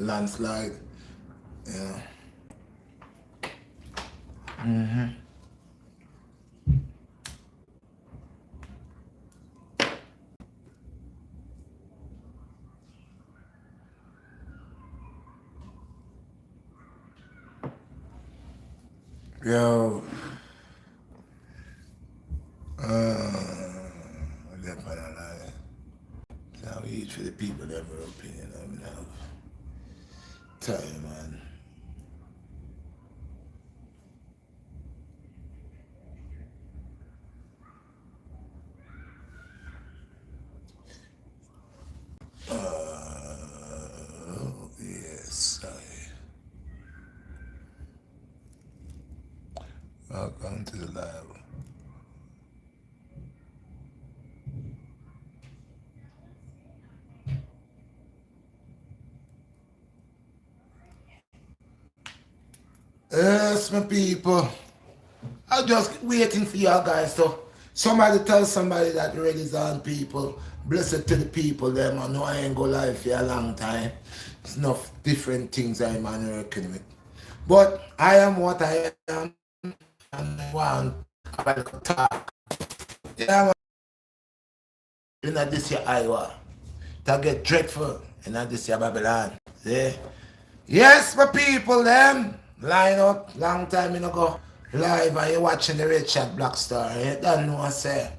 landslide. Yeah. Yo. That's what I like. Now we eat for the people that have an opinion. I mean, I'll tell you, man. Yes, welcome to the lab. Yes, my people. I'm just waiting for y'all guys to somebody tell somebody that the Reddy's on, people. Blessed to the people them. I know I ain't go live for a long time. It's enough different things I'm working with. But I am what I am, and I want to talk. Yeah, in this year Iowa. To get dreadful in this year Babylon. See? Yes, my people, them. Line up, long time you know go live and you watching the Redshot BlackStar. You don't know what I say.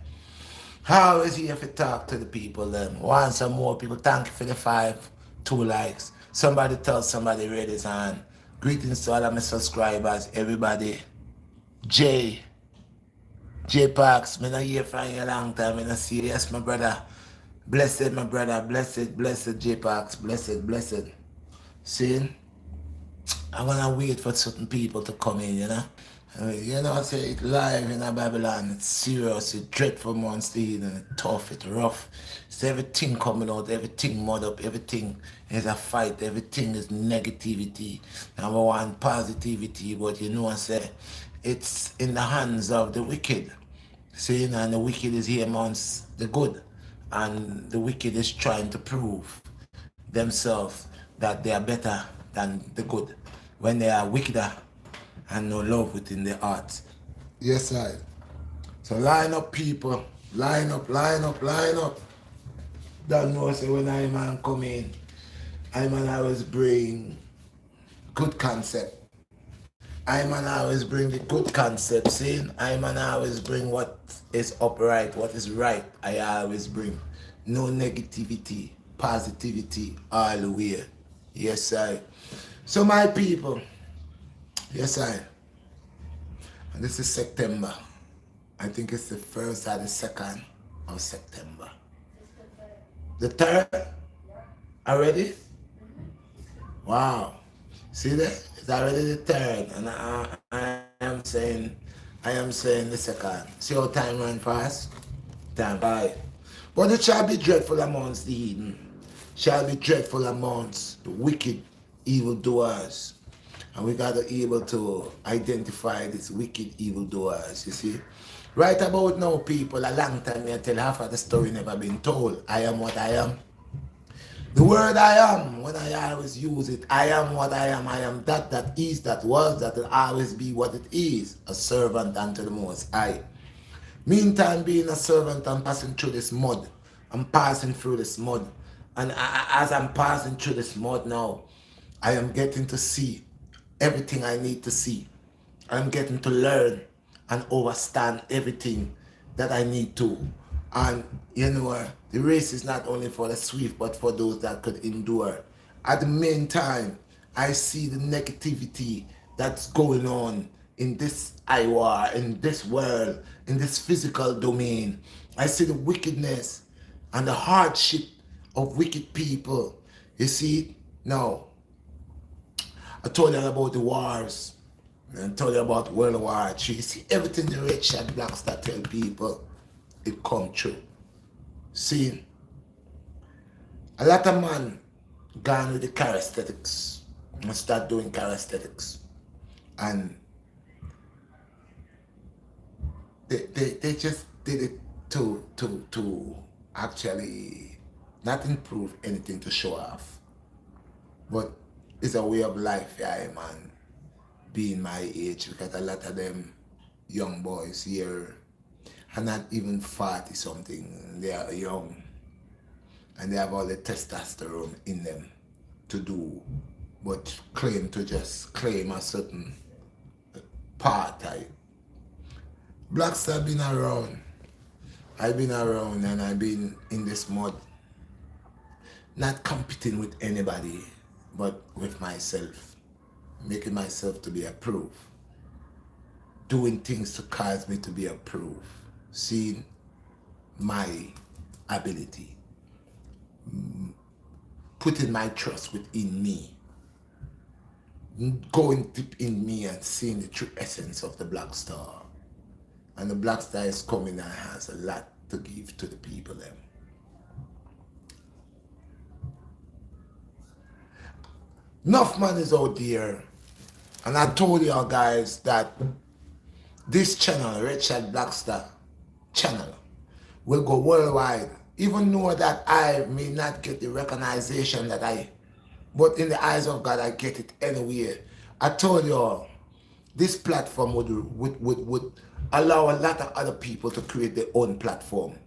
How is here to talk to the people, them? Want some more people. Thank you for the 2 likes. Somebody tell somebody Reddy's on. Greetings to all of my subscribers, everybody. J Parks, me not hear from you a long time. Me not see. Yes, my brother. Blessed, my brother. Blessed J Parks. Blessed. See? I'm gonna wait for certain people to come in, you know. I mean, you know, I say it live in a Babylon, it's serious, it's dreadful monster, and it's tough, it's rough. It's everything coming out, everything mud up, everything is a fight, everything is negativity. Number one, positivity, but you know I say it's in the hands of the wicked. See, and the wicked is here amongst the good. And the wicked is trying to prove themselves that they are better than the good when they are wickeder and no love within their hearts. Yes, I. So line up, people. Line up. Don't know, say when I man come in, I man always bring good concept. I man always bring the good concept, see? I man always bring what is upright, what is right. I always bring no negativity, positivity all the way. Yes, I. So my people, yes, I. And this is September. I think it's the 1st or the 2nd of September. The 3rd? Already? Wow. See that? It's already the 3rd. And I am saying the 2nd. See how time run fast? Time by. But it shall be dreadful amongst the heathen. Shall be dreadful amongst the wicked evildoers. And we got to be able to identify these wicked evildoers, you see. Right about now, people, a long time I tell half of the story never been told. I am what I am. The word I am, when I always use it, I am what I am that is, that was, that will always be what it is, a servant unto the Most High. Meantime, being a servant, I'm passing through this mud. I'm passing through this mud. And as I'm passing through this mud now, I am getting to see everything I need to see. I'm getting to learn and understand everything that I need to. And you know, the race is not only for the swift, but for those that could endure. At the meantime, I see the negativity that's going on in this Iowa, in this world, in this physical domain. I see the wickedness and the hardship of wicked people. You see, now, I told you about the wars. And I told you about World War III. You see, everything the Redshot BlackStar tell people, it come true. See, a lot of man gone with the charismatics and start doing charismatics. And they just did it to actually not improve anything to show off. But It's a way of life, yeah, man. Being my age, because a lot of them young boys here are not even 40 something. They are young and they have all the testosterone in them to do, but claim to just claim a certain part type. BlackStar been around. I've been around and I've been in this mud, not competing with anybody, but with myself, making myself to be approved, doing things to cause me to be approved, seeing my ability, putting my trust within me, going deep in me and seeing the true essence of the Black Star. And the Black Star is coming and has a lot to give to the people them. Enough man is out there, and I told y'all guys that this channel, Redshot BlackStar channel, will go worldwide. Even though that I may not get the recognition that but in the eyes of God, I get it anywhere. I told y'all, this platform would allow a lot of other people to create their own platform.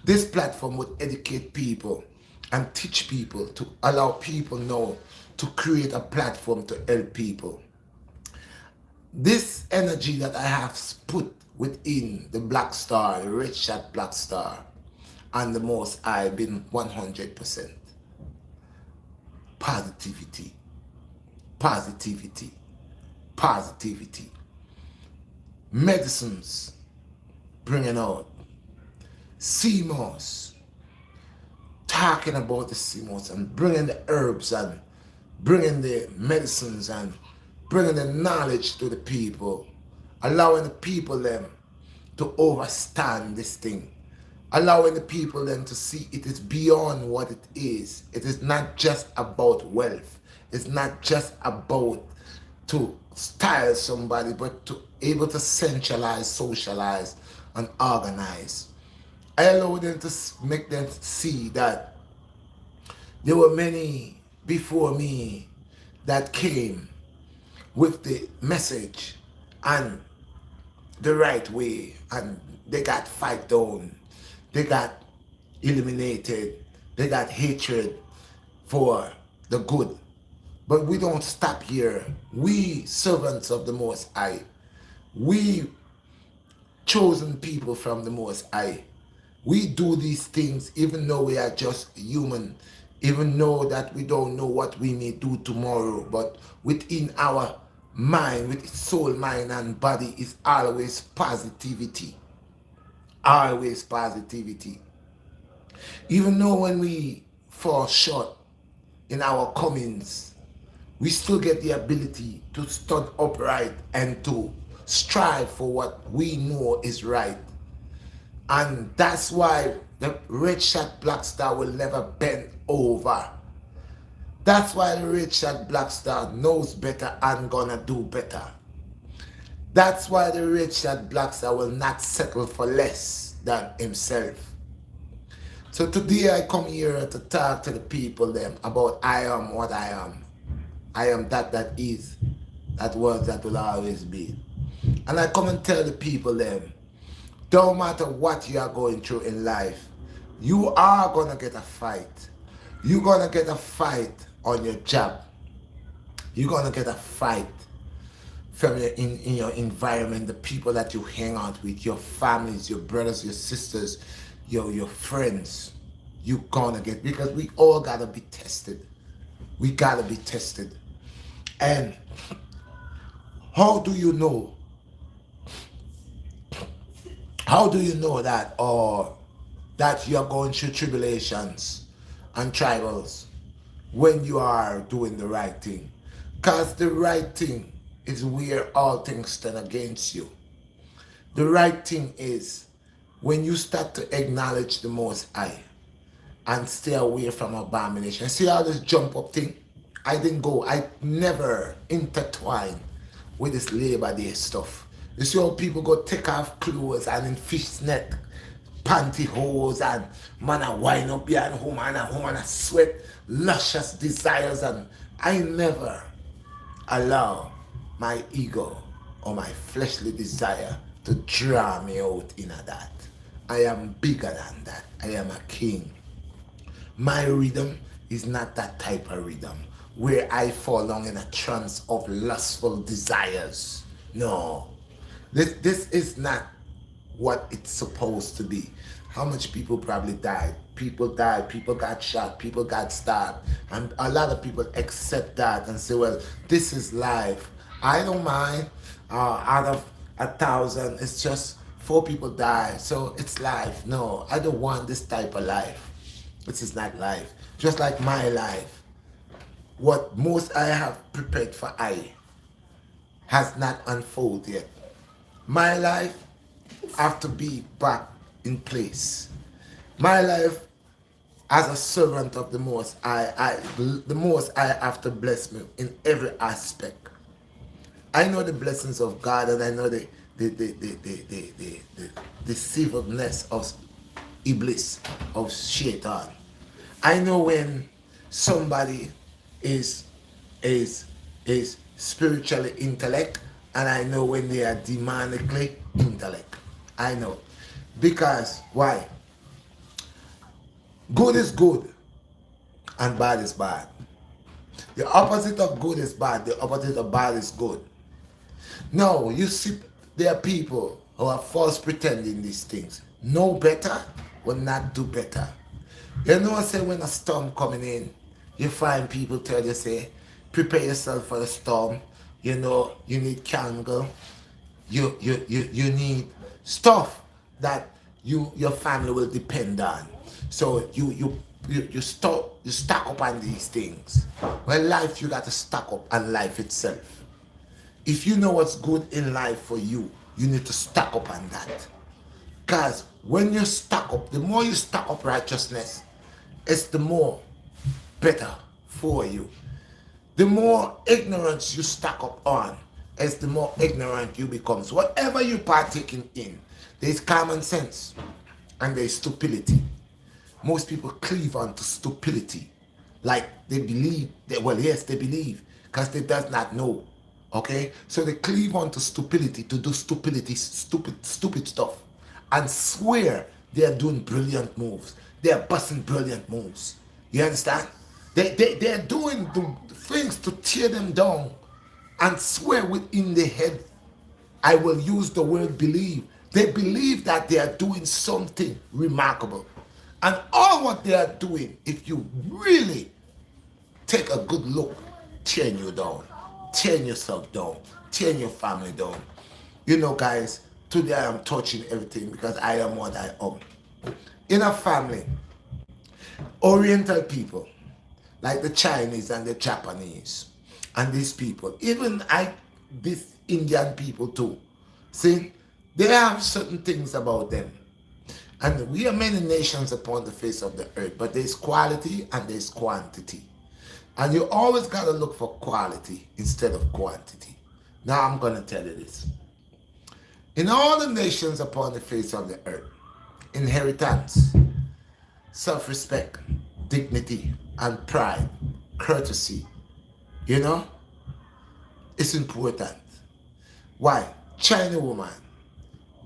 This platform would educate people and teach people to allow people know to create a platform to help people. This energy that I have put within the BlackStar, the Redshot BlackStar, and the Most High been 100%. Positivity, positivity, positivity. Medicines bringing out. CMOS, talking about the CMOS and bringing the herbs and bringing the medicines and bringing the knowledge to the people, allowing the people them to understand this thing, allowing the people then to see it is beyond what it is. It is not just about wealth. It's not just about to style somebody, but to able to centralize, socialize, and organize. I allow them to make them see that there were many before me that came with the message and the right way, and they got fight down, they got eliminated, they got hatred for the good. But we don't stop here. We servants of the Most High, we chosen people from the Most High, we do these things even though we are just human, even though that we don't know what we may do tomorrow, but within our mind, with soul, mind, and body is always positivity. Always positivity. Even though when we fall short in our comings, we still get the ability to stand upright and to strive for what we know is right. And that's why the Redshot BlackStar will never bend over. That's why the Redshot BlackStar knows better and gonna do better. That's why the Redshot BlackStar will not settle for less than himself. So today I come here to talk to the people them about I am what I am. I am that is, that was, that will always be. And I come and tell the people them, don't matter what you are going through in life, you are gonna get a fight. You're gonna get a fight on your job. You're gonna get a fight from in your environment, the people that you hang out with, your families, your brothers, your sisters, your friends. You're gonna get, because we all gotta be tested. We gotta be tested. And how do you know? How do you know that, or that you're going through tribulations and trials when you are doing the right thing? Because the right thing is where all things stand against you. The right thing is when you start to acknowledge the Most High and stay away from abomination. See all this jump up thing? I didn't go, I never intertwine with this Labor Day stuff. You see how people go take off clothes and in fishnet, pantyhose, and man a wind up behind woman, and woman a sweat, luscious desires, and I never allow my ego or my fleshly desire to draw me out in that. I am bigger than that. I am a king. My rhythm is not that type of rhythm where I fall down in a trance of lustful desires. No. This is not what it's supposed to be. How much people probably died? People died, people got shot, people got stabbed. And a lot of people accept that and say, well, this is life. I don't mind. Out of 1,000, it's just 4 people die. So it's life. No, I don't want this type of life. This is not life. Just like my life. What most I have prepared for I has not unfolded yet. My life have to be back in place. My life as a servant of the Most the Most I have to bless me in every aspect. I know the blessings of God, and I know the deceivableness of Iblis, of Shaitan. I know when somebody is spiritually intellect, and I know when they are demonically intellect. I know. Because why? Good is good and bad is bad. The opposite of good is bad. The opposite of bad is good. No, you see, there are people who are false pretending these things. Know better will not do better. You know, I say when a storm coming in, you find people tell you, say, prepare yourself for the storm. You know, you need candle. You need stuff that your family will depend on. So you stack up on these things. Well, life, you got to stack up on life itself. If you know what's good in life for you, you need to stack up on that. Because when you stack up, the more you stack up righteousness, it's the more better for you. The more ignorance you stack up on, it's the more ignorant you become. So whatever you're partaking in, there's common sense and there's stupidity. Most people cleave onto stupidity. Like they believe, well, yes, they believe, because they does not know. Okay? So they cleave onto stupidity to do stupidity, stupid stuff. And swear they are doing brilliant moves. They are busting brilliant moves. You understand? They're doing the things to tear them down and swear within their head. I will use the word believe. They believe that they are doing something remarkable. And all what they are doing, if you really take a good look, tearing you down, tearing yourself down, tearing your family down. You know, guys, today I am touching everything because I am what I am. In a family, Oriental people, like the Chinese and the Japanese, and these people, even these Indian people too, see, they have certain things about them. And we are many nations upon the face of the earth, but there's quality and there's quantity. And you always got to look for quality instead of quantity. Now I'm going to tell you this. In all the nations upon the face of the earth, inheritance, self-respect, dignity, and pride, courtesy, you know, it's important. Why? Chinese woman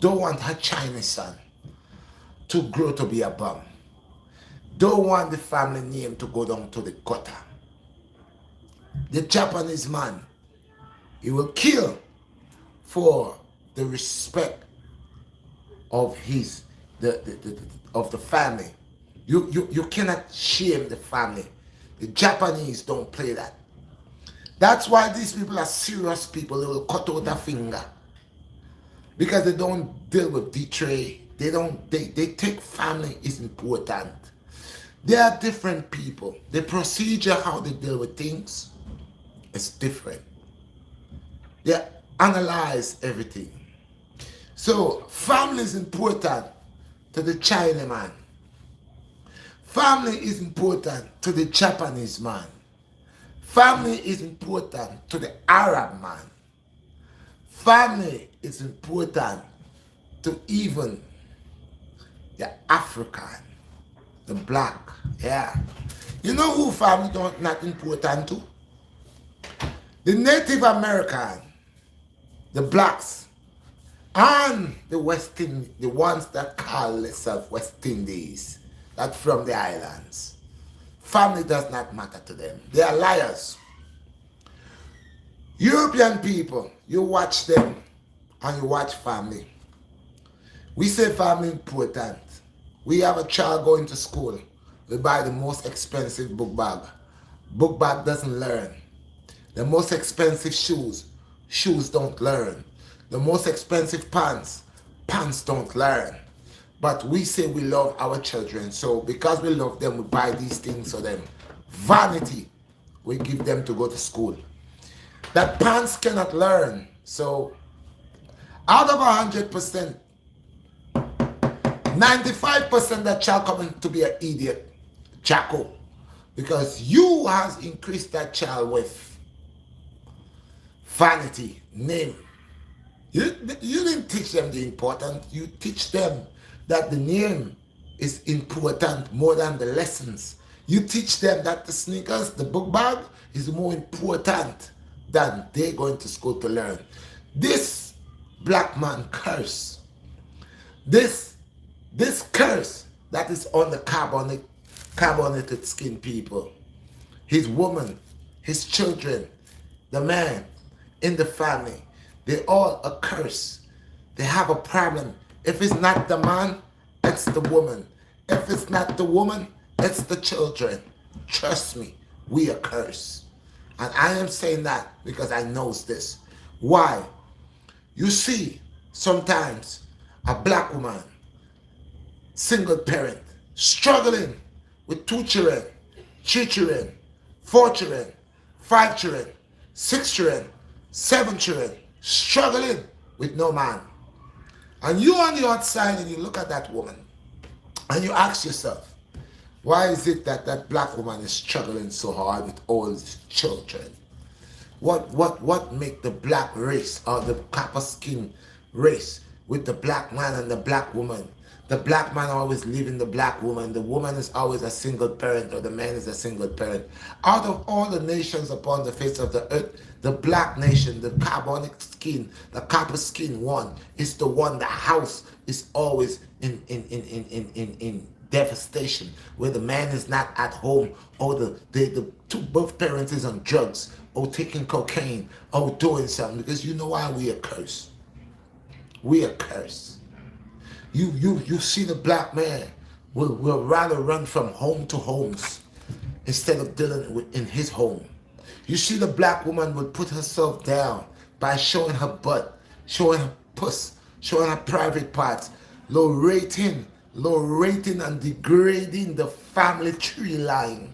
don't want her Chinese son to grow to be a bum. Don't want the family name to go down to the gutter. The Japanese man, he will kill for the respect of of the family. You cannot shame the family. The Japanese don't play that. That's why these people are serious people. They will cut out a finger because they don't deal with betray. They take family is important. They are different people. The procedure how they deal with things is different. They analyze everything. So family is important to the China man. Family is important to the Japanese man. Family is important to the Arab man. Family is important to even the African, the black, yeah. You know who family not important to? The Native American, the blacks, and the the ones that call themselves West Indies, that from the islands. Family does not matter to them. They are liars. European people, you watch them and you watch family. We say family important. We have a child going to school. We buy the most expensive book bag. Book bag doesn't learn. The most expensive shoes. Shoes don't learn. The most expensive pants. Pants don't learn. But we say we love our children. So because we love them, we buy these things for them. Vanity. We give them to go to school. That pants cannot learn. So out of 100%, 95% that child coming to be an idiot, Jacko, because you has increased that child with vanity, name. You didn't teach them the important. You teach them that the name is important more than the lessons. You teach them that the sneakers, the book bag is more important than they going to school to learn. This black man curse. This curse that is on the carbonated skin people, his woman, his children, the man in the family, they all a curse. They have a problem. If it's not the man, it's the woman. If it's not the woman, it's the children. Trust me, we a curse. And I am saying that because I knows this. Why? You see, sometimes a black woman, single parent, struggling with 2 children, 3 children, 4 children, 5 children, 6 children, 7 children, struggling with no man. And you on the outside and you look at that woman and you ask yourself, why is it that that black woman is struggling so hard with all these children? What make the black race or the copper skin race with the black man and the black woman? The black man always leaving the black woman. The woman is always a single parent, or the man is a single parent. Out of all the nations upon the face of the earth, the black nation, the carbonic skin, the copper skin one is the one. The house is always in devastation, where the man is not at home, or both parents is on drugs, or taking cocaine, or doing something. Because you know why? We are cursed. We are cursed. You see the black man will rather run from home to homes instead of dealing with in his home. You see the black woman will put herself down by showing her butt, showing her puss, showing her private parts, low rating and degrading the family tree line.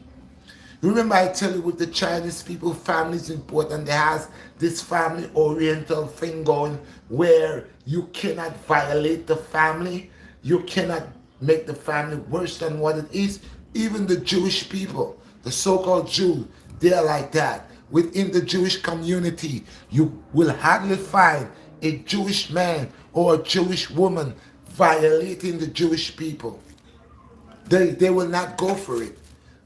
Remember I tell you, with the Chinese people, family is important. They has this family oriental thing going where you cannot violate the family. You cannot make the family worse than what it is. Even the Jewish people, the so-called Jew, they're like that. Within the Jewish community, you will hardly find a Jewish man or a Jewish woman violating the Jewish people. They will not go for it.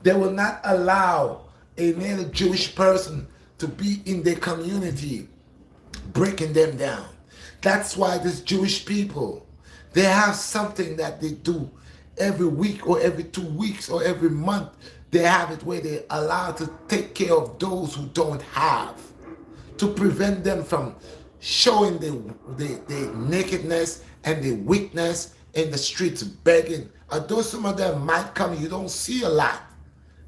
They will not allow another Jewish person to be in their community, breaking them down. That's why these Jewish people, they have something that they do every week or every 2 weeks or every month. They have it where they're allowed to take care of those who don't have, to prevent them from showing their nakedness and their weakness in the streets begging. Although some of them might come, you don't see a lot,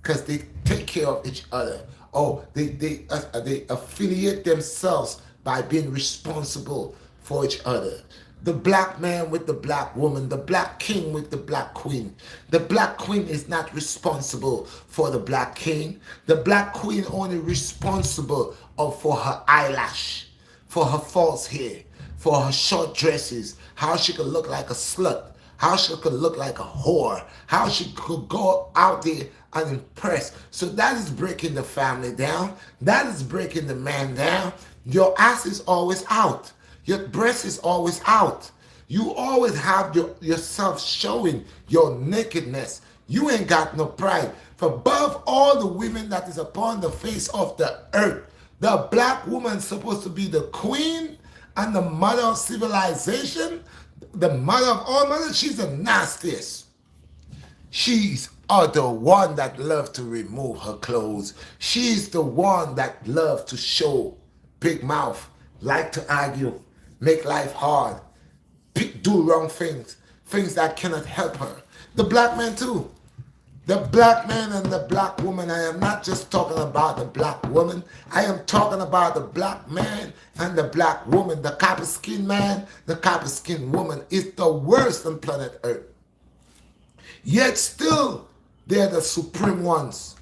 because they take care of each other, or they affiliate themselves by being responsible for each other. The black man with the black woman, the black king with the black queen. The black queen is not responsible for the black king. The black queen only responsible for her eyelash, for her false hair, for her short dresses, how she could look like a slut, how she could look like a whore, how she could go out there and impress. So that is breaking the family down. That is breaking the man down. Your ass is always out. Your breast is always out. You always have yourself showing your nakedness. You ain't got no pride. For above all the women that is upon the face of the earth, The black woman is supposed to be the queen and the mother of civilization, the mother of all mothers. She's the nastiest. She's the one that loves to remove her clothes. She's the one that loves to show big mouth, like to argue, make life hard, do wrong things, things that cannot help her. The black man too. The black man and the black woman. I am not just talking about the black woman. I am talking about the black man and the black woman. The copper skin man, the copper skin woman is the worst on planet Earth. Yet still, they're the supreme ones.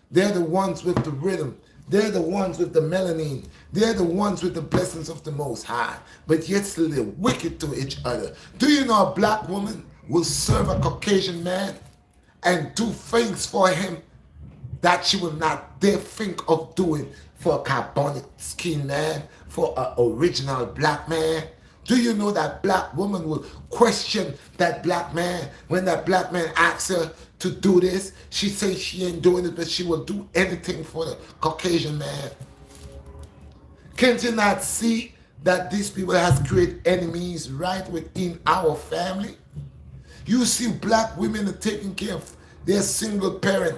They're the ones with the rhythm. They're the ones with the melanin. They're the ones with the blessings of the Most High. But yet still they're wicked to each other. Do you know a black woman will serve a Caucasian man and do things for him that she will not dare think of doing for a carbonic skin man, for an original black man? Do you know that black woman will question that black man when that black man asks her to do this? She says she ain't doing it, but she will do anything for the Caucasian man. Can't you not see that these people has created enemies right within our family? You see black women are taking care of their single parent,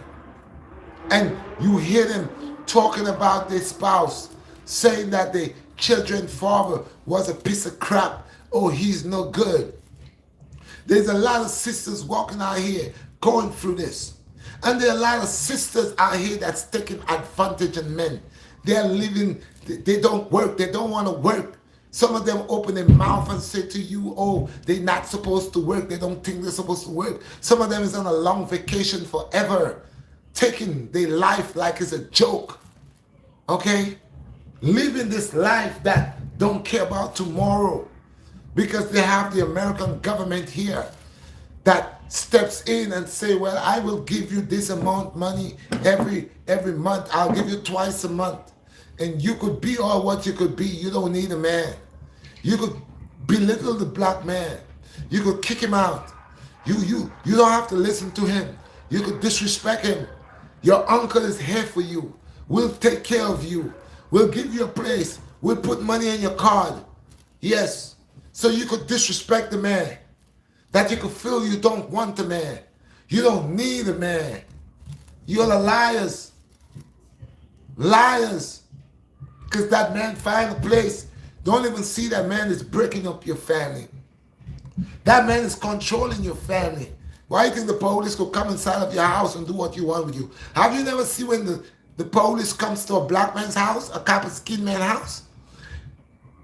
and you hear them talking about their spouse, saying that the children's father was a piece of crap. Oh, he's no good. There's a lot of sisters walking out here going through this. And there are a lot of sisters out here that's taking advantage of men. They're living, they don't work, they don't want to work. Some of them open their mouth and say to you, oh, they're not supposed to work. They don't think they're supposed to work. Some of them is on a long vacation forever, taking their life like it's a joke. Okay? Living this life that don't care about tomorrow because they have the American government here that steps in and say, well, I will give you this amount of money every month. I'll give you twice a month. And you could be all what you could be. You don't need a man. You could belittle the black man. You could kick him out. You don't have to listen to him. You could disrespect him. Your uncle is here for you. We'll take care of you. We'll give you a place. We'll put money in your card. Yes. So you could disrespect the man. That you could feel you don't want a man. You don't need a man. You're the liars. Liars. Because that man find a place. Don't even see that man is breaking up your family. That man is controlling your family. Why do you think the police could come inside of your house and do what you want with you? Have you never seen when the police comes to a black man's house, a copper skin man's house?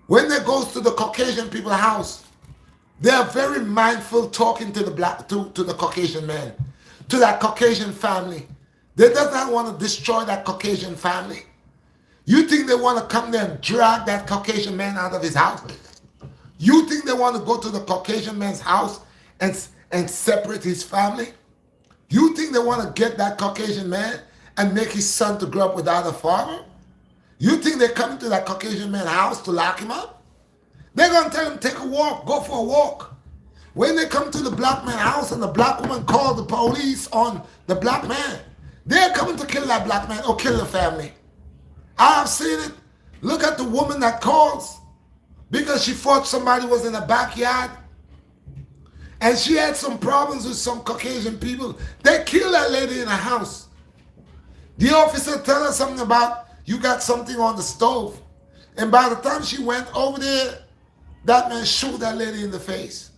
When they goes to the Caucasian people's house, they are very mindful talking to the Caucasian man, to that Caucasian family. They does not want to destroy that Caucasian family. You think they want to come there and drag that Caucasian man out of his house? You think they want to go to the Caucasian man's house and separate his family? You think they want to get that Caucasian man and make his son to grow up without a father? You think they're coming to that Caucasian man's house to lock him up? They're going to tell him, take a walk, go for a walk. When they come to the black man's house and the black woman called the police on the black man, they're coming to kill that black man or kill the family. I have seen it. Look at the woman that calls because she thought somebody was in the backyard and she had some problems with some Caucasian people. They killed that lady in the house. The officer tell her something about, you got something on the stove. And by the time she went over there, that man shoot that lady in the face.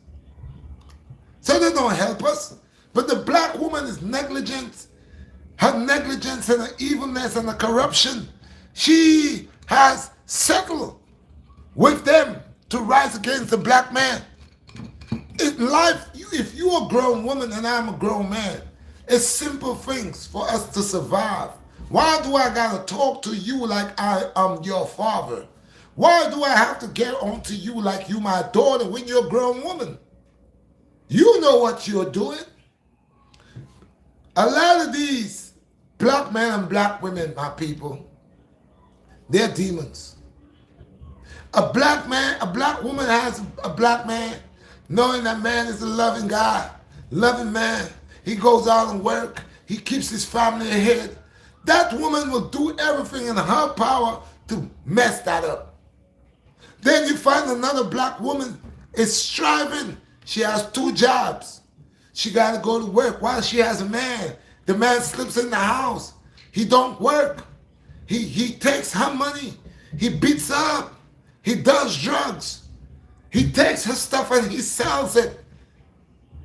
So they don't help us. But the black woman is negligent. Her negligence and her evilness and the corruption, she has settled with them to rise against the black man. In life, if you're a grown woman and I'm a grown man, it's simple things for us to survive. Why do I gotta talk to you like I am your father? Why do I have to get on to you like you my daughter when you're a grown woman? You know what you're doing. A lot of these black men and black women, my people, they're demons. A black woman has a black man, knowing that man is a loving guy, loving man. He goes out and work. He keeps his family ahead. That woman will do everything in her power to mess that up. Then you find another black woman is striving. She has 2 jobs. She got to go to work while she has a man. The man sleeps in the house. He don't work. He takes her money. He beats her up. He does drugs. He takes her stuff and he sells it.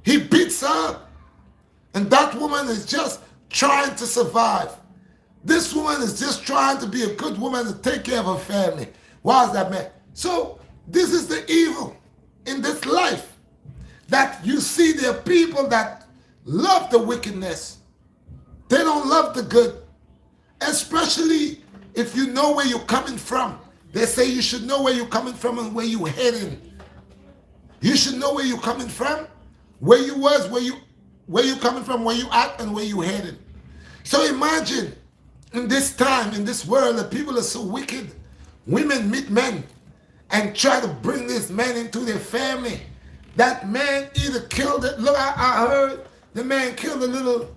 He beats her up. And that woman is just trying to survive. This woman is just trying to be a good woman to take care of her family. Why is that man? So this is the evil in this life. That you see there are people that love the wickedness. They don't love the good. Especially if you know where you're coming from. They say you should know where you're coming from and where you're heading. You should know where you're coming from, where you was, where you coming from, where you at, and where you headed. So imagine in this time, in this world, that people are so wicked. Women meet men and try to bring this man into their family. That man either killed it. Look, I heard the man killed a little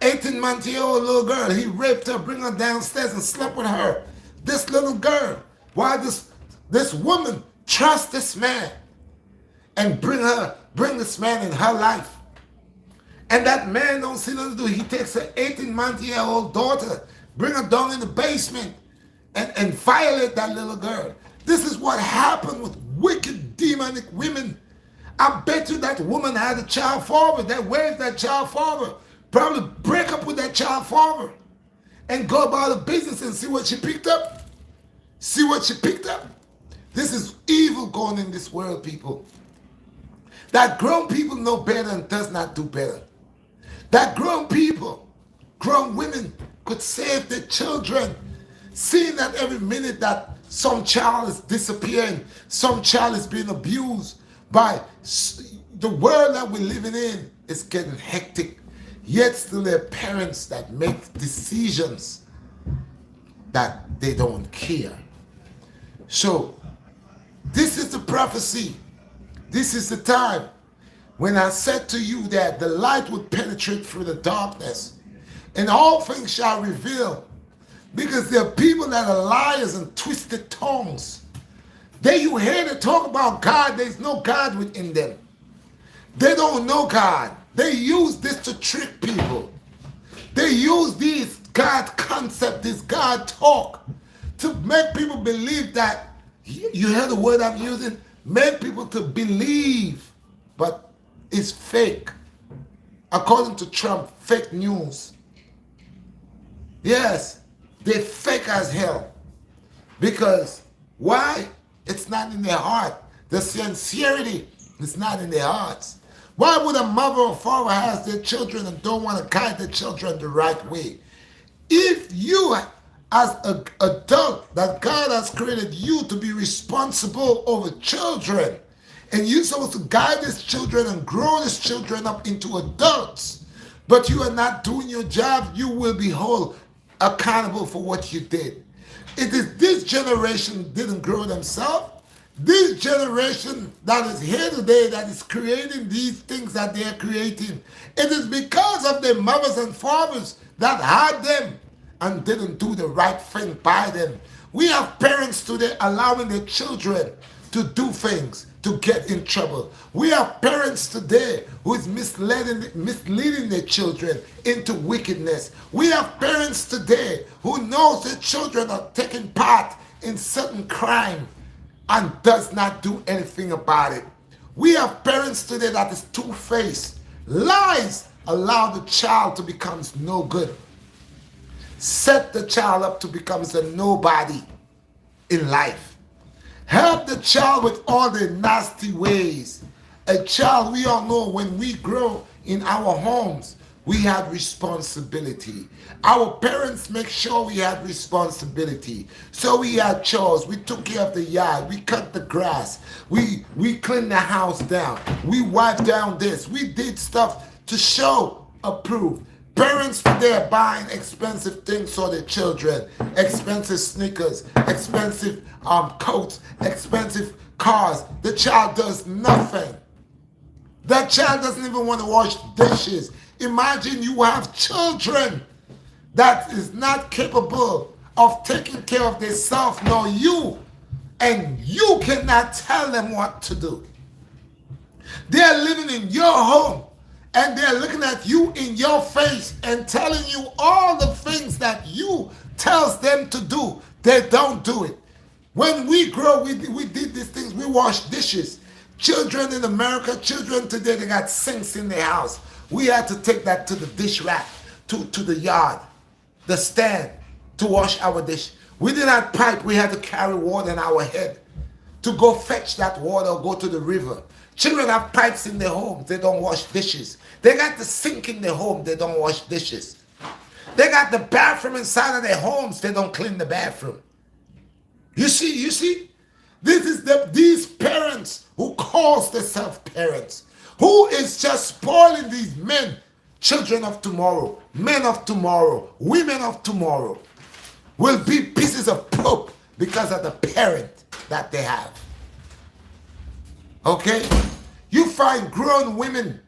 18-month-old little girl. He raped her, bring her downstairs and slept with her. This little girl. Why this woman trust this man and bring this man in her life. And that man don't see nothing to do. He takes her 18-month-old daughter, bring her down in the basement and violate that little girl. This is what happened with wicked demonic women. I bet you that woman had a child father. That where's that child father? Probably break up with that child father and go about her business and see what she picked up. See what she picked up. This is evil going in this world, people. That grown people know better and does not do better. That grown people, grown women could save their children. Seeing that every minute that some child is disappearing, some child is being abused by the world that we're living in is getting hectic. Yet still there are parents that make decisions that they don't care. So this is the prophecy. This is the time when I said to you that the light would penetrate through the darkness and all things shall reveal. Because there are people that are liars and twisted tongues. You hear they talk about God, there's no God within them. They don't know God. They use this to trick people. They use this God concept, this God talk, to make people believe that, you hear the word I'm using? Make people to believe, but it's fake. According to Trump, fake news. Yes, they fake as hell. Because why? It's not in their heart. The sincerity is not in their hearts. Why would a mother or father has their children and don't want to guide their children the right way? If you, as an adult, that God has created you to be responsible over children, and you're supposed to guide these children and grow these children up into adults, but you are not doing your job, you will be held accountable for what you did. It is this generation didn't grow themselves. This generation that is here today that is creating these things that they are creating. It is because of their mothers and fathers that had them and didn't do the right thing by them. We have parents today allowing their children to do things to get in trouble. We have parents today who is misleading their children into wickedness. We have parents today who knows their children are taking part in certain crime and does not do anything about it. We have parents today that is two-faced. Lies allow the child to become no good. Set the child up to become a nobody in life. Help the child with all the nasty ways. A child, we all know when we grow in our homes, we had responsibility. Our parents make sure we had responsibility. So we had chores. We took care of the yard. We cut the grass. We cleaned the house down. We wiped down this. We did stuff to show approve. Parents today are buying expensive things for their children. Expensive sneakers, expensive coats, expensive cars. The child does nothing. That child doesn't even want to wash dishes. Imagine you have children that is not capable of taking care of themselves nor you, and you cannot tell them what to do. They're living in your home and they're looking at you in your face and telling you all the things that you tells them to do. They don't do it. When we grow, we did these things. We wash dishes. Children in America, children today, they got sinks in their house. We had to take that to the dish rack, to the yard, the stand, to wash our dish. We did not pipe. We had to carry water in our head to go fetch that water or go to the river. Children have pipes in their homes. They don't wash dishes. They got the sink in their home. They don't wash dishes. They got the bathroom inside of their homes. They don't clean the bathroom. You see? This is these parents who calls themselves parents, who is just spoiling these men, children of tomorrow, men of tomorrow, women of tomorrow, will be pieces of poop because of the parent that they have. Okay? You find grown women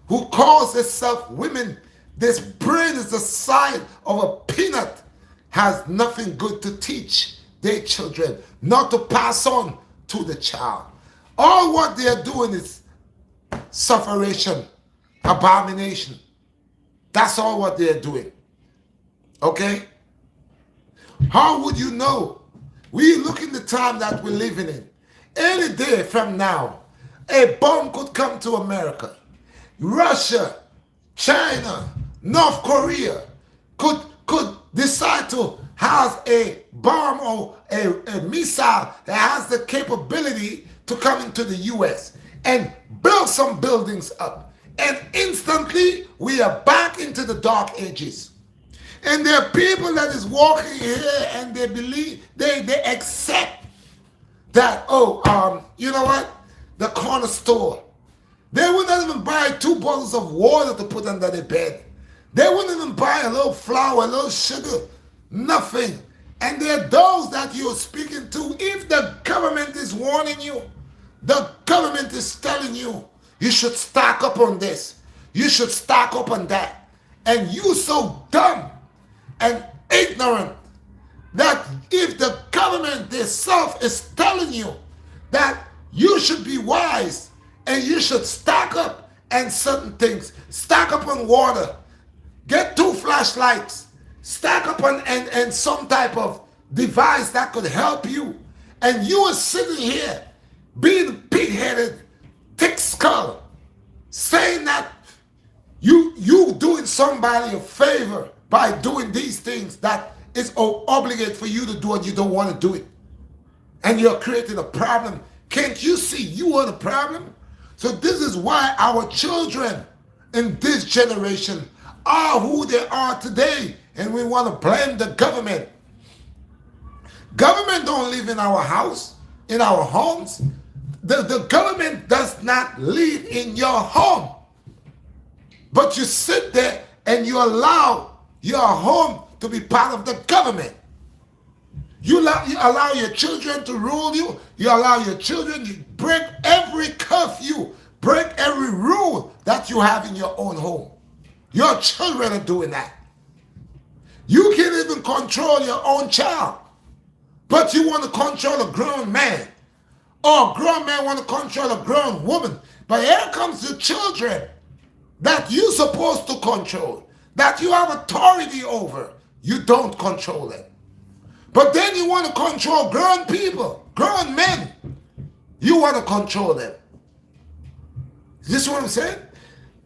who calls themselves women. This brain is the size of a peanut, has nothing good to teach their children, not to pass on to the child. All what they are doing is sufferation, abomination. That's all what they are doing. Okay? How would you know? We look in the time that we're living in. Any day from now, a bomb could come to America. Russia, China, North Korea could decide to have a bomb or a missile that has the capability to come into the U.S. and build some buildings up. And instantly, we are back into the dark ages. And there are people that is walking here and they believe, they accept that, you know what? The corner store. They would not even buy 2 bottles of water to put under their bed. They wouldn't even buy a little flour, a little sugar, nothing. And there are those that you're speaking to. If the government is warning you, the government is telling you, you should stock up on this, you should stock up on that. And you so dumb and ignorant that if the government itself is telling you that you should be wise and you should stock up on certain things, stock up on water, get 2 flashlights, stack up on and some type of device that could help you, and you are sitting here being pig-headed, thick skull, saying that you doing somebody a favor by doing these things that is obligate for you to do and you don't want to do it. And you're creating a problem. Can't you see you are the problem? So this is why our children in this generation are who they are today. And we want to blame the government. Government don't live in our house, in our homes. The government does not live in your home. But you sit there and you allow your home to be part of the government. You allow your children to rule you. You allow your children to break every curfew, break every rule that you have in your own home. Your children are doing that. You can't even control your own child, but you want to control a grown man. Or a grown man want to control a grown woman. But here comes the children that you're supposed to control, that you have authority over. You don't control them. But then you want to control grown people, grown men. You want to control them. Is this what I'm saying?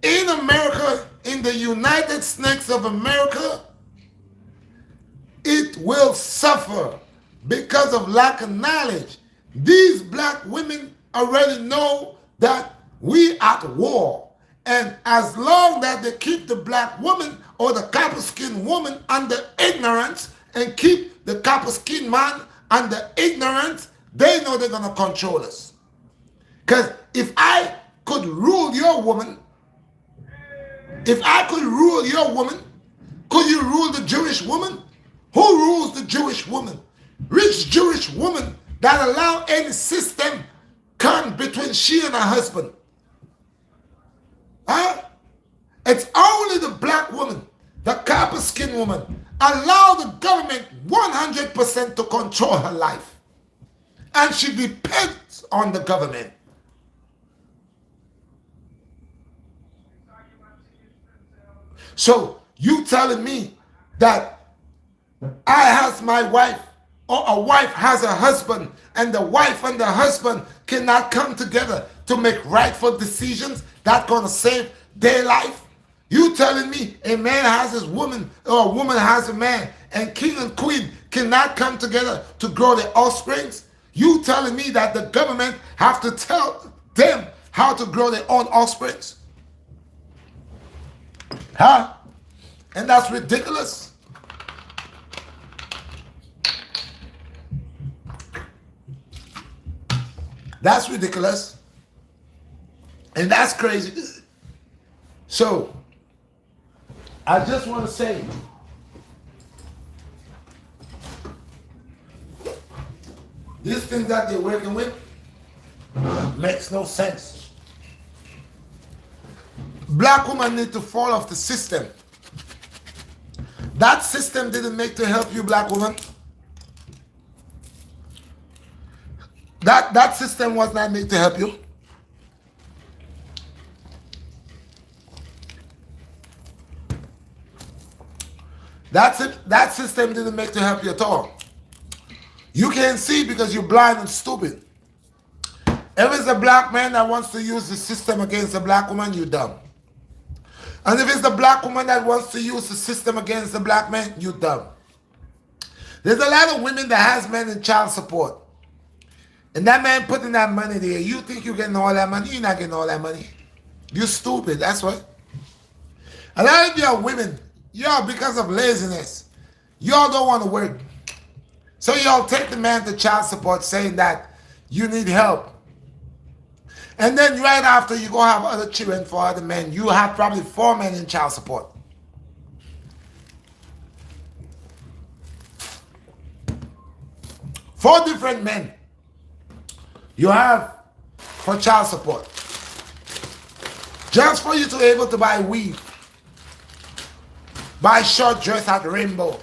In America, in the United States of America, it will suffer because of lack of knowledge. These black women already know that we at war. And as long that they keep the black woman or the copper-skinned woman under ignorance and keep the copper-skinned man under ignorance, they know they're going to control us. Because if I could rule your woman, could you rule the Jewish woman? Who rules the Jewish woman? Rich Jewish woman that allow any system come between she and her husband. Huh? It's only the black woman the copper skin woman, allow the government 100% to control her life. And she depends on the government. So you telling me that I has my wife, or a wife has a husband, and the wife and the husband cannot come together to make rightful decisions that's going to save their life? You telling me a man has his woman, or a woman has a man, and king and queen cannot come together to grow their offsprings? You telling me that the government have to tell them how to grow their own offsprings? Huh? And that's ridiculous. That's ridiculous. And that's crazy. So, I just want to say, these things that they're working with makes no sense. Black women need to fall off the system. That system didn't make to help you, black woman. That system was not made to help you. That's it. That system didn't make to help you at all. You can't see because you're blind and stupid. If it's a black man that wants to use the system against a black woman, you're dumb. And if it's the black woman that wants to use the system against the black man, you're dumb. There's a lot of women that has men in child support. And that man putting that money there, you think you're getting all that money? You're not getting all that money. You're stupid, that's what. A lot of y'all women, y'all, because of laziness, y'all don't want to work. So y'all take the man to child support saying that you need help. And then right after you go have other children for other men, you have probably 4 men in child support. Four different men you have for child support. Just for you to be able to buy weave, buy short dress at Rainbow,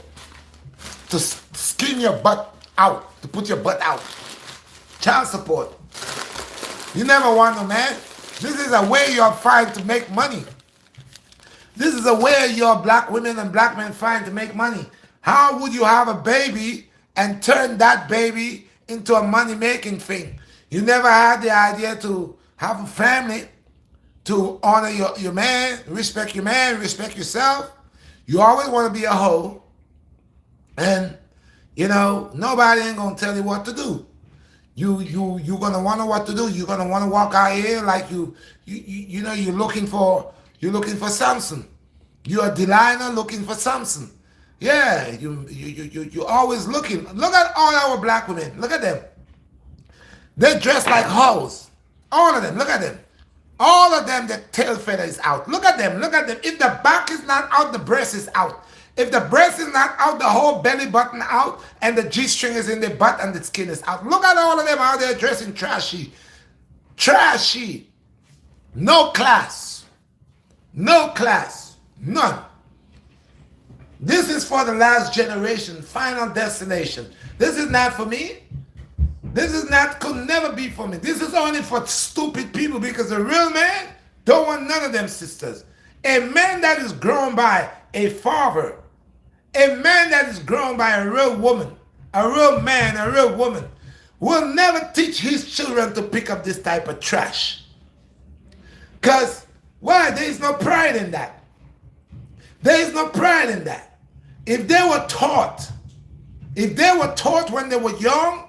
to skin your butt out, to put your butt out. Child support. You never want no man. This is a way you're find to make money. This is a way your black women and black men find to make money. How would you have a baby and turn that baby into a money-making thing? You never had the idea to have a family, to honor your man, respect yourself. You always want to be a hoe. And, you know, nobody ain't going to tell you what to do. You're going to want to what to do. You're going to want to walk out here like you know, you're looking for Samson. You're a Delilah looking for Samson. Yeah, you're always looking. Look at all our black women. Look at them. They dress like hoes. All of them. Look at them. All of them, the tail feather is out. Look at them. Look at them. If the back is not out, the breast is out. If the breast is not out, the whole belly button out, and the G-string is in the butt and the skin is out. Look at all of them how they're dressing trashy. Trashy. No class. No class. None. This is for the last generation, final destination. This is not for me. This is not, could never be for me. This is only for stupid people, because a real man don't want none of them sisters. A man that is grown by a father, a man that is grown by a real woman, a real man, a real woman, will never teach his children to pick up this type of trash. Because, why? There is no pride in that. There is no pride in that. If they were taught when they were young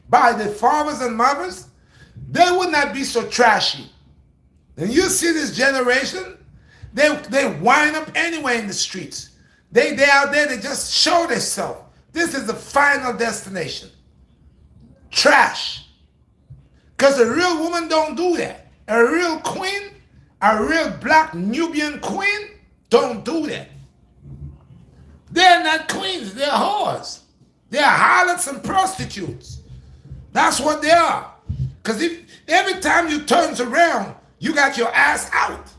by their fathers and mothers, they would not be so trashy. And you see this generation, they wind up anywhere in the streets. They out there, they just show themselves. This is the final destination. Trash. Because a real woman don't do that. A real queen, a real black Nubian queen, don't do that. They're not queens, they're whores. They're harlots and prostitutes. That's what they are. Because if every time you turn around, you got your ass out.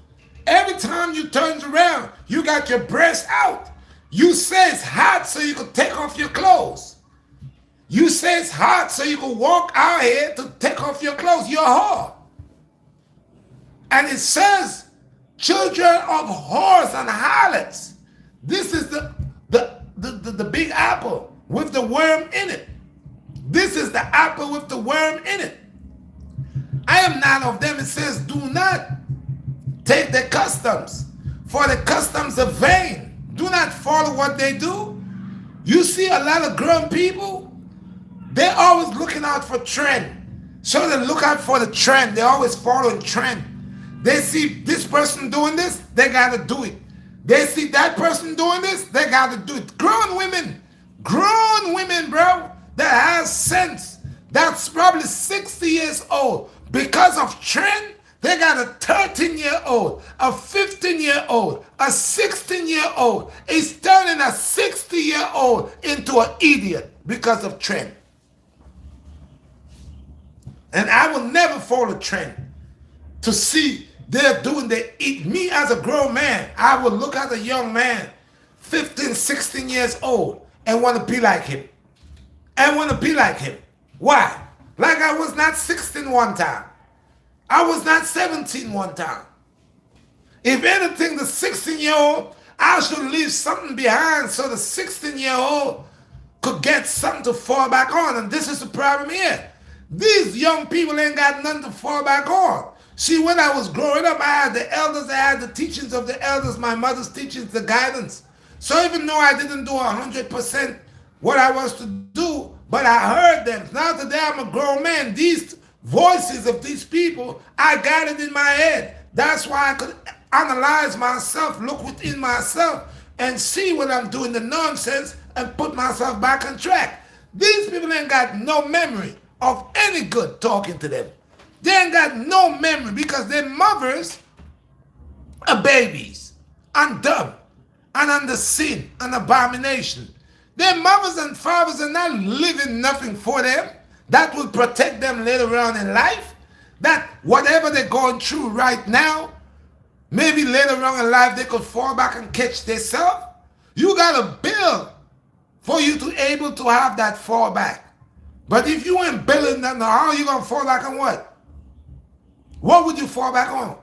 Every time you turn around, You got your breast out. You say it's hot so you can take off your clothes. You say it's hot so you can walk out here to take off your clothes. You're a whore. And it says, children of whores and harlots. This is the big apple with the worm in it. This is the apple with the worm in it. I am not of them. It says, do not take their customs, for the customs are vain. Do not follow what they do. You see a lot of grown people, they're always looking out for trend. So they look out for the trend. They're always following trend. They see this person doing this, they got to do it. They see that person doing this, they got to do it. Grown women, bro, that has sense, that's probably 60 years old. Because of trend, they got a 13-year-old, a 15-year-old, a 16-year-old. It's turning a 60-year-old into an idiot because of trend. And I will never follow trend to see they're doing me as a grown man. I would look at a young man, 15, 16 years old, and want to be like him. Why? Like I was not 16 one time. I was not 17 one time. If anything, the 16-year-old, I should leave something behind so the 16-year-old could get something to fall back on. And this is the problem here. These young people ain't got nothing to fall back on. See, when I was growing up, I had the elders, I had the teachings of the elders, my mother's teachings, the guidance. So even though I didn't do 100% what I was to do, but I heard them. Now today I'm a grown man. These voices of these people, I got it in my head. That's why I could analyze myself, look within myself, and see when I'm doing the nonsense and put myself back on track. These people ain't got no memory of any good talking to them. They ain't got no memory because their mothers are babies and dumb and under sin and abomination. Their mothers and fathers are not living nothing for them that will protect them later on in life. That whatever they're going through right now, maybe later on in life they could fall back and catch themselves. You got to build for you to able to have that fall back. But if you ain't building that, how are you going to fall back on what? What would you fall back on?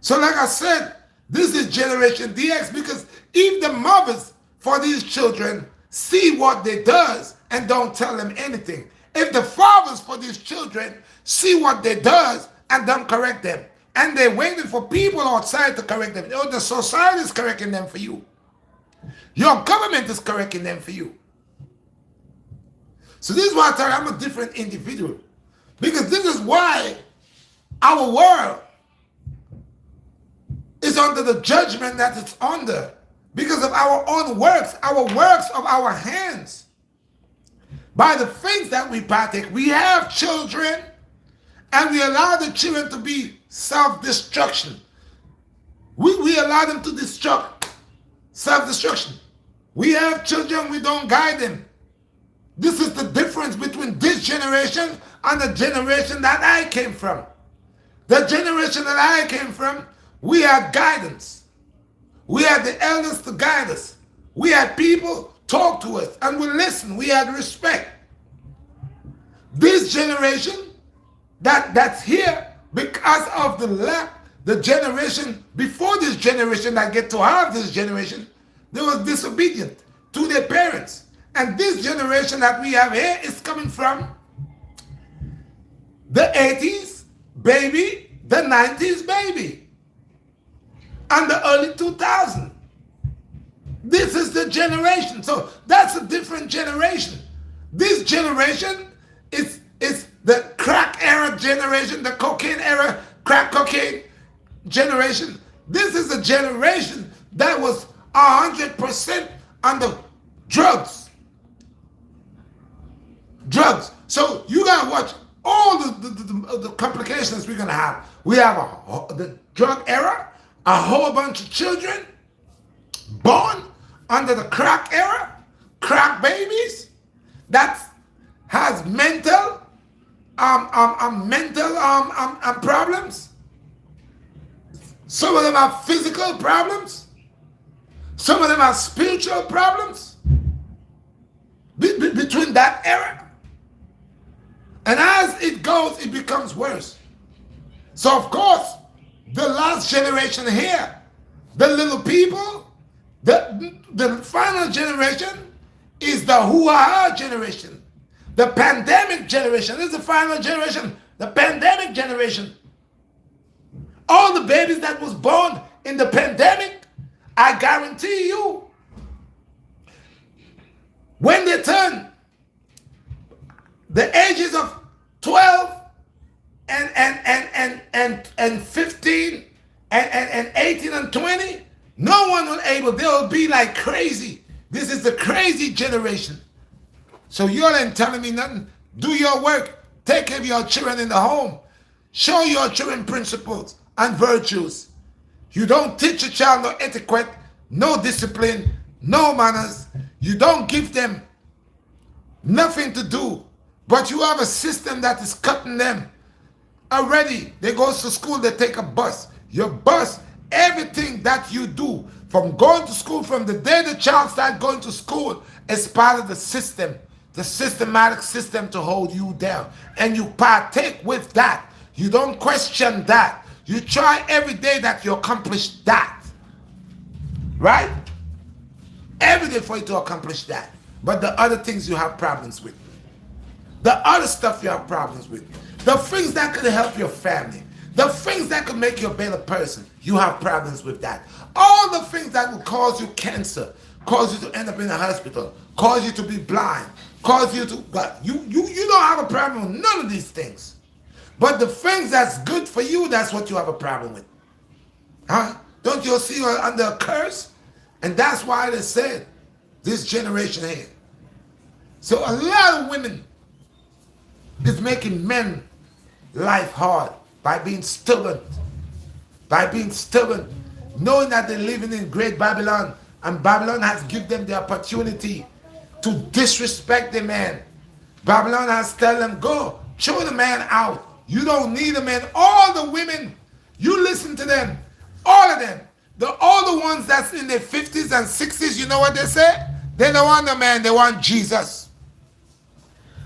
So like I said, this is Generation DX, because if the mothers for these children see what they does and don't tell them anything, if the fathers for these children see what they does and don't correct them, and they're waiting for people outside to correct them, oh, the society is correcting them for you. Your government is correcting them for you. So this is why I tell you I'm a different individual. Because this is why our world is under the judgment that it's under. Because of our own works of our hands. By the things that we partake, we have children and we allow the children to be self-destruction. We allow them to destruct, self-destruction. We have children, we don't guide them. This is the difference between this generation and the generation that I came from. The generation that I came from, we had guidance. We had the elders to guide us. We had people talk to us and we listened. We had respect. This generation that's here, because of the generation before this generation that get to have this generation, they was disobedient to their parents. And this generation that we have here is coming from the 80s baby, the 90s baby, and the early 2000s. This is the generation. So that's a different generation. This generation is the crack era generation, the cocaine era, crack cocaine generation. This is a generation that was 100% on the drugs. So you gotta watch all the complications we're gonna have. We have the drug era, a whole bunch of children born under the crack era, crack babies that has mental problems. Some of them have physical problems. Some of them have spiritual problems. Between that era. And as it goes, it becomes worse. So of course, the last generation here, the little people, the final generation is the hoo-ha generation. The pandemic generation. This is the final generation. The pandemic generation. All the babies that was born in the pandemic, I guarantee you, when they turn the ages of 12 and 15 and 18 and 20, no one will able, they'll be like crazy. This is the crazy generation. So you ain't telling me nothing. Do your work. Take care of your children in the home. Show your children principles and virtues. You don't teach a child no etiquette, no discipline, no manners. You don't give them nothing to do. But you have a system that is cutting them. Already, they go to school, they take a bus. Your bus, everything that you do, from going to school, from the day the child starts going to school, is part of the system. The systematic system to hold you down. And you partake with that. You don't question that. You try every day that you accomplish that. Right? Every day for you to accomplish that. But the other things you have problems with. The other stuff you have problems with. The things that could help your family. The things that could make you a better person. You have problems with that. All the things that will cause you cancer. Cause you to end up in the hospital. Cause you to be blind. Cause you to... You don't have a problem with none of these things. But the things that's good for you, that's what you have a problem with. Huh? Don't you see you're under a curse? And that's why they said, this generation here. So a lot of women is making men life hard by being stubborn. By being stubborn. Knowing that they're living in great Babylon. And Babylon has given them the opportunity to disrespect the man. Babylon has told them, go, throw the man out. You don't need a man. All the women, you listen to them. All of them. All the ones that's in their 50s and 60s, you know what they say? They don't want a man, they want Jesus.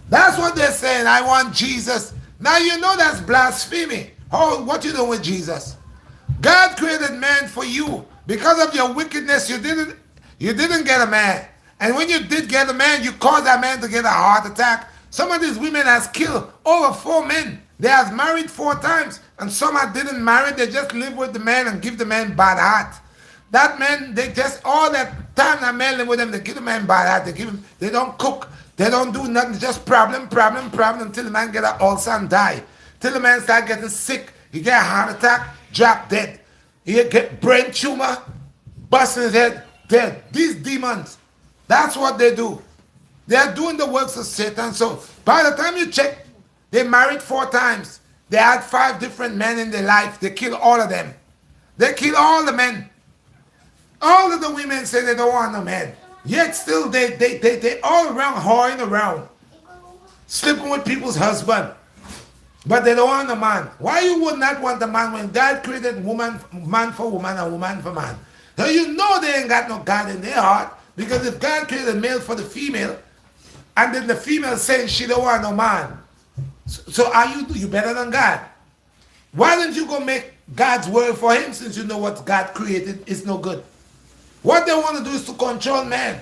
That's what they're saying, I want Jesus. Now you know that's blasphemy. Oh, what you doing with Jesus? God created man for you. Because of your wickedness, you didn't get a man. And when you did get a man, you caused that man to get a heart attack. Some of these women has killed over 4 men. They have married 4 times. And some that didn't marry, they just live with the man and give the man bad heart. That man, they just, all that time that man live with them, they give the man bad heart. They don't cook. They don't do nothing. Just problem until the man get an ulcer and die. Till the man start getting sick. He get a heart attack, drop dead. He get brain tumor, busting his head, dead. These demons, that's what they do. They are doing the works of Satan. So by the time you check, they married 4 times. They had 5 different men in their life. They killed all of them. They killed all the men. All of the women say they don't want no man. Yet still they all around, whoring around. Sleeping with people's husband. But they don't want a man. Why you would not want a man when God created man for woman and woman for man? So you know they ain't got no God in their heart. Because if God created male for the female, and then the female saying she don't want no man, so are you better than God? Why don't you go make God's word for him, since you know what God created is no good? What they want to do is to control man,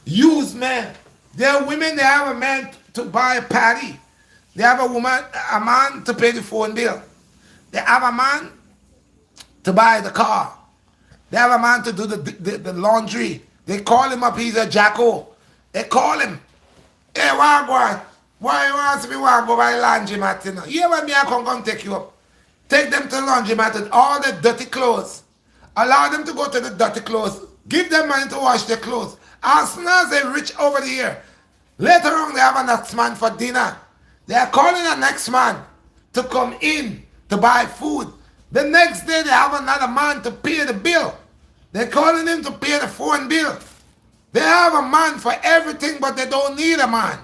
use man. There are women, they have a man to buy a patty. They have a man to pay the phone bill. They have a man to buy the car. They have a man to do the laundry. They call him up, he's a jacko. They call him. Hey, why you want to be go by laundromat? You know? You want me to come take you up? Take them to the laundromat with all the dirty clothes. Allow them to go to the dirty clothes. Give them money to wash their clothes. As soon as they reach over here, later on they have a next man for dinner. They are calling a next man to come in to buy food. The next day they have another man to pay the bill. They're calling him to pay the phone bill. They have a man for everything, but they don't need a man.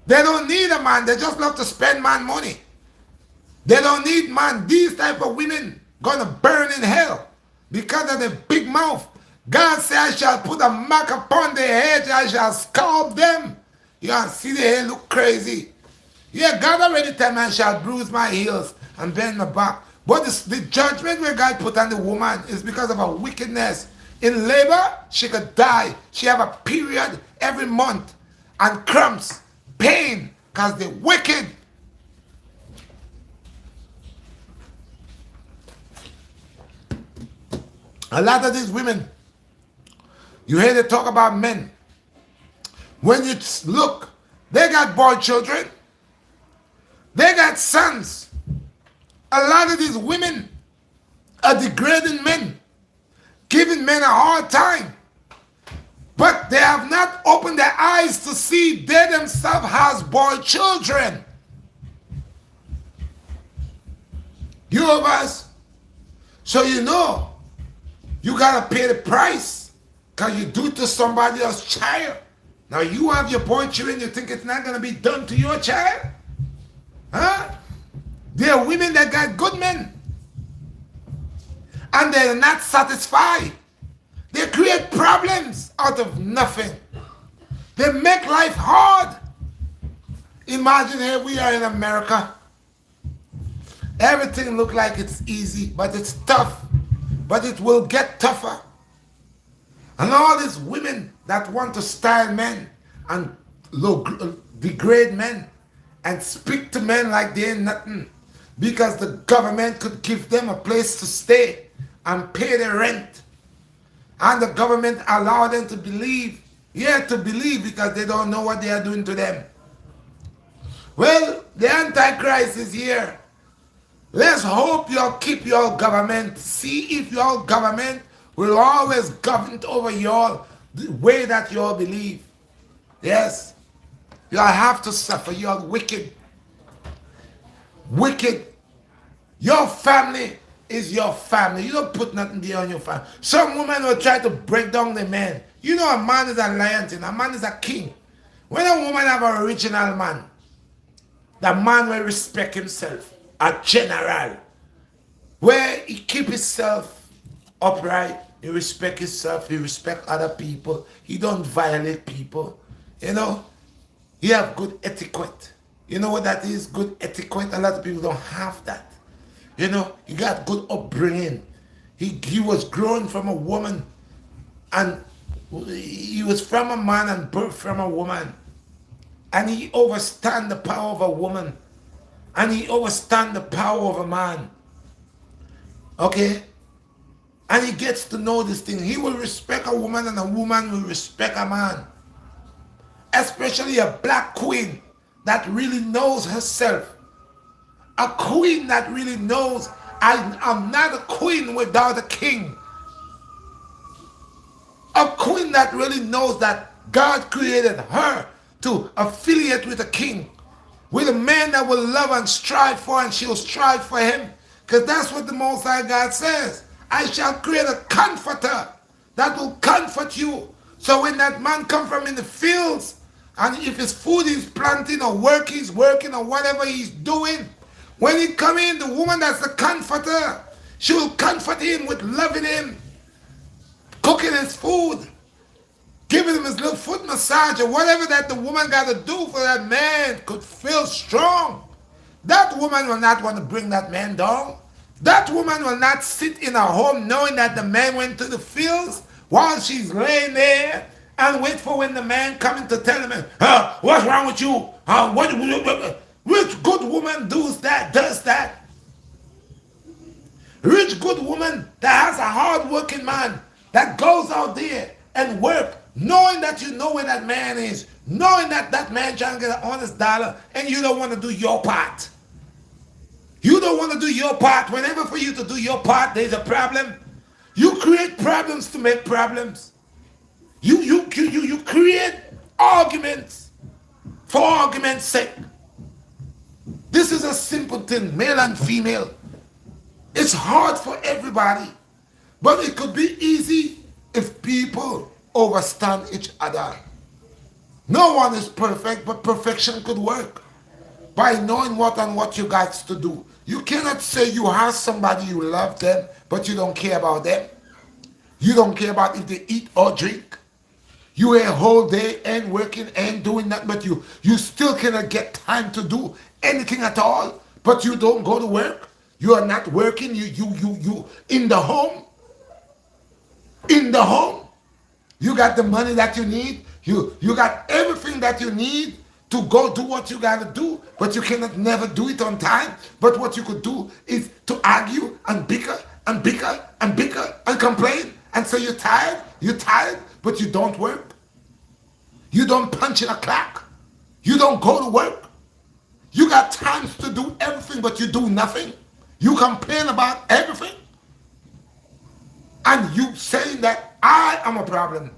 They don't need a man. They just love to spend man money. They don't need man. These type of women, gonna burn in hell because of the big mouth. God said, I shall put a mark upon their heads, I shall scalp them. You can see the hair look crazy. Yeah, God already tell me I shall bruise my heels and bend my back. But the judgment where God put on the woman is because of her wickedness. In labor, she could die. She have a period every month. And cramps, pain, because they're wicked. A lot of these women, you hear they talk about men. When you look, they got boy children. They got sons. A lot of these women are degrading men, giving men a hard time. But they have not opened their eyes to see they themselves has boy children. You of us. So you know, you got to pay the price because you do it to somebody else's child. Now you have your boy children, you think it's not going to be done to your child? Huh? There are women that got good men. And they're not satisfied. They create problems out of nothing. They make life hard. Imagine here we are in America. Everything looks like it's easy, but it's tough. But it will get tougher. And all these women that want to style men and degrade men and speak to men like they ain't nothing because the government could give them a place to stay and pay their rent. And the government allow them to believe, to believe because they don't know what they are doing to them. Well, the Antichrist is here. Let's hope y'all keep your government. See if your government will always govern over y'all the way that y'all believe. Yes. Y'all have to suffer. You're wicked. Wicked. Your family is your family. You don't put nothing there on your family. Some women will try to break down the man. You know, a man is a lion, a man is a king. When a woman have an original man, the man will respect himself. A general. Where he keep himself upright. He respect himself. He respect other people. He don't violate people. You know, he have good etiquette. You know what that is? Good etiquette. A lot of people don't have that. You know, he got good upbringing. He was grown from a woman, and he was from a man and birthed from a woman. And he understand the power of a woman. And he understand the power of a man. Okay? And he gets to know this thing. He will respect a woman and a woman will respect a man. Especially a black queen that really knows herself. A queen that really knows, I'm not a queen without a king. A queen that really knows that God created her to affiliate with a king. With a man that will love and strive for, and she'll strive for him. Because that's what the Most High God says. I shall create a comforter that will comfort you. So when that man comes from in the fields, and if his food he's planting or work he's working or whatever he's doing, when he come in, the woman that's the comforter, she will comfort him with loving him, cooking his food, giving him his little foot massage or whatever that the woman got to do for that man could feel strong. That woman will not want to bring that man down. That woman will not sit in her home knowing that the man went to the fields while she's laying there and wait for when the man coming to tell him, what's wrong with you? Which good woman does that? Rich good woman that has a hard-working man that goes out there and work, knowing that you know where that man is, knowing that that man trying to get an honest dollar, and you don't want to do your part. You don't want to do your part. Whenever for you to do your part, there's a problem. You create problems to make problems. You create arguments for argument's sake. This is a simple thing, male and female. It's hard for everybody, but it could be easy if people understand each other. No one is perfect, but perfection could work. by knowing what you got to do. You cannot say you have somebody, you love them, but you don't care about them. You don't care about if they eat or drink. You a whole day and working and doing that, but you still cannot get time to do anything at all. But you don't go to work. You are not working. You in the home. In the home. You got the money that you need. You got everything that you need to go do what you gotta do, but you cannot never do it on time. But what you could do is to argue and bicker and bicker and bicker and complain and say you're tired, but you don't work. You don't punch in a clock. You don't go to work. You got times to do everything, but you do nothing. You complain about everything. And you saying that I am a problem.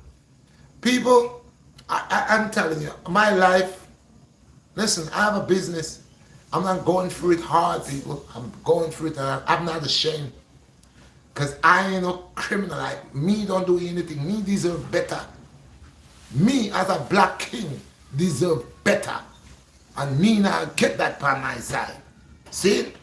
People, I'm telling you, my life, listen, I have a business. I'm not going through it hard, people. I'm going through it and I'm not ashamed. Because I ain't no criminal. Like me don't do anything. Me deserve better. Me as a black king deserve better. And me now get that by my side. See?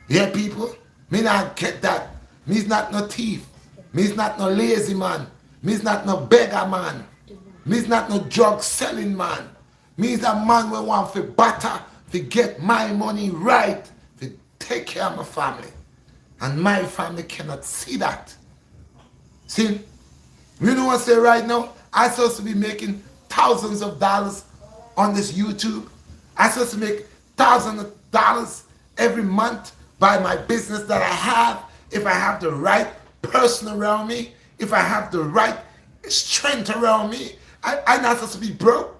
Yeah, people? Me now get that. Me's not no thief. Me's not no lazy man. Me's not no beggar man. Me's not no drug selling man. Me's a man who want to butter, to get my money right, to take care of my family. And my family cannot see that. See? You know what I say right now? I'm supposed to be making thousands of dollars on this YouTube. I'm supposed to make thousands of dollars every month by my business that I have, if I have the right person around me, if I have the right strength around me. I'm not supposed to be broke.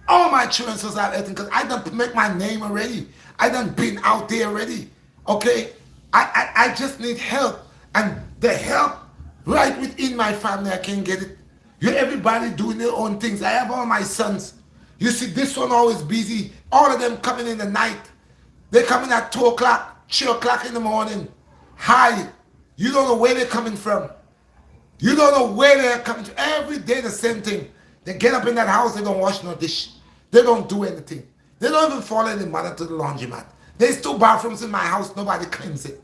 All my children supposed to have everything because I done make my name already. I done been out there already. Okay? I just need help. And the help right within my family, I can get it. Everybody doing their own things. I have all my sons. You see, this one always busy. All of them coming in the night. They coming at 2 o'clock, 3 o'clock in the morning. Hi. You don't know where they're coming from. You don't know where they're coming from. Every day the same thing. They get up in that house, they don't wash no dish. They don't do anything. They don't even follow any mother to the laundromat. There's 2 bathrooms in my house, nobody cleans it.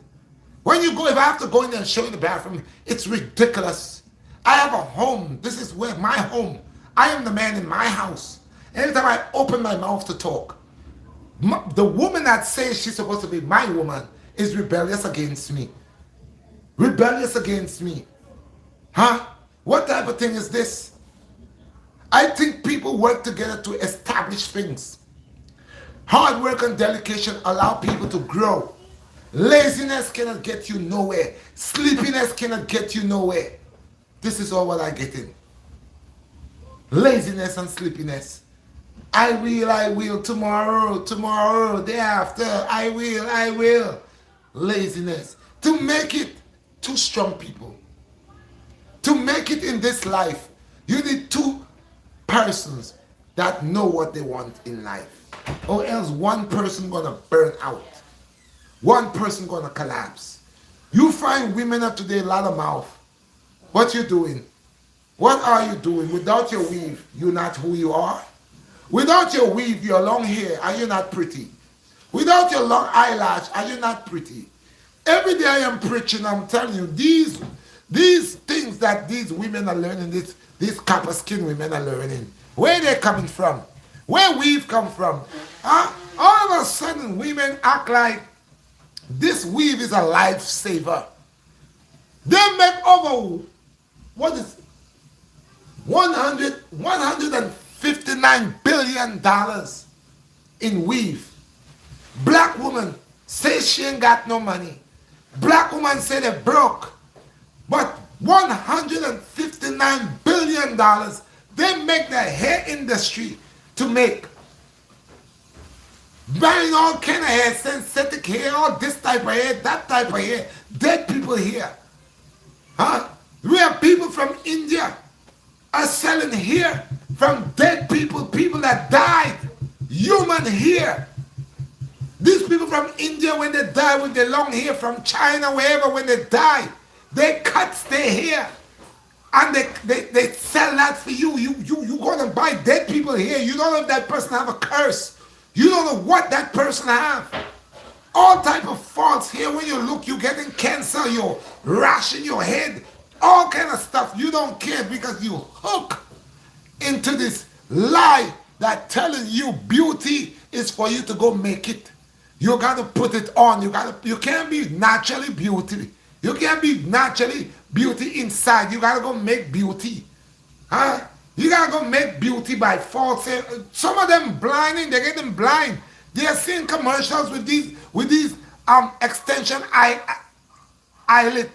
When you go, if I have to go in there and show you the bathroom, it's ridiculous. I have a home. This is where my home. I am the man in my house. Anytime I open my mouth to talk, the woman that says she's supposed to be my woman is rebellious against me. Rebellious against me. Huh? What type of thing is this? I think people work together to establish things. Hard work and dedication allow people to grow. Laziness cannot get you nowhere. Sleepiness cannot get you nowhere. This is all what I get in. Laziness and sleepiness. I will, tomorrow, day after, I will. Laziness. To make it, 2 strong people. To make it in this life, you need 2 persons that know what they want in life. Or else one person gonna burn out. One person gonna collapse. You find women of today a lot of mouth. What you doing? What are you doing? Without your weave, you're not who you are. Without your weave, your long hair, are you not pretty? Without your long eyelash, are you not pretty? Every day I am preaching, I'm telling you, these things that these women are learning, these copper skin women are learning, where they coming from? Where we've come from? Huh? All of a sudden, women act like this weave is a lifesaver. They make over, what is it? $159 billion in weave. Black woman says she ain't got no money. Black woman say they're broke. But $159 billion they make the hair industry to make. Buying all kind of hair, synthetic hair, all this type of hair, that type of hair, dead people here. Huh? We have people from India are selling hair from dead people, people that died, human hair. These people from India, when they die with their long hair, from China, wherever, when they die, they cut their hair and they sell that for you. You gonna buy dead people hair. You don't know if that person have a curse. You don't know what that person have. All type of faults here. When you look, you're getting cancer, you're rash in your head, all kind of stuff. You don't care because you hook into this lie that telling you beauty is for you to go make it. You got to put it on. You can't be naturally beauty. You can't be naturally beauty inside. You got to go make beauty. Huh? You got to go make beauty by force. Some of them blinding, they're getting blind. They're seeing commercials with these extension eyelid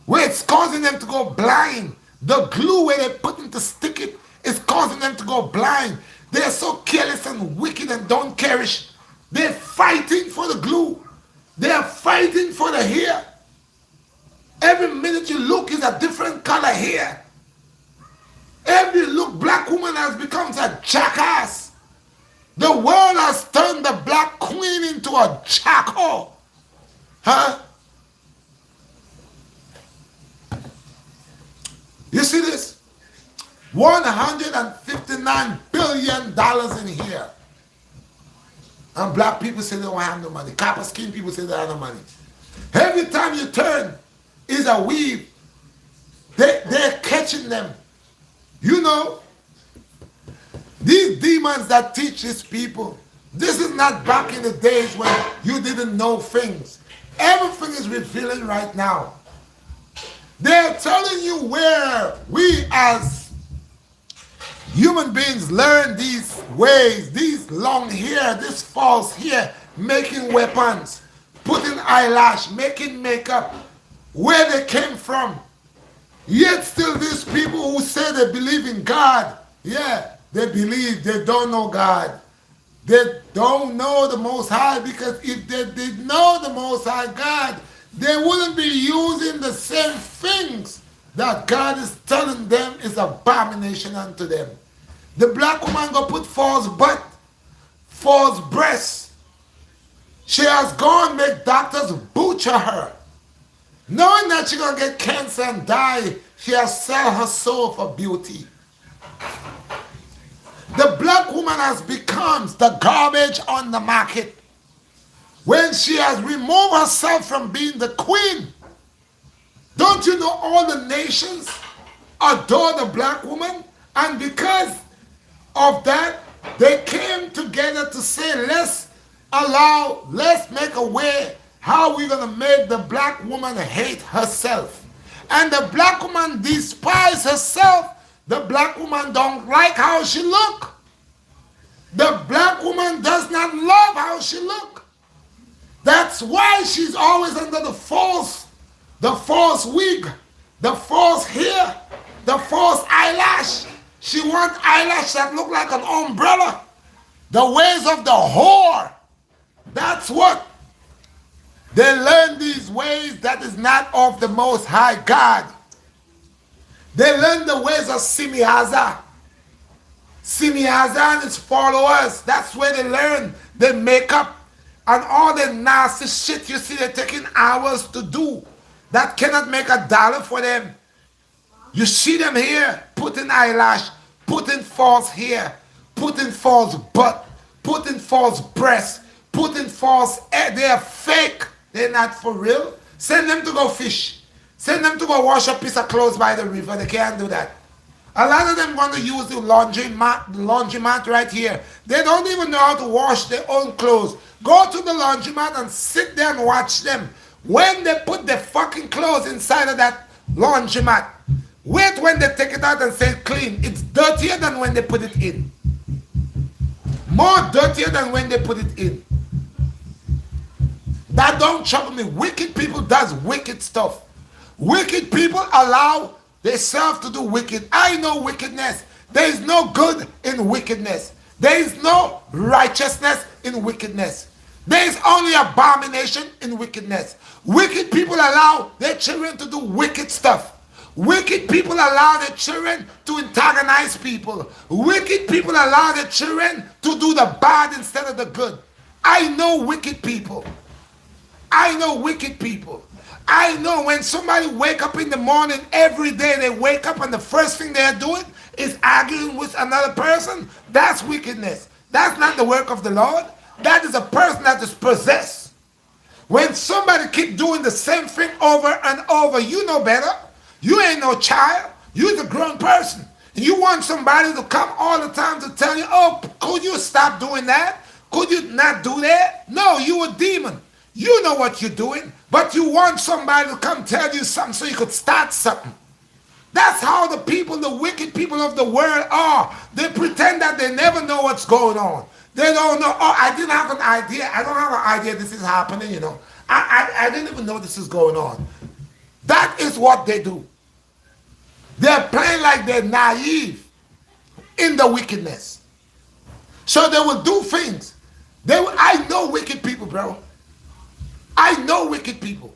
where it's causing them to go blind. The glue where they put them to stick it is causing them to go blind. They're so careless and wicked and don't cherish. They're fighting for the glue. They're fighting for the hair. Every minute you look is a different color hair. Every look, black woman has become a jackass. The world has turned the black queen into a jackal. Huh? You see this? $159 billion in here. And black people say they don't have no money. Copper skin people say they have no money. Every time you turn is a weave. They're catching them. You know, these demons that teach these people, this is not back in the days when you didn't know things. Everything is revealing right now. They're telling you where we as human beings learn these ways, these long hair, this false hair, making weapons, putting eyelash, making makeup, where they came from. Yet still these people who say they believe in God, yeah, they believe, they don't know God. They don't know the Most High, because if they did know the Most High God, they wouldn't be using the same things that God is telling them is abomination unto them. The black woman go put false butt, false breasts. She has gone make doctors butcher her. Knowing that she's going to get cancer and die, she has sell her soul for beauty. The black woman has become the garbage on the market. When she has removed herself from being the queen, don't you know all the nations adore the black woman? And because of that, they came together to say, let's make a way how we're going to make the black woman hate herself. And the black woman despise herself. The black woman don't like how she look. The black woman does not love how she look. That's why she's always under the false wig, the false hair, the false eyelash. She wants eyelash that look like an umbrella. The ways of the whore. That's what. They learn these ways that is not of the Most High God. They learn the ways of Simiaza. Simiaza and his followers. That's where they learn. They make up. And all the nasty shit you see they're taking hours to do. That cannot make $1 for them. You see them here, putting eyelash, putting false hair, putting false butt, putting false breasts, putting false hair. They are fake. They're not for real. Send them to go fish. Send them to go wash a piece of clothes by the river. They can't do that. A lot of them want to use the laundromat right here. They don't even know how to wash their own clothes. Go to the laundromat and sit there and watch them. When they put the fucking clothes inside of that laundromat, wait when they take it out and say clean. It's dirtier than when they put it in. More dirtier than when they put it in. That don't trouble me. Wicked people does wicked stuff. Wicked people allow themselves to do wicked. I know wickedness. There is no good in wickedness. There is no righteousness in wickedness. There is only abomination in wickedness. Wicked people allow their children to do wicked stuff. Wicked people allow their children to antagonize people. Wicked people allow their children to do the bad instead of the good. I know wicked people. I know wicked people. I know when somebody wake up in the morning, every day they wake up and the first thing they're doing is arguing with another person. That's wickedness. That's not the work of the Lord. That is a person that is possessed. When somebody keep doing the same thing over and over, you know better. You ain't no child. You're the grown person. And you want somebody to come all the time to tell you, oh, could you stop doing that? Could you not do that? No, you a demon. You know what you're doing, but you want somebody to come tell you something so you could start something. That's how the people, the wicked people of the world are. They pretend that they never know what's going on. They don't know, oh, I didn't have an idea. I don't have an idea this is happening, you know. I didn't even know this is going on. That is what they do. They're playing like they're naive in the wickedness. So they will do things. I know wicked people, bro. I know wicked people.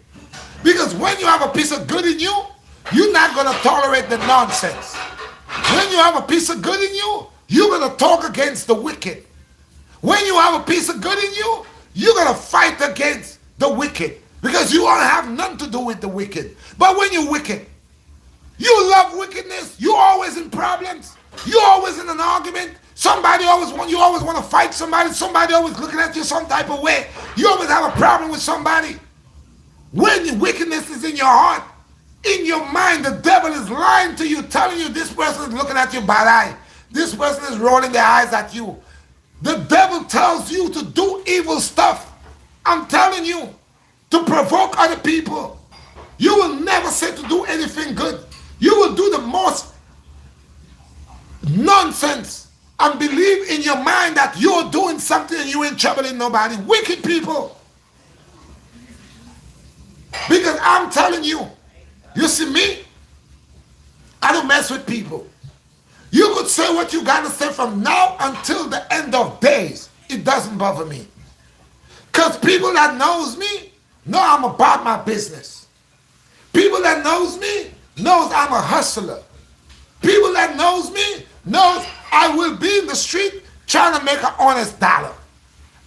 Because when you have a piece of good in you, you're not going to tolerate the nonsense. When you have a piece of good in you, you're going to talk against the wicked. When you have a piece of good in you, you're going to fight against the wicked. Because you don't have nothing to do with the wicked. But when you're wicked, you love wickedness. You're always in problems. You're always in an argument. You always want to fight somebody. Somebody always looking at you some type of way. You always have a problem with somebody. When wickedness is in your heart, in your mind, the devil is lying to you, telling you this person is looking at you bad eye. This person is rolling their eyes at you. The devil tells you to do evil stuff. I'm telling you, to provoke other people. You will never say to do anything good. You will do the most nonsense and believe in your mind that you're doing something and you ain't troubling nobody. Wicked people. Because I'm telling you, you see me, I don't mess with people. You could say what you got to say from now until the end of days. It doesn't bother me. Because people that knows me know I'm about my business. People that knows me knows I'm a hustler. People that knows me knows I will be in the street trying to make an honest dollar.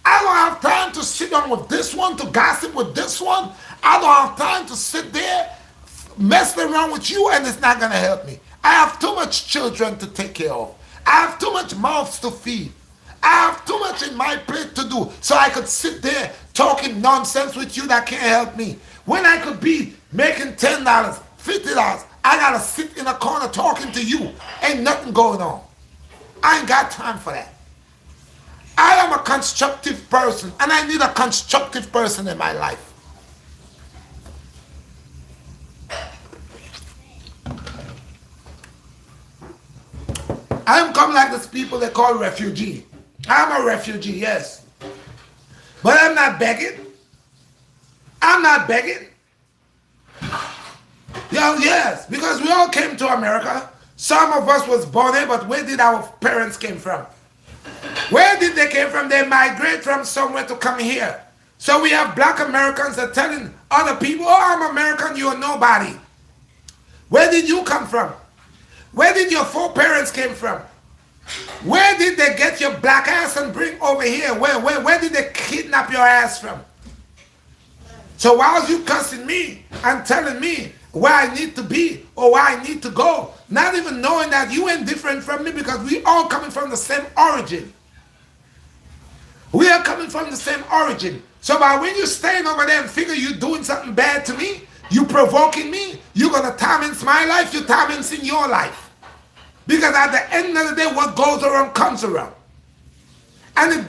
I don't have time to sit down with this one, to gossip with this one. I don't have time to sit there messing around with you, and it's not going to help me. I have too much children to take care of. I have too much mouths to feed. I have too much in my plate to do, so I could sit there talking nonsense with you that can't help me. When I could be making $10, $50, I got to sit in a corner talking to you. Ain't nothing going on. I ain't got time for that. I am a constructive person, and I need a constructive person in my life. I am come like these people they call refugee. I'm a refugee, yes. But I'm not begging. I'm not begging. Yes, because we all came to America. Some of us was born here, but where did our parents came from? Where did they came from? They migrate from somewhere to come here. So we have black Americans that telling other people, oh, I'm American, you're nobody. Where did you come from? Where did your foreparents came from? Where did they get your black ass and bring over here? Where did they kidnap your ass from? So while you cussing me and telling me where I need to be or where I need to go, not even knowing that you ain't different from me because we all coming from the same origin. We are coming from the same origin. So by when you staying over there and figure you doing something bad to me, you provoking me, you're going to torment my life, you torment in your life. Because at the end of the day, what goes around comes around. And it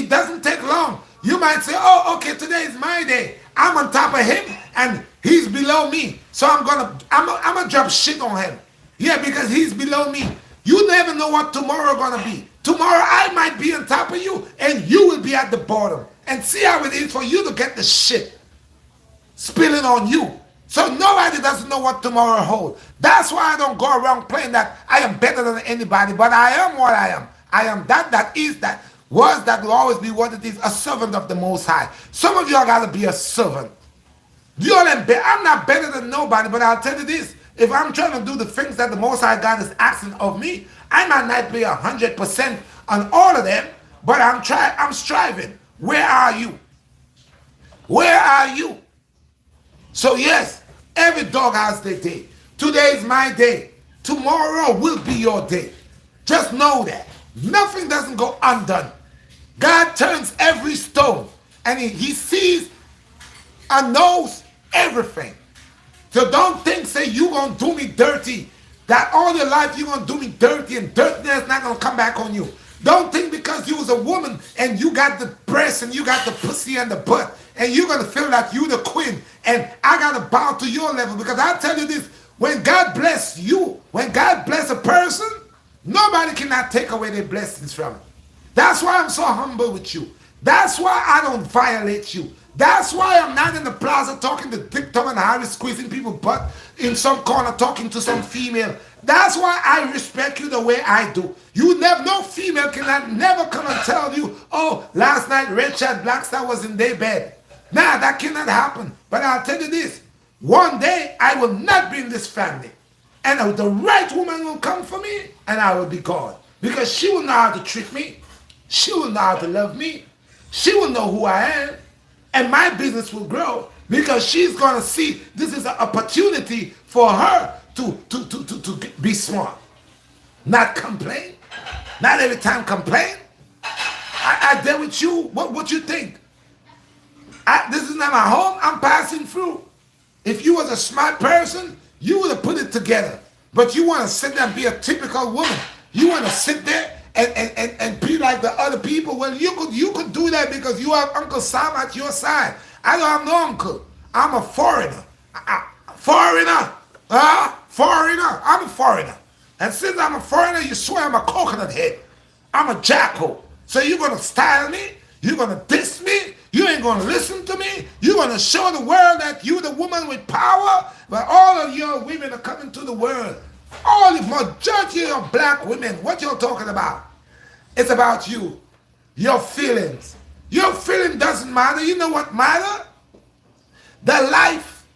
doesn't take long. You might say, oh, okay, today is my day. I'm on top of him and he's below me. So I'm gonna drop shit on him. Yeah, because he's below me. You never know what tomorrow gonna be. Tomorrow I might be on top of you and you will be at the bottom. And see how it is for you to get the shit spilling on you. So nobody doesn't know what tomorrow holds. That's why I don't go around playing that I am better than anybody, but I am what I am. I am that is, that was, that will always be what it is, a servant of the Most High. Some of y'all got to be a servant. I'm not better than nobody, but I'll tell you this. If I'm trying to do the things that the Most High God is asking of me, I might not be 100% on all of them, but I'm striving. Where are you? Where are you? So yes, every dog has their day. Today is my day. Tomorrow will be your day. Just know that. Nothing doesn't go undone. God turns every stone, and he sees and knows everything. So don't think, say, you gonna do me dirty, that all your life you gonna do me dirty and dirtiness not gonna come back on you. Don't think because you was a woman and you got the breast and you got the pussy and the butt and you're gonna feel like you the queen and I gotta bow to your level. Because I'll tell you this, when God bless you, when God bless a person, nobody cannot take away their blessings from it. That's why I'm so humble with you. That's why I don't violate you. That's why I'm not in the plaza talking to Dick, Tom, and Harry, squeezing people's butt in some corner talking to some female. That's why I respect you the way I do. You never, no female cannot never come and tell you, oh, last night Redshot BlackStar was in their bed. Nah, that cannot happen. But I'll tell you this, one day I will not be in this family. And the right woman will come for me and I will be gone. Because she will know how to treat me. She will know how to love me. She will know who I am. And my business will grow because she's going to see this is an opportunity for her to be smart. Not complain. Not every time complain. I deal with you. What you think? This is not my home. I'm passing through. If you was a smart person, you would have put it together. But you want to sit there and be a typical woman. You want to sit there and be like the other people. Well, you could do that because you have Uncle Sam at your side. I don't have no uncle. I'm a foreigner. Foreigner. Foreigner. I'm a foreigner. And since I'm a foreigner, you swear I'm a coconut head. I'm a jackal. So you're going to style me? You're going to diss me? You ain't going to listen to me? You're going to show the world that you're the woman with power? But all of your women are coming to the world. All the majority of black women, what you're talking about? It's about you. Your feelings. Your feeling doesn't matter. You know what matters? The life.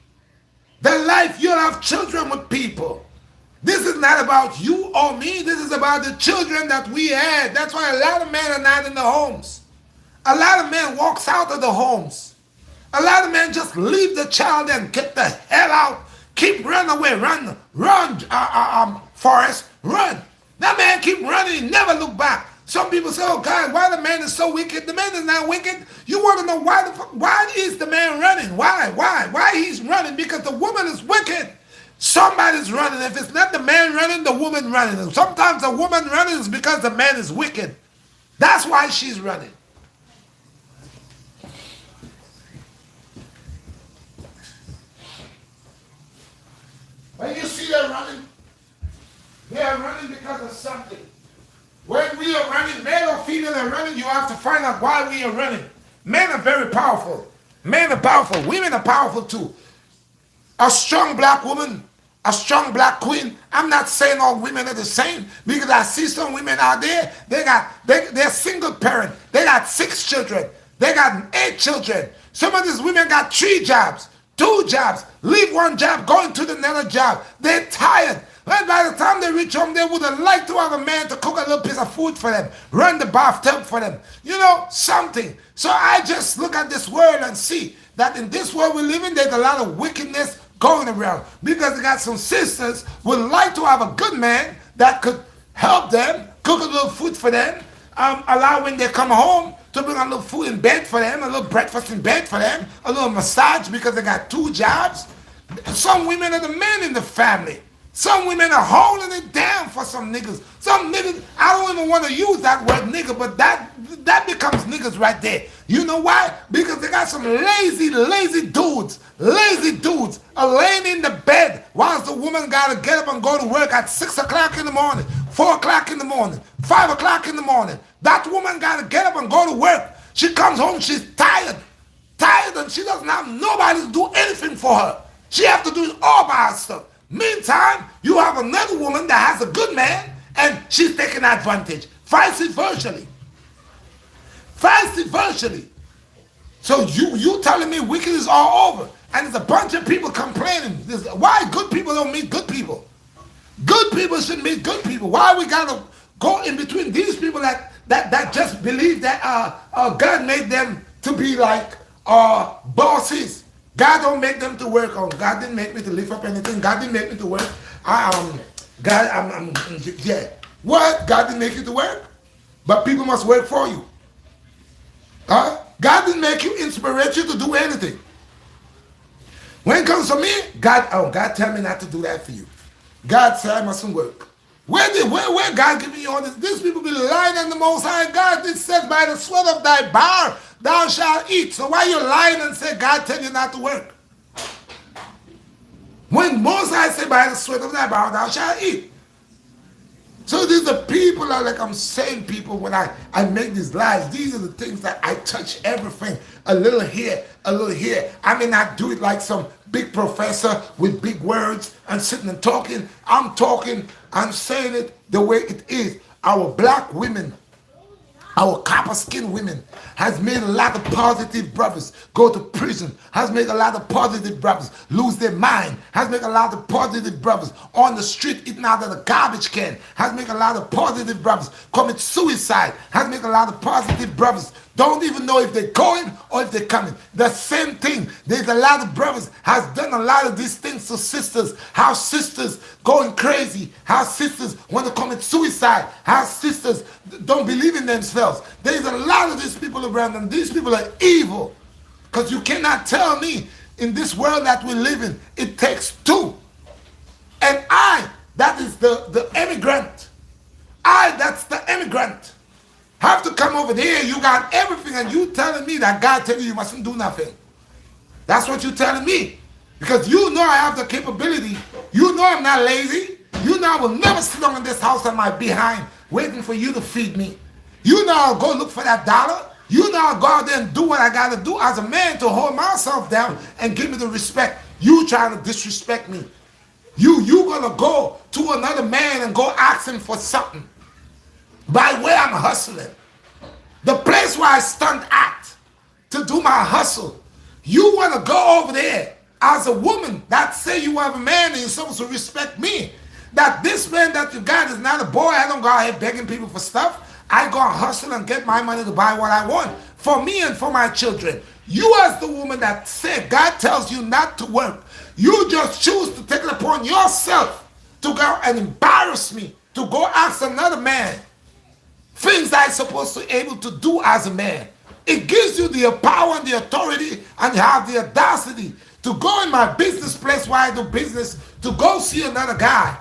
The life. You'll have children with people. This is not about you or me. This is about the children that we had. That's why a lot of men are not in the homes. A lot of men walks out of the homes. A lot of men just leave the child and get the hell out. Keep running away. Run, Forrest, run. That man keep running. He never look back. Some people say, oh God, why the man is so wicked? The man is not wicked. You want to know why is the man running? Why he's running? Because the woman is wicked. Somebody's running. If it's not the man running, the woman running. And sometimes the woman running is because the man is wicked. That's why she's running. When you see them running, they are running because of something. When we are running, male or female are running, you have to find out why we are running. Men are very powerful. Men are powerful. Women are powerful too. A strong black woman, a strong black queen. I'm not saying all women are the same because I see some women out there, they're single parent. They got 6 children. They got 8 children. Some of these women got 3 jobs, 2 jobs, leave one job, going to another job. They're tired. And by the time they reach home, they would have liked to have a man to cook a little piece of food for them, run the bathtub for them, you know, something. So I just look at this world and see that in this world we live in, there's a lot of wickedness going around. Because they got some sisters would like to have a good man that could help them, cook a little food for them, allow when they come home to bring a little food in bed for them, a little breakfast in bed for them, a little massage because they got 2 jobs. Some women are the men in the family. Some women are holding it down for some niggas. Some niggas, I don't even want to use that word nigga, but that becomes niggas right there. You know why? Because they got some lazy dudes. Lazy dudes are laying in the bed whilst the woman got to get up and go to work at 6 o'clock in the morning, 4 o'clock in the morning, 5 o'clock in the morning. That woman got to get up and go to work. She comes home, she's tired, and she doesn't have nobody to do anything for her. She have to do it all by herself. Meantime, you have another woman that has a good man and she's taking advantage. Vice versa. Vice versa. So you telling me wicked is all over. And there's a bunch of people complaining. Why good people don't meet good people? Good people should meet good people. Why we gotta go in between these people that just believe that God made them to be like bosses? God don't make them to work on. God didn't make me to lift up anything. God didn't make me to work. Yeah. What? God didn't make you to work? But people must work for you. God didn't make you inspirational to do anything. When it comes to me, God tell me not to do that for you. God said I mustn't work. Where God giving you all this? These people be lying on the Most High God. It says, by the sweat of thy brow thou shalt eat. So why you lying and say God tell you not to work? When Most High said, by the sweat of thy brow thou shalt eat. So these are people that, like I'm saying, people, when I make these lives, these are the things that I touch everything. A little here, a little here. I may not do it like some big professor with big words and sitting and talking. I'm saying it the way it is. Our black women, our copper-skinned women has made a lot of positive brothers go to prison, has made a lot of positive brothers lose their mind, has made a lot of positive brothers on the street eating out of the garbage can, has made a lot of positive brothers commit suicide, has made a lot of positive brothers don't even know if they're going or if they're coming. The same thing. There's a lot of brothers has done a lot of these things to sisters. How sisters going crazy. How sisters want to commit suicide. How sisters don't believe in themselves. There's a lot of these people around and these people are evil. Because you cannot tell me in this world that we live in, it takes two. And that is the immigrant. That's the immigrant. Have to come over there, you got everything, and you telling me that God telling you mustn't do nothing. That's what you're telling me. Because you know I have the capability. You know I'm not lazy. You know I will never sit down in this house on my behind waiting for you to feed me. You know I'll go look for that dollar. You know I'll go out there and do what I got to do as a man to hold myself down and give me the respect. You trying to disrespect me. You going to go to another man and go ask him for something. By way I'm hustling. The place where I stand at to do my hustle. You want to go over there as a woman that say you have a man and you're supposed to respect me. That this man that you got is not a boy. I don't go out here begging people for stuff. I go and hustle and get my money to buy what I want. For me and for my children. You as the woman that said God tells you not to work. You just choose to take it upon yourself to go and embarrass me. To go ask another man things that I'm supposed to be able to do as a man. It gives you the power and the authority and you have the audacity to go in my business place where I do business to go see another guy.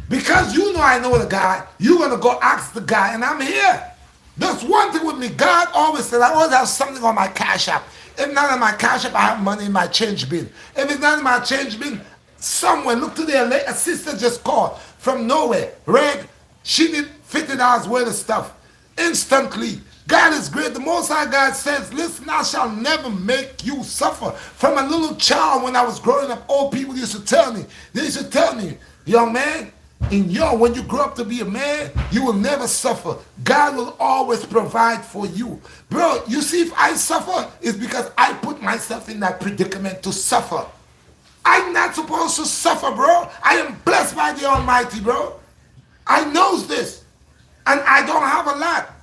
Because you know I know the guy, you're going to go ask the guy and I'm here. That's one thing with me. God always said I always have something on my cash app. If not on my cash app, I have money in my change bin. If it's not in my change bin, somewhere, look to there, a sister just called from nowhere. Reg, she did $50 worth of stuff. Instantly. God is great. The Most High God says, listen, I shall never make you suffer. From a little child when I was growing up, old people used to tell me, they used to tell me, young man, when you grow up to be a man, you will never suffer. God will always provide for you. Bro, you see, if I suffer, it's because I put myself in that predicament to suffer. I'm not supposed to suffer, bro. I am blessed by the Almighty, bro. I knows this. And I don't have a lot.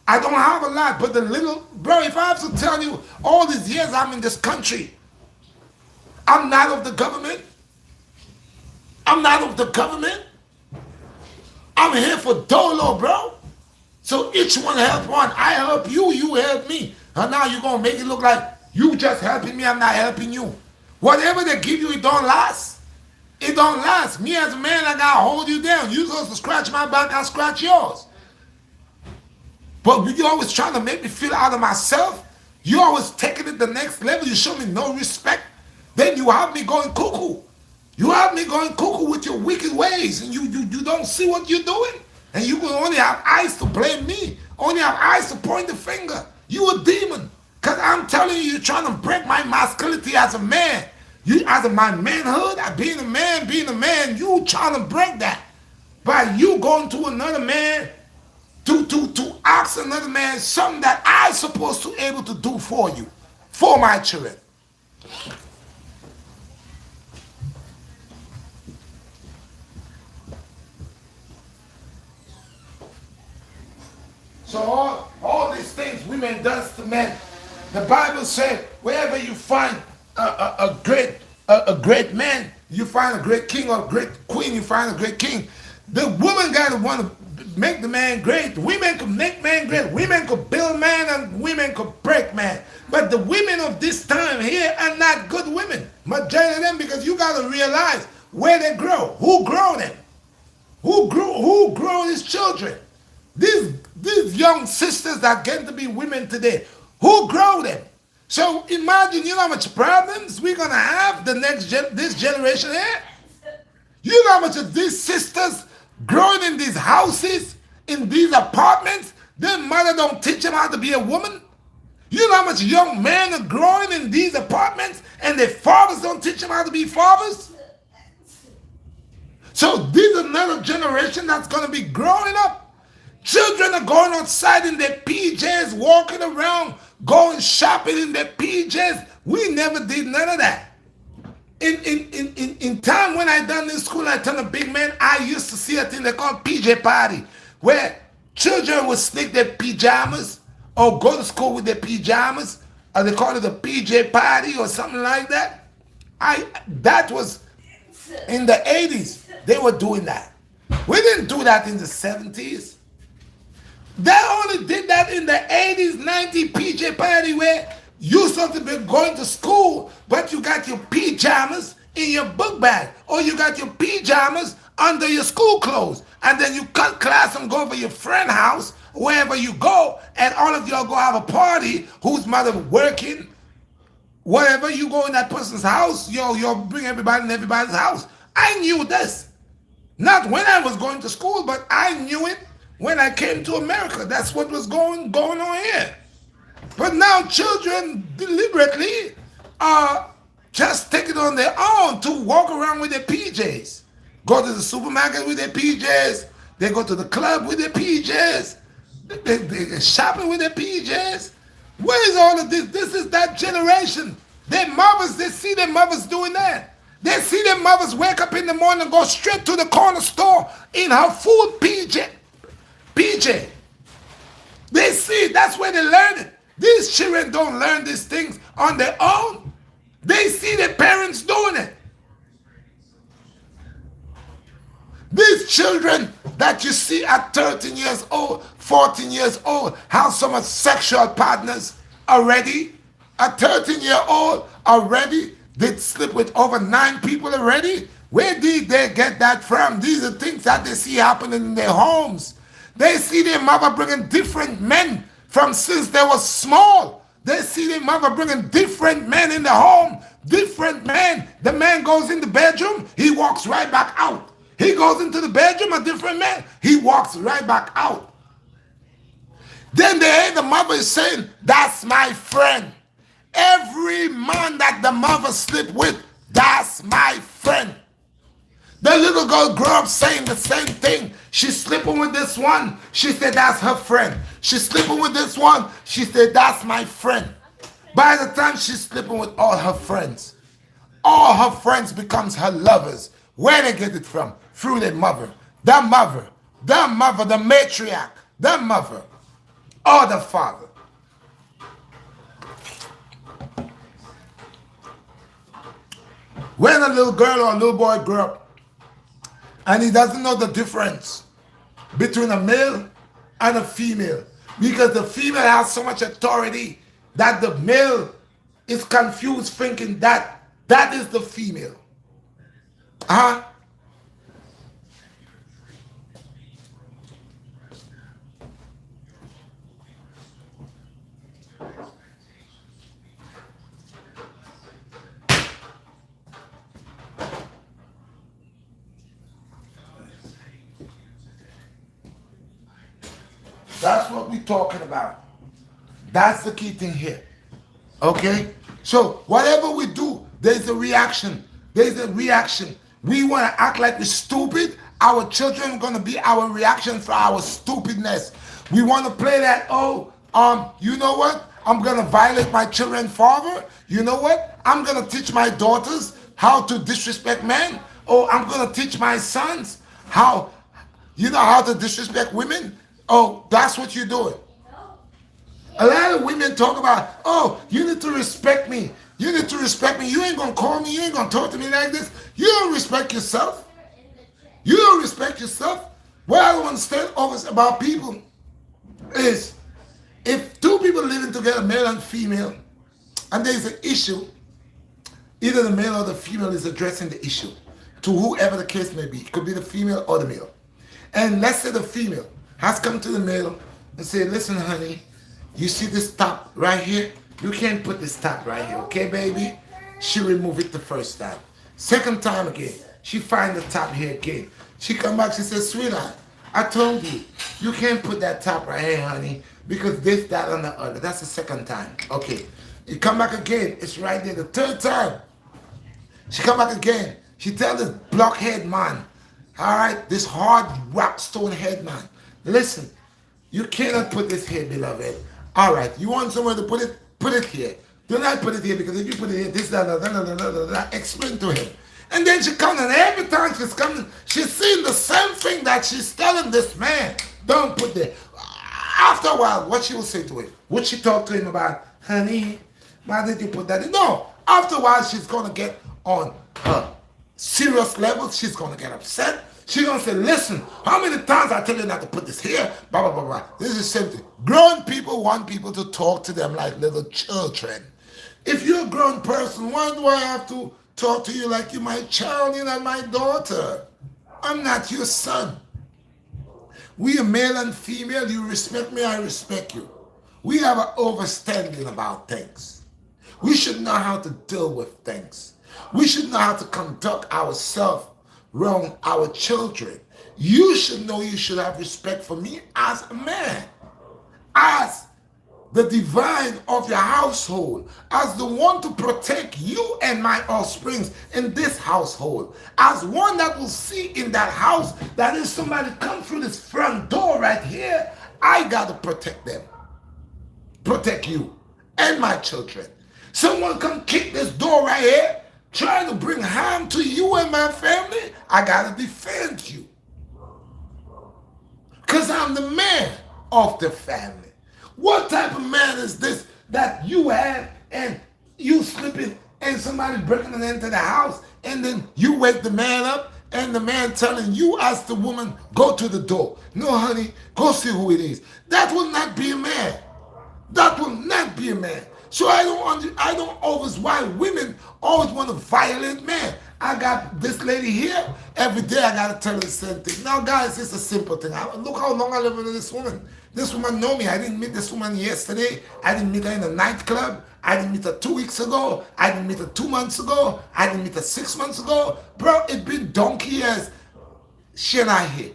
I don't have a lot, but the little, bro, if I have to tell you, all these years I'm in this country, I'm not of the government. I'm not of the government. I'm here for dolo, bro. So each one help one. I help you, you help me. And now you're going to make it look like you just helping me, I'm not helping you. Whatever they give you, it don't last. It don't last. Me as a man, I got to hold you down. You supposed to scratch my back, I'll scratch yours. But you always trying to make me feel out of myself. You always taking it the next level. You show me no respect. Then you have me going cuckoo. You have me going cuckoo with your wicked ways. And you don't see what you're doing. And you will only have eyes to blame me. Only have eyes to point the finger. You a demon. Because I'm telling you, you're trying to break my masculinity as a man. You, as my manhood, being a man, you trying to break that. By you going to another man, to ask another man something that I'm supposed to be able to do for you, for my children. So all these things women does to men. The Bible said, wherever you find a great man, you find a great king, or a great queen, you find a great king. The woman got to want to make the man great. Women could make man great. Women could build man and women could break man. But the women of this time here are not good women. Majority of them, because you got to realize where they grow. Who grow them? Who grow these children? These young sisters that get to be women today. Who grow them? So imagine, you know how much problems we're going to have this generation here? You know how much of these sisters growing in these houses, in these apartments, their mother don't teach them how to be a woman? You know how much young men are growing in these apartments and their fathers don't teach them how to be fathers? So this is another generation that's going to be growing up. Children are going outside in their PJs, walking around, going shopping in their PJs. We never did none of that. In time when I done in school, I turned a big man, I used to see a thing they call PJ party, where children would sneak their pajamas or go to school with their pajamas, or they call it a PJ party or something like that. That was in the 80s. They were doing that. We didn't do that in the 70s. They only did that in the 80s, 90s PJ party where you supposed to be going to school, but you got your pajamas in your book bag, or you got your pajamas under your school clothes, and then you cut class and go over your friend's house, wherever you go, and all of y'all go have a party, whose mother working, whatever, you go in that person's house, you'll bring everybody in everybody's house. I knew this. Not when I was going to school, but I knew it when I came to America. That's what was going on here. But now children deliberately are just taking it on their own to walk around with their PJs. Go to the supermarket with their PJs. They go to the club with their PJs. They're shopping with their PJs. Where is all of this? This is that generation. Their mothers, they see their mothers doing that. They see their mothers wake up in the morning and go straight to the corner store in her full PJ. They see, that's where they learn it. These children don't learn these things on their own. They see their parents doing it. These children that you see at 13 years old, 14 years old, have so much sexual partners already. A 13-year-old already did sleep with over 9 people already. Where did they get that from? These are things that they see happening in their homes. They see their mother bringing different men from since they were small. They see their mother bringing different men in the home. Different men. The man goes in the bedroom, he walks right back out. He goes into the bedroom, a different man, he walks right back out. Then they hear the mother is saying, that's my friend. Every man that the mother sleep with, that's my friend. The little girl grew up saying the same thing. She's sleeping with this one. She said, that's her friend. She's sleeping with this one. She said, that's my friend. By the time she's sleeping with all her friends becomes her lovers. Where they get it from? Through their mother. The matriarch, the mother, or the father. When a little girl or a little boy grew up, and he doesn't know the difference between a male and a female, because the female has so much authority that the male is confused thinking that that is the female. That's what we're talking about. That's the key thing here. Okay? So whatever we do, there's a reaction. There's a reaction. We want to act like we're stupid. Our children are going to be our reaction for our stupidness. We want to play that, you know what? I'm going to violate my children's father. You know what? I'm going to teach my daughters how to disrespect men. Oh, I'm going to teach my sons how to disrespect women. Oh, that's what you're doing. A lot of women talk about, oh, you need to respect me. You need to respect me. You ain't going to call me. You ain't going to talk to me like this. You don't respect yourself. You don't respect yourself. What I don't understand always about people is if two people living together, male and female, and there's an issue, either the male or the female is addressing the issue to whoever the case may be. It could be the female or the male. And let's say the female has come to the male and say, listen, honey, you see this top right here? You can't put this top right here, okay, baby? She remove it the first time. Second time again, she find the top here again. She come back, she says, sweetheart, I told you, you can't put that top right here, honey, because this, that, and the other. That's the second time. Okay. You come back again, it's right there. The third time, she come back again. She tell this blockhead man, all right, this hard rock stone head man, listen, you cannot put this here, beloved. All right, you want somewhere to put it here. Do not put it here, because if you put it here, this, that, explain to him. And then she comes, and every time she's coming, she's seeing the same thing that she's telling this man, don't put there. After a while, what she will say to him? Would she talk to him about, honey, why did you put that in? No. After a while, she's going to get on her serious level. She's going to get upset. She's going to say, listen, how many times I tell you not to put this here? Blah, blah, blah, blah. This is the same thing. Grown people want people to talk to them like little children. If you're a grown person, why do I have to talk to you like you're my child? You're not my daughter. I'm not your son. We are male and female. You respect me, I respect you. We have an understanding about things. We should know how to deal with things. We should know how to conduct ourselves around our children. You should know you should have respect for me as a man, as the divine of your household, as the one to protect you and my offsprings in this household, as one that will see in that house that if somebody come through this front door right here, I got to protect them, protect you and my children. Someone come kick this door right here, trying to bring harm to you and my family, I got to defend you. Because I'm the man of the family. What type of man is this that you have and you sleeping and somebody breaking into the house and then you wake the man up and the man telling you as the woman, go to the door. No, honey, go see who it is. That will not be a man. That will not be a man. So I don't always why women always want to violate men. I got this lady here. Every day I got to tell her the same thing. Now, guys, it's a simple thing. Look how long I live with this woman. This woman know me. I didn't meet this woman yesterday. I didn't meet her in a nightclub. I didn't meet her 2 weeks ago. I didn't meet her 2 months ago. I didn't meet her 6 months ago. Bro, it's been donkey years. She and I here.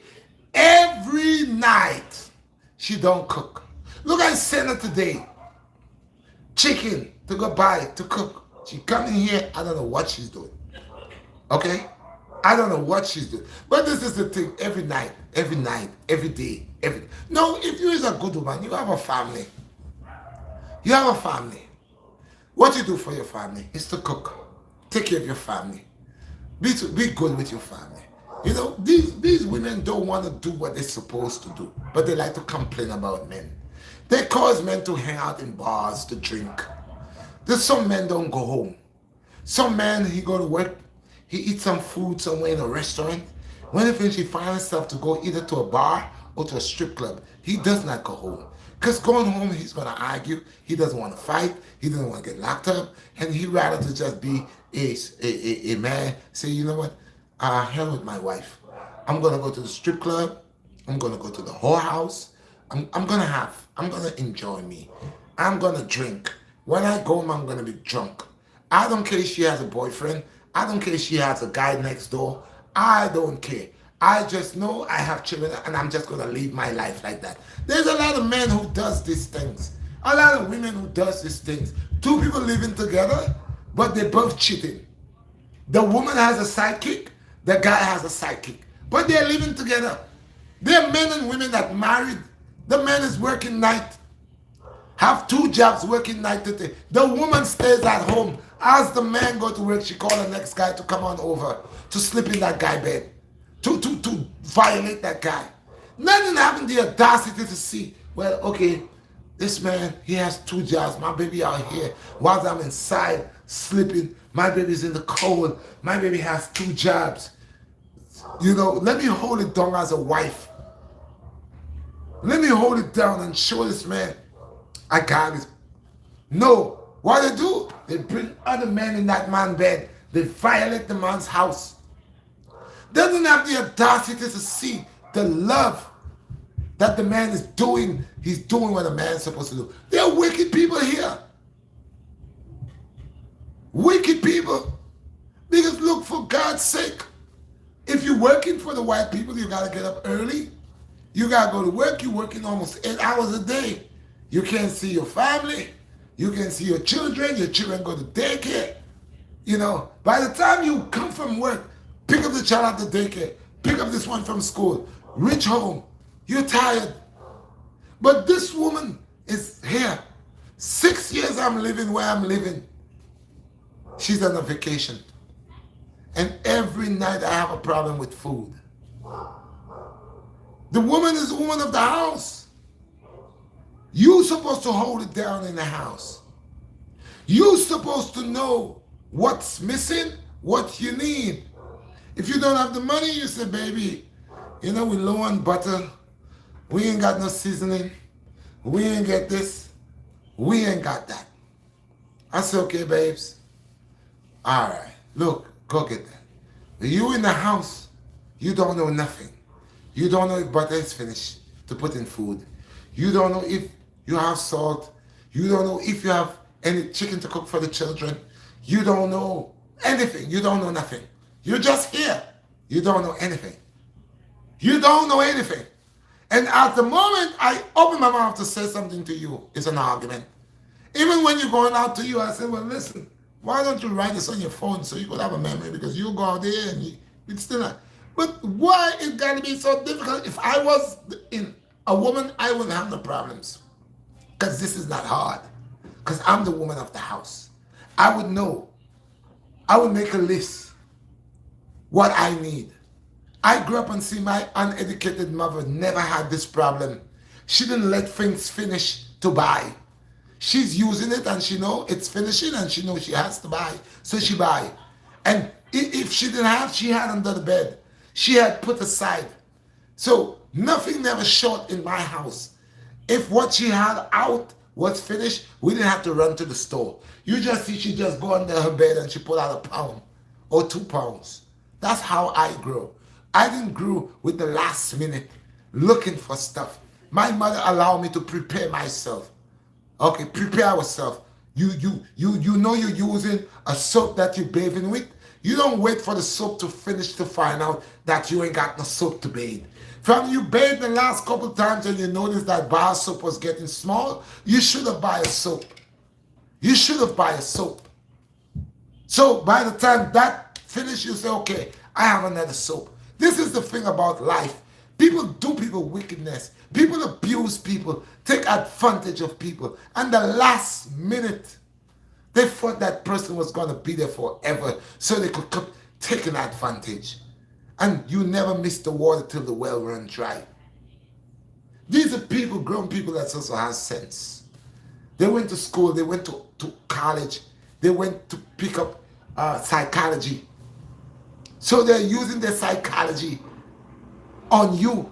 Every night, she don't cook. Look, I sent her today chicken to go buy, to cook. She come in here, I don't know what she's doing. Okay? I don't know what she's doing. But this is the thing, every night, every day, No, if you is a good woman, you have a family. You have a family. What you do for your family is to cook. Take care of your family. Be good with your family. You know, these women don't want to do what they're supposed to do, but they like to complain about men. They cause men to hang out in bars to drink. There's some men don't go home. Some men, he go to work, he eats some food somewhere in a restaurant. When he finishes, he finds himself to go either to a bar or to a strip club. He does not go home. Because going home, he's going to argue. He doesn't want to fight. He doesn't want to get locked up. And he'd rather to just be a man. Say, you know what? Hell with my wife. I'm going to go to the strip club. I'm going to go to the whorehouse. I'm going to enjoy me. I'm going to drink. When I go home, I'm going to be drunk. I don't care if she has a boyfriend. I don't care if she has a guy next door. I don't care. I just know I have children and I'm just going to live my life like that. There's a lot of men who does these things. A lot of women who does these things. Two people living together, but they're both cheating. The woman has a sidekick. The guy has a sidekick. But they're living together. There are men and women that married. The man is working night. Have 2 jobs working night to day. The woman stays at home. As the man go to work, she call the next guy to come on over to sleep in that guy bed. To violate that guy. Nothing having the audacity to see, well, okay, this man, he has 2 jobs. My baby out here while I'm inside sleeping. My baby's in the cold. My baby has 2 jobs. You know, let me hold it down as a wife. Let me hold it down and show this man I got it. No. What they do? They bring other men in that man's bed. They violate the man's house. Doesn't have the audacity to see the love that the man is doing. He's doing what a man is supposed to do. There are wicked people here. Wicked people. Because look, for God's sake, if you're working for the white people, you got to get up early. You got to go to work. You're working almost 8 hours a day. You can't see your family. You can see your children. Your children go to daycare. You know, by the time you come from work, pick up the child at the daycare, pick up this one from school, reach home, you're tired. But this woman is here. 6 years I'm living where I'm living. She's on a vacation. And every night I have a problem with food. The woman is the woman of the house. You're supposed to hold it down in the house. You're supposed to know what's missing, what you need. If you don't have the money, you say, baby, you know, we're low on butter. We ain't got no seasoning. We ain't get this. We ain't got that. I say, okay, babes. All right, look, go get that. You in the house, you don't know nothing. You don't know if butter is finished to put in food. You don't know if you have salt. You don't know if you have any chicken to cook for the children. You don't know anything. You don't know nothing. You're just here. You don't know anything. You don't know anything. And at the moment I open my mouth to say something to you, it's an argument. Even when you're going out to you, I say, well, listen, why don't you write this on your phone so you could have a memory? Because you go out there and it's still not. But why it got to be so difficult? If I was in a woman, I wouldn't have no problems. Because this is not hard. Because I'm the woman of the house. I would know. I would make a list. What I need. I grew up and see my uneducated mother never had this problem. She didn't let things finish to buy. She's using it and she know it's finishing and she knows she has to buy. So she buy. And if she didn't have, she had under the bed. She had put aside. So nothing never short in my house. If what she had out was finished, we didn't have to run to the store. You just see she just go under her bed and she pull out a pound or 2 pounds. That's how I grew. I didn't grow with the last minute looking for stuff. My mother allowed me to prepare myself. Okay, prepare yourself. You know you're using a soap that you're bathing with. You don't wait for the soap to finish to find out that you ain't got no soap to bathe. From you bathed the last couple times and you noticed that bar soap was getting small, you should have bought a soap. You should have bought a soap. So by the time that finished, you say, okay, I have another soap. This is the thing about life. People do people wickedness. People abuse people, take advantage of people. And the last minute, they thought that person was going to be there forever so they could come taking advantage. And you never miss the water till the well runs dry. These are people, grown people that also have sense. They went to school, they went to college, they went to pick up psychology. So they're using their psychology on you,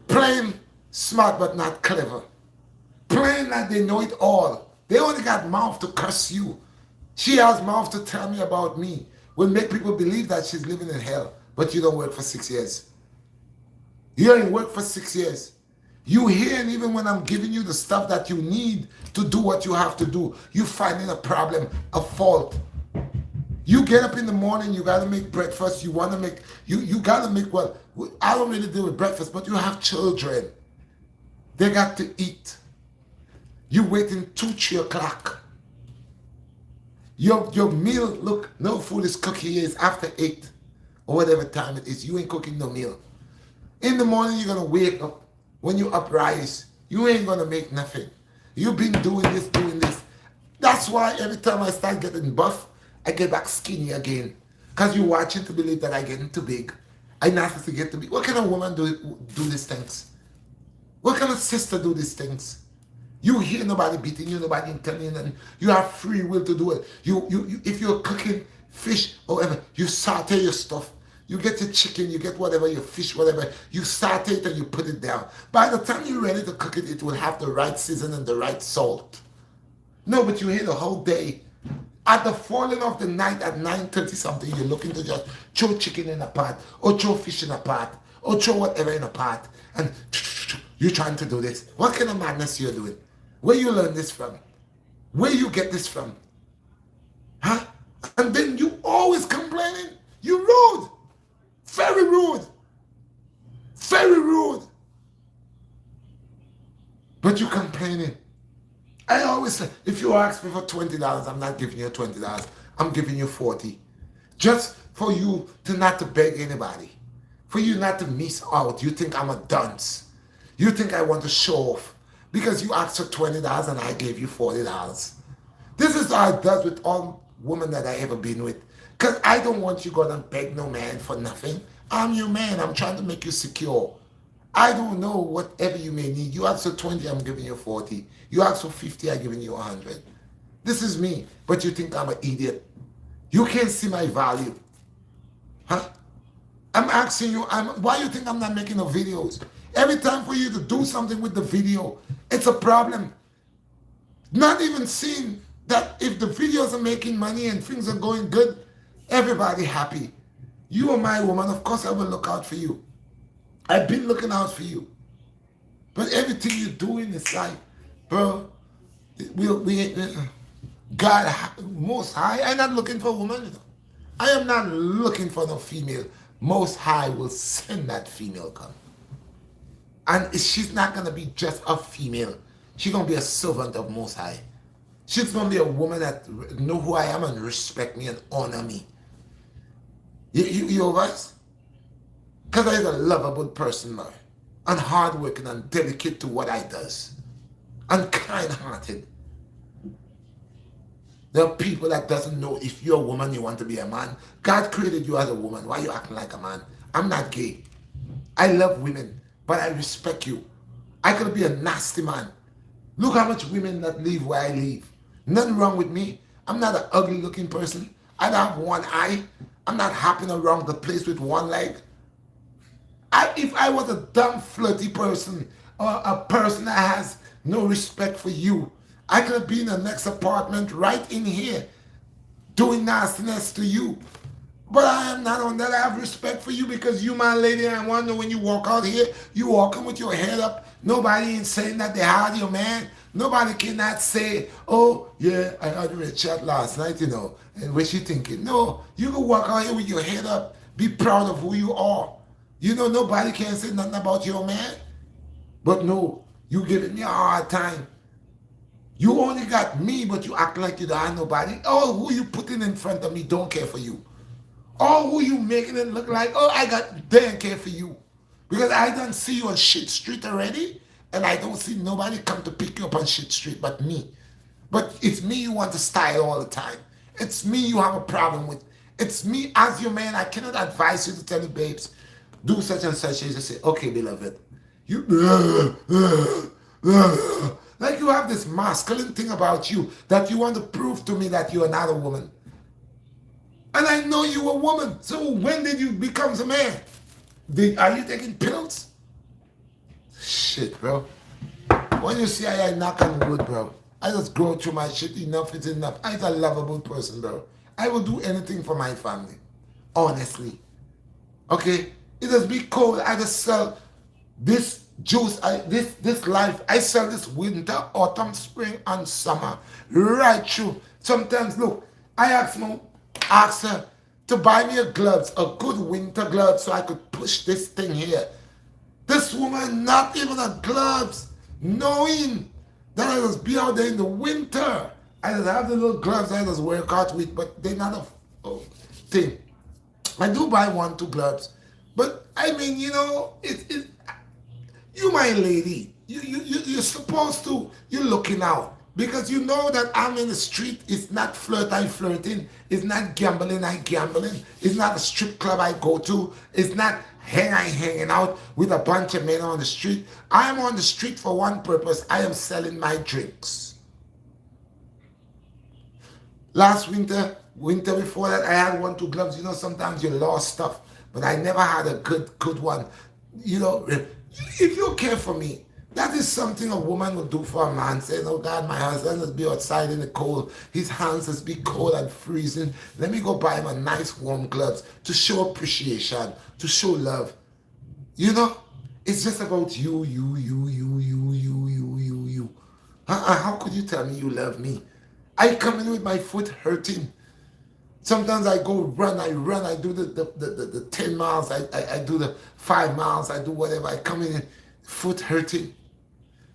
playing smart but not clever, playing like they know it all. They only got mouth to curse you. She has mouth to tell me about me. Will make people believe that she's living in hell, but you don't work for 6 years. You ain't work for 6 years. You hear, and even when I'm giving you the stuff that you need to do what you have to do, you finding a problem, a fault. You get up in the morning, you gotta make breakfast, you wanna make, you gotta make, well, I don't really deal with breakfast, but you have children. They got to eat. You waiting 2, 3 o'clock. Your meal, look, no food is cooking here, it's after 8 or whatever time it is. You ain't cooking no meal. In the morning, you're gonna wake up. When you uprise, you ain't gonna make nothing. You've been doing this, doing this. That's why every time I start getting buff, I get back skinny again. Because you're watching to believe that I'm getting too big. I not to get too big. What kind of woman do these things? What kind of sister do these things? You hear nobody beating you, nobody telling you nothing. You have free will to do it. You if you're cooking fish or whatever, you saute your stuff. You get your chicken, you get whatever, your fish, whatever. You saute it and you put it down. By the time you're ready to cook it, it will have the right seasoning, the right salt. No, but you here the whole day. At the falling of the night at 9:30 something, you're looking to just throw chicken in a pot, or throw fish in a pot, or throw whatever in a pot, and you're trying to do this. What kind of madness you're doing? Where you learn this from? Where you get this from? Huh? And then you always complaining. You rude. Very rude. Very rude. But you complaining. I always say, if you ask me for $20, I'm not giving you $20. I'm giving you 40. Just for you to not to beg anybody. For you not to miss out. You think I'm a dunce. You think I want to show off. Because you asked for $20 and I gave you $40. This is how it does with all women that I ever been with. Because I don't want you gonna beg no man for nothing. I'm your man. I'm trying to make you secure. I don't know whatever you may need. You ask for 20, I'm giving you 40. You ask for 50, I'm giving you 100. This is me, but you think I'm an idiot. You can't see my value. Huh? I'm asking you, why you think I'm not making no videos? Every time for you to do something with the video, it's a problem. Not even seeing that if the videos are making money and things are going good, everybody happy. You are my woman, of course I will look out for you. I've been looking out for you. But everything you're doing is like, bro, God, Most High, I'm not looking for a woman. I am not looking for no female. Most High will send that female come. And she's not going to be just a female. She's going to be a servant of Most High. She's going to be a woman that know who I am and respect me and honor me. You guys? Because I'm a lovable person, man. And hardworking and dedicated to what I does. And kind-hearted. There are people that doesn't know if you're a woman, you want to be a man. God created you as a woman. Why are you acting like a man? I'm not gay. I love women, but I respect you. I could be a nasty man. Look how much women that live where I live. Nothing wrong with me. I'm not an ugly looking person. I don't have one eye. I'm not hopping around the place with one leg. If I was a dumb, flirty person, or a person that has no respect for you, I could be in the next apartment right in here doing nastiness to you. But I am not on that. I have respect for you because you my lady, and I want to know when you walk out here, you walking with your head up. Nobody ain't saying that they had your man. Nobody cannot say, oh, yeah, I had a chat last night, you know, and what she thinking. No, you can walk out here with your head up. Be proud of who you are. You know, nobody can say nothing about your man. But no, you giving me a hard time. You only got me, but you act like you don't have nobody. Oh, who you putting in front of me don't care for you. Oh, who you making it look like, oh, they don't care for you. Because I don't see you on shit street already, and I don't see nobody come to pick you up on shit street but me. But it's me you want to style all the time. It's me you have a problem with. It's me as your man. I cannot advise you to tell you, babes, do such and such. You just say, okay, beloved. You like you have this masculine thing about you that you want to prove to me that you are not a woman. And I know you a woman. So when did you become a man? Are you taking pills? Shit, bro. When you see I knock on wood, bro, I just go through my shit. Enough is enough. I'm a lovable person, bro. I will do anything for my family. Honestly. Okay? It just be cold. I just sell this juice, this life. I sell this winter, autumn, spring, and summer. Right through. Sometimes, look, I ask her to buy me a gloves, a good winter glove, so I could push this thing here. This woman, not even a gloves, knowing that I just be out there in the winter. I just have the little gloves I just work out with, but they're not a thing. I do buy 1, 2 gloves, but I mean, you know, you my lady. You're supposed to. You're looking out. Because you know that I'm in the street. It's not flirting. It's not gambling, I gambling. It's not a strip club I go to. It's not hanging out with a bunch of men on the street. I am on the street for one purpose. I am selling my drinks. Last winter before that, I had 1, 2 gloves. You know, sometimes you lost stuff. but I never had a good one. You know, if you care for me, that is something a woman would do for a man. Saying, oh God, my husband must be outside in the cold. His hands must be cold and freezing. Let me go buy him a nice warm gloves to show appreciation, to show love. You know, it's just about you. How could you tell me you love me? I come in with my foot hurting. Sometimes I go run, I do the 10 miles, I do the 5 miles, I do whatever. I come in, foot hurting.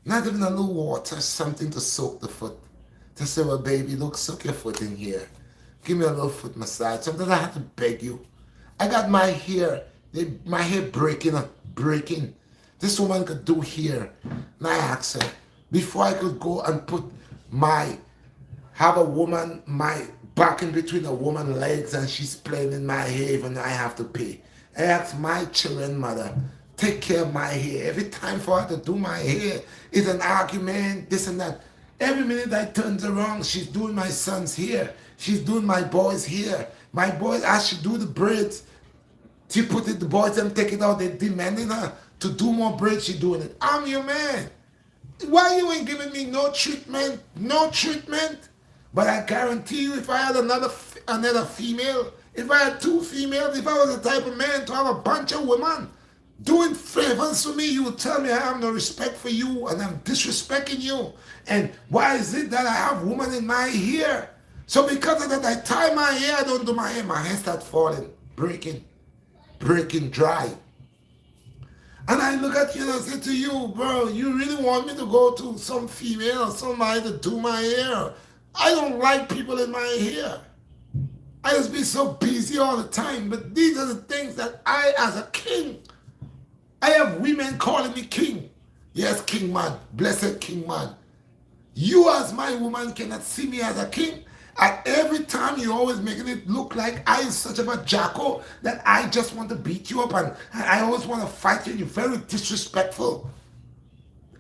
Not even a little water, something to soak the foot. To say, well, baby, look, soak your foot in here. Give me a little foot massage. Sometimes I have to beg you. I got my hair, my hair breaking. This woman could do here. And I asked her, before I could go and put have a woman, my back in between a woman's legs and she's playing in my hair, even I have to pay. I asked my children mother, take care of my hair. Every time for her to do my hair, it's an argument, this and that. Every minute I turns around, she's doing my son's hair. She's doing my boy's hair. My boys, as she do the braids, she put it, the boys them take it out, they demanding her to do more braids, she doing it. I'm your man. Why you ain't giving me no treatment? No treatment? But I guarantee you, if I had another female, if I had 2 females, if I was the type of man to have a bunch of women doing favors for me, you would tell me I have no respect for you and I'm disrespecting you. And why is it that I have women in my hair? So because of that, I tie my hair, I don't do my hair starts falling, breaking dry. And I look at you and I say to you, bro, you really want me to go to some female or somebody to do my hair? I don't like people in my hair. I just be so busy all the time. But these are the things that I, as a king, I have women calling me king. Yes, king man, blessed king man. You as my woman cannot see me as a king. And every time you're always making it look like I am such of a jackal that I just want to beat you up and I always want to fight you. You're very disrespectful.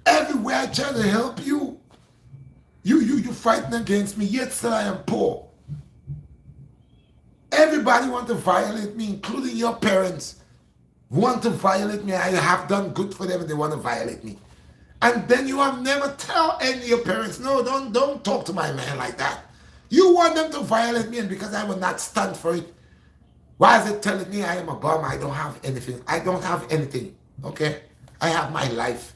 Everywhere I try to help you, you fighting against me, yet still I am poor. Everybody want to violate me, including your parents. Want to violate me. I have done good for them and they want to violate me. And then you have never tell any of your parents, no, don't talk to my man like that. You want them to violate me, and because I will not stand for it, why is it telling me I am a bum? I don't have anything. I don't have anything, okay? I have my life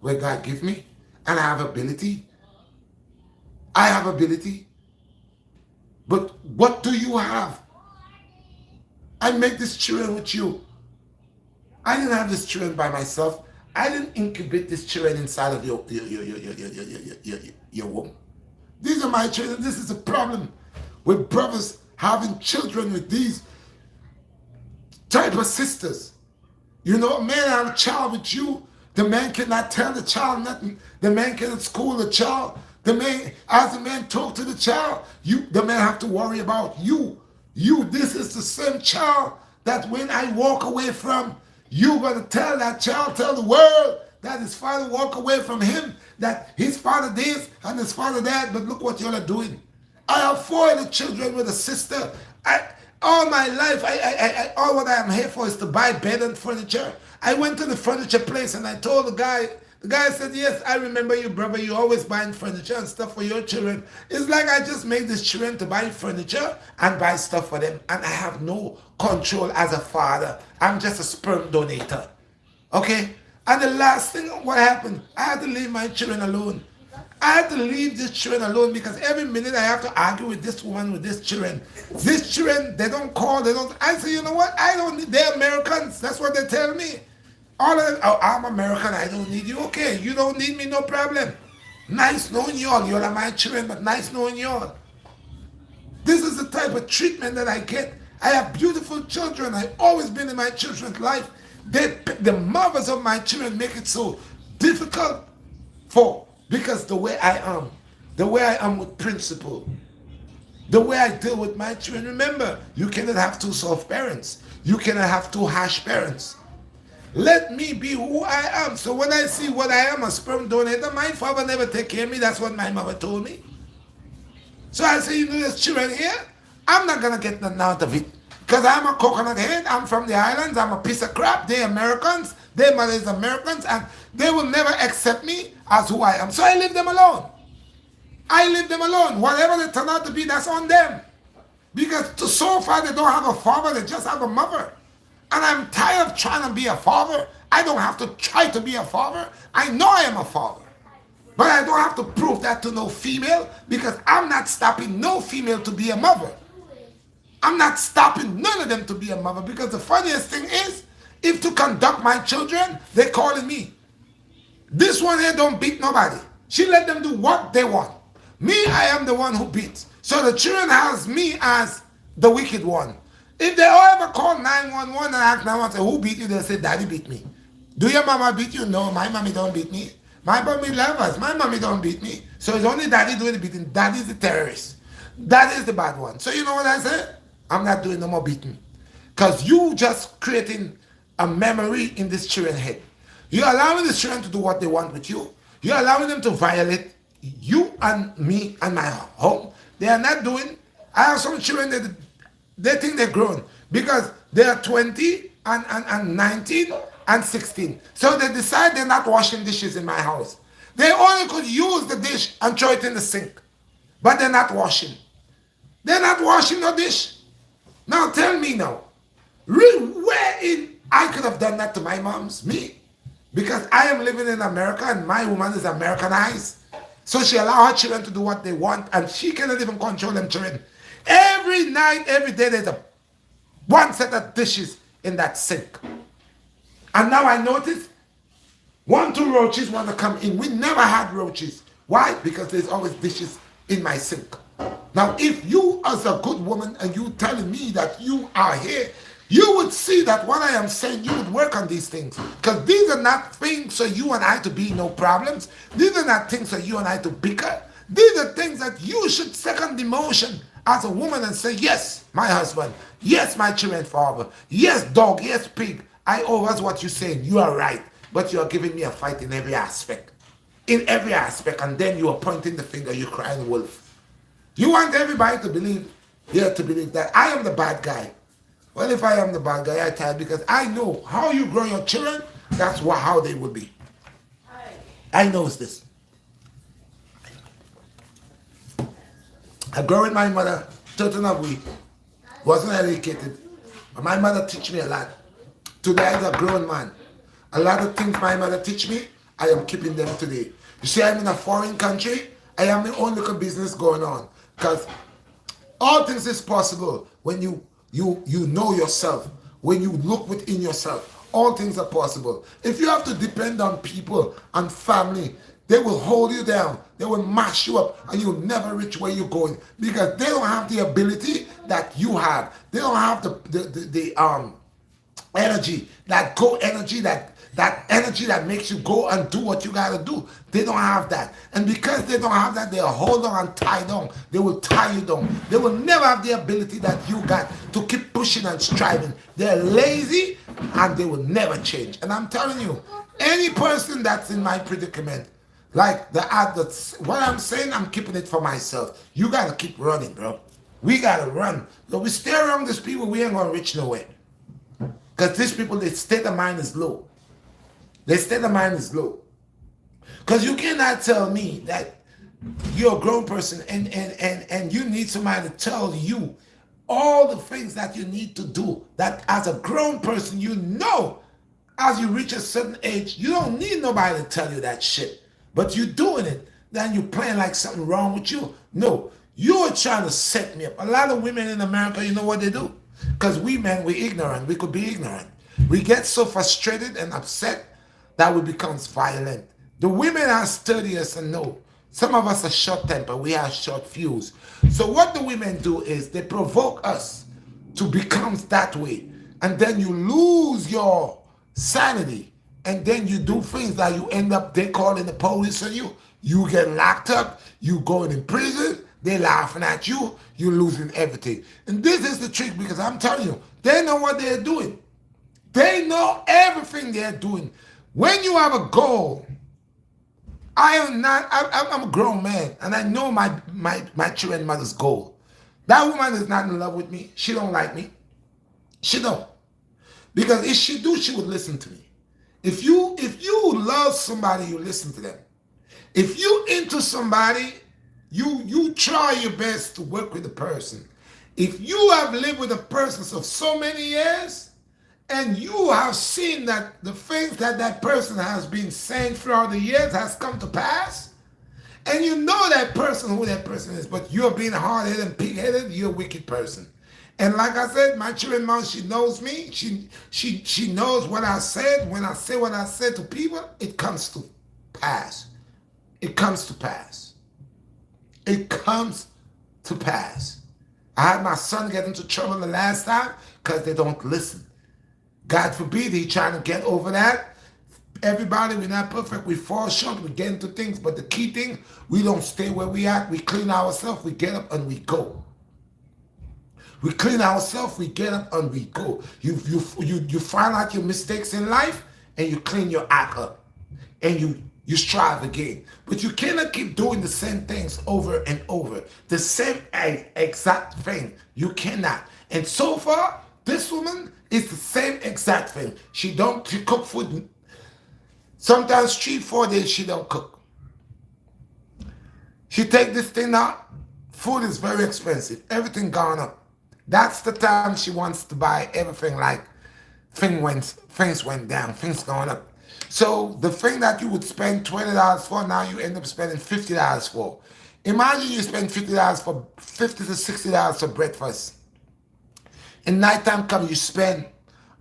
where God give me, and I have ability. I have ability. But what do you have? I make this children with you. I didn't have this children by myself. I didn't incubate this children inside of your womb. These are my children. This is a problem with brothers having children with these type of sisters. You know, a man have a child with you. The man cannot tell the child nothing. The man cannot school the child. The man, as the man talk to the child, the man have to worry about you. This is the same child that when I walk away from, you're going to tell that child, tell the world that his father walk away from him, that his father this and his father that, but look what y'all are doing. I have 4 other children with a sister. All my life, all what I am here for is to buy bed and furniture. I went to the furniture place and I told the guy said, yes, I remember you, brother. You always buying furniture and stuff for your children. It's like I just made these children to buy furniture and buy stuff for them. And I have no control as a father. I'm just a sperm donator. Okay? And the last thing, what happened? I had to leave my children alone. I had to leave these children alone because every minute I have to argue with this woman, with these children. These children, they don't call, they don't. I say, you know what? I don't need, they're Americans. That's what they tell me. All of them, oh, I'm American, I don't need you. Okay, you don't need me, no problem. Nice knowing y'all. Y'all are my children, but nice knowing y'all. This is the type of treatment that I get. I have beautiful children. I've always been in my children's life. The mothers of my children make it so difficult because the way I am with principle, the way I deal with my children. Remember, you cannot have 2 soft parents. You cannot have 2 harsh parents. Let me be who I am. So when I see what I am, a sperm donator, my father never take care of me. That's what my mother told me. So I say, you know, there's children here. I'm not going to get nothing out of it. Because I'm a coconut head, I'm from the islands, I'm a piece of crap, they're Americans, their mother is Americans, and they will never accept me as who I am. So I leave them alone. I leave them alone. Whatever they turn out to be, that's on them. Because so far they don't have a father, they just have a mother. And I'm tired of trying to be a father. I don't have to try to be a father. I know I am a father. But I don't have to prove that to no female, because I'm not stopping no female to be a mother. I'm not stopping none of them to be a mother, because the funniest thing is, if to conduct my children, they're calling me. This one here don't beat nobody. She let them do what they want. Me, I am the one who beats. So the children has me as the wicked one. If they all ever call 911 and ask 911, say, who beat you? They'll say, daddy beat me. Do your mama beat you? No, my mommy don't beat me. My mommy loves us. My mommy don't beat me. So it's only daddy doing the beating. Daddy's the terrorist. That is the bad one. So you know what I said? I'm not doing no more beating. Because you just creating a memory in this children's head. You're allowing the children to do what they want with you. You're allowing them to violate you and me and my home. They are not doing. I have some children that they think they're grown because they are 20 and 19 and 16. So they decide they're not washing dishes in my house. They only could use the dish and throw it in the sink. But they're not washing. They're not washing no dish. Now tell me now, where in I could have done that to my moms? Me? Because I am living in America and my woman is Americanized. So she allows her children to do what they want and she cannot even control them children. Every night, every day, there's one set of dishes in that sink. And now I notice 1, 2 roaches want to come in. We never had roaches. Why? Because there's always dishes in my sink. Now, if you as a good woman and you telling me that you are here, you would see that what I am saying, you would work on these things. Because these are not things for you and I to be no problems. These are not things for you and I to bicker. These are things that you should second emotion as a woman and say, yes, my husband. Yes, my children father. Yes, dog. Yes, pig. I always what you're saying. You are right. But you are giving me a fight in every aspect. In every aspect. And then you are pointing the finger. You're crying wolf. You want everybody to believe, to believe that I am the bad guy. Well, if I am the bad guy, I tell you, because I know how you grow your children, that's how they will be. I know this. I grew with my mother, total of we wasn't educated. But my mother teach me a lot. Today as a grown man, a lot of things my mother teach me, I am keeping them today. You see, I'm in a foreign country, I have my own little business going on. Because all things is possible when you know yourself, when you look within yourself. All things are possible. If you have to depend on people and family, they will hold you down. They will mash you up and you'll never reach where you're going. Because they don't have the ability that you have. They don't have the energy, that energy that makes you go and do what you gotta do. They don't have that. And because they don't have that, they'll hold on and tie down. They will tie you down. They will never have the ability that you got to keep pushing and striving. They're lazy and they will never change. And I'm telling you, any person that's in my predicament, like what I'm saying, I'm keeping it for myself. You gotta keep running, bro. We gotta run. If we stay around these people, we ain't gonna reach nowhere. Because these people, their state of mind is low. Their state of mind is low. Because you cannot tell me that you're a grown person and you need somebody to tell you all the things that you need to do. That as a grown person, you know, as you reach a certain age, you don't need nobody to tell you that shit. But you're doing it. Then you're playing like something wrong with you. No, you're trying to set me up. A lot of women in America, you know what they do? Because we men, we're ignorant. We could be ignorant. We get so frustrated and upset that we become violent. The women are studious and know. Some of us are short-tempered. We have short fuse. So what the women do is they provoke us to become that way. And then you lose your sanity. And then you do things that you end up, they calling the police on you. You get locked up. You going in prison. They laughing at you. You're losing everything. And this is the trick, because I'm telling you, they know what they're doing. They know everything they're doing. When you have a goal, I'm a grown man, and I know my children's mother's goal. That woman is not in love with me. She don't like me. She don't. Because if she do, she would listen to me. If you love somebody, you listen to them. If you into somebody, you try your best to work with the person. If you have lived with a person for so many years, and you have seen that the things that that person has been saying throughout the years has come to pass, and you know that person, who that person is, but you're being hard-headed and pig-headed, you're a wicked person. And like I said, my children mom, she knows me. She knows what I said. When I say what I said to people, it comes to pass. It comes to pass. It comes to pass. I had my son get into trouble the last time because they don't listen. God forbid he trying to get over that. Everybody, we're not perfect. We fall short. We get into things. But the key thing, we don't stay where we at. We clean ourselves. We get up and we go. We clean ourselves. We get up and we go. You find out your mistakes in life and you clean your act up. And you strive again. But you cannot keep doing the same things over and over. The same exact thing. You cannot. And so far, this woman is the same exact thing. She cook food. Sometimes 3-4 days she don't cook. She take this thing out. Food is very expensive. Everything gone up. That's the time she wants to buy everything, like things went down, things going up. So the thing that you would spend $20 for, now you end up spending $50 for. Imagine you spend $50 for $50 to $60 for breakfast. And nighttime comes, you spend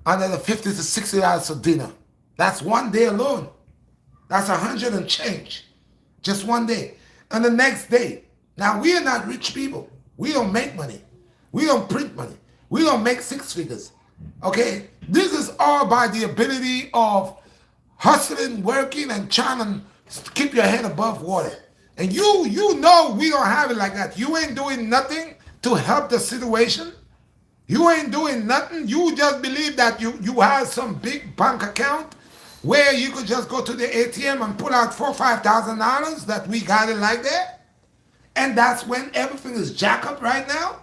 another $50 to $60 for dinner. That's one day alone. That's 100 and change. Just one day. And the next day. Now, we are not rich people. We don't make money. We don't print money. We don't make six figures. Okay? This is all by the ability of hustling, working, and trying to keep your head above water. And you know we don't have it like that. You ain't doing nothing to help the situation. You ain't doing nothing. You just believe that you have some big bank account where you could just go to the ATM and pull out $4,000 or $5,000, that we got it like that. And that's when everything is jack up right now.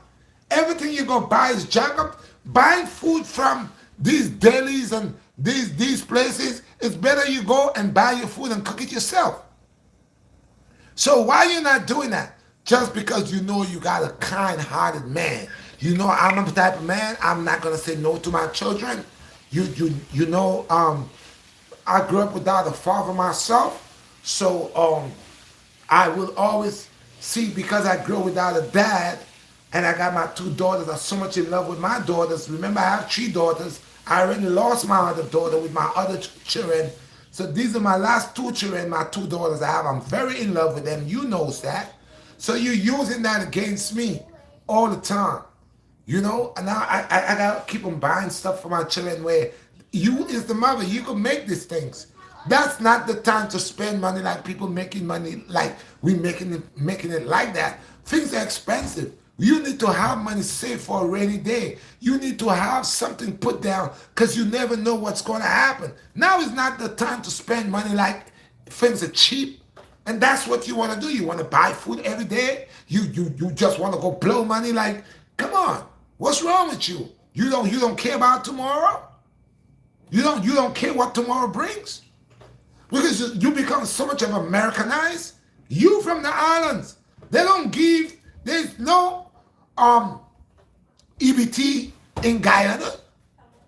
Everything you go buy is jack up. Buying food from these delis and these places, it's better you go and buy your food and cook it yourself. So why you not doing that? Just because you know you got a kind-hearted man. You know I'm the type of man, I'm not gonna say no to my children. You know, I grew up without a father myself, so I will always see, because I grew up without a dad, and I got my 2 daughters. I'm so much in love with my daughters. Remember, I have 3 daughters. I already lost my other daughter with my other children. So these are my last 2 children, my 2 daughters I have. I'm very in love with them. You knows that. So you're using that against me all the time. You know, and now I gotta keep on buying stuff for my children, where you is the mother, you can make these things. That's not the time to spend money like people making money, like we making it like that. Things are expensive. You need to have money saved for a rainy day. You need to have something put down, because you never know what's going to happen. Now is not the time to spend money like things are cheap. And that's what you want to do. You want to buy food every day. You just want to go blow money. Like, come on. What's wrong with you? You don't care about tomorrow? You don't care what tomorrow brings? Because you become so much of Americanized. You from the islands, there's no EBT in Guyana.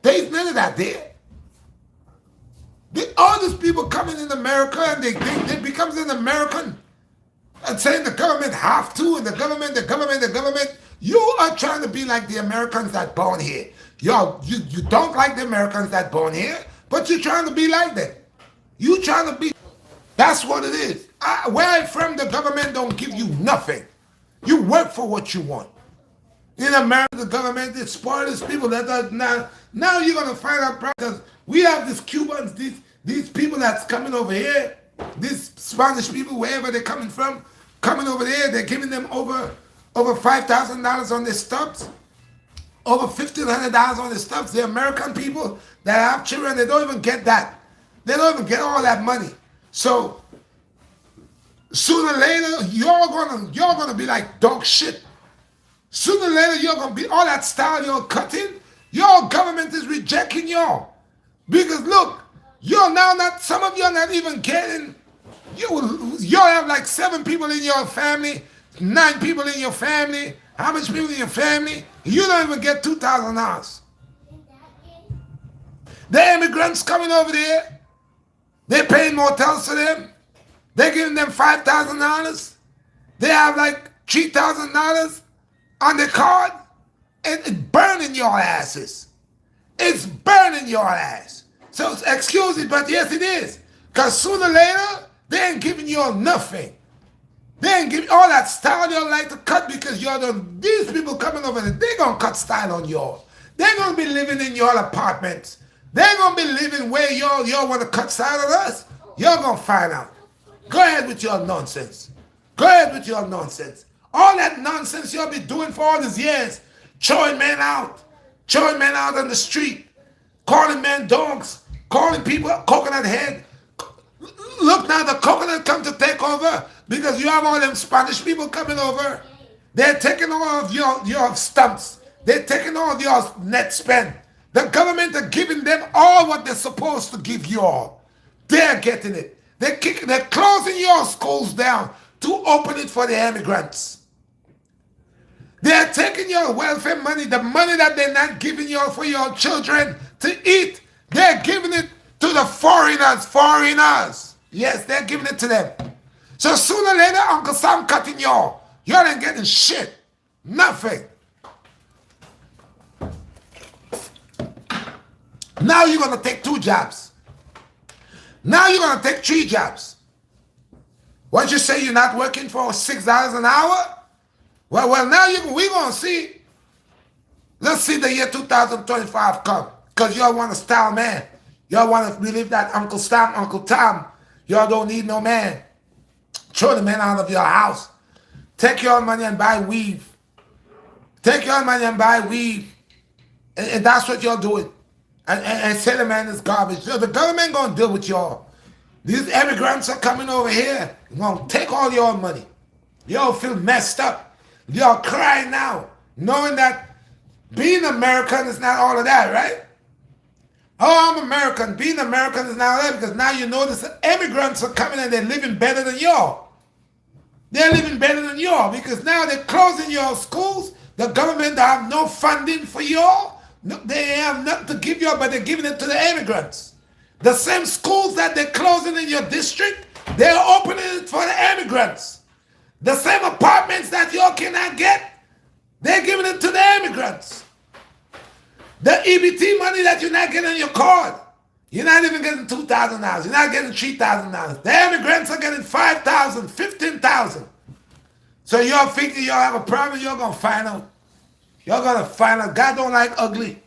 There's none of that there. All these people coming in America, and they become an American and saying the government have to, and the government. You are trying to be like the Americans that born here. You don't like the Americans that born here, but you're trying to be like them. You trying to be. That's what it is. Where I'm from, the government don't give you nothing. You work for what you want. In America, the government is spoilers people. Now you're gonna find out, because we have these Cubans, these people that's coming over here, these Spanish people, wherever they're coming from, coming over there, they're giving them over $5,000 on their stubs, over $1,500 on their stubs. The American people that have children, they don't even get that. They don't even get all that money. So sooner or later, you're gonna be like dog shit. Sooner or later, you're gonna be all that style you're cutting. Your government is rejecting y'all. Because look, you're now not, some of you are not even getting, you have like 7 people in your family, 9 people in your family. How much people in your family? You don't even get $2,000. The immigrants coming over there, they're paying motels for them. They're giving them $5,000. They have like $3,000 on the card. And it's burning your asses. It's burning your ass. So excuse me, but yes it is. Because sooner or later, they ain't giving you nothing. They ain't giving all that style you like to cut because these people coming over there, they're going to cut style on y'all. They're going to be living in your apartments. They're going to be living where y'all want to cut style on us. You're going to find out. Go ahead with your nonsense. Go ahead with your nonsense. All that nonsense you'll be doing for all these years. Throwing men out on the street, calling men dogs, calling people coconut head. Look now, the coconut come to take over because you have all them Spanish people coming over. They're taking all of your stumps. They're taking all of your net spend. The government are giving them all what they're supposed to give you all. They're getting it. They're closing your schools down to open it for the immigrants. They're taking your welfare money, the money that they're not giving you for your children to eat. They're giving it to the foreigners. Yes, they're giving it to them. So sooner or later, Uncle Sam cutting y'all. Y'all ain't getting shit. Nothing. Now you're going to take 2 jobs. Now you're going to take 3 jobs. What you say you're not working for $6 an hour? Well, now we're going to see. Let's see the year 2025 come. Because y'all want a style man. Y'all want to believe that Uncle Sam, Uncle Tom, y'all don't need no man. Throw the man out of your house. Take your money and buy weave. Take your money and buy weave. And that's what y'all doing. And say the man is garbage. So the government going to deal with y'all. These immigrants are coming over here. They're going to take all your money. Y'all feel messed up. Y'all crying now, knowing that being American is not all of that, right? Oh, I'm American. Being American is not all that because now you notice that immigrants are coming and they're living better than y'all. They're living better than y'all because now they're closing your schools. The government have no funding for y'all. No, they have nothing to give y'all, but they're giving it to the immigrants. The same schools that they're closing in your district, they're opening it for the immigrants. The same apartments that y'all cannot get, they're giving it to the immigrants. The EBT money that you're not getting on your card, you're not even getting $2,000. You're not getting $3,000. The immigrants are getting $5,000, $15,000. So y'all thinking y'all have a problem, you're going to find out. You're going to find out. God don't like ugly.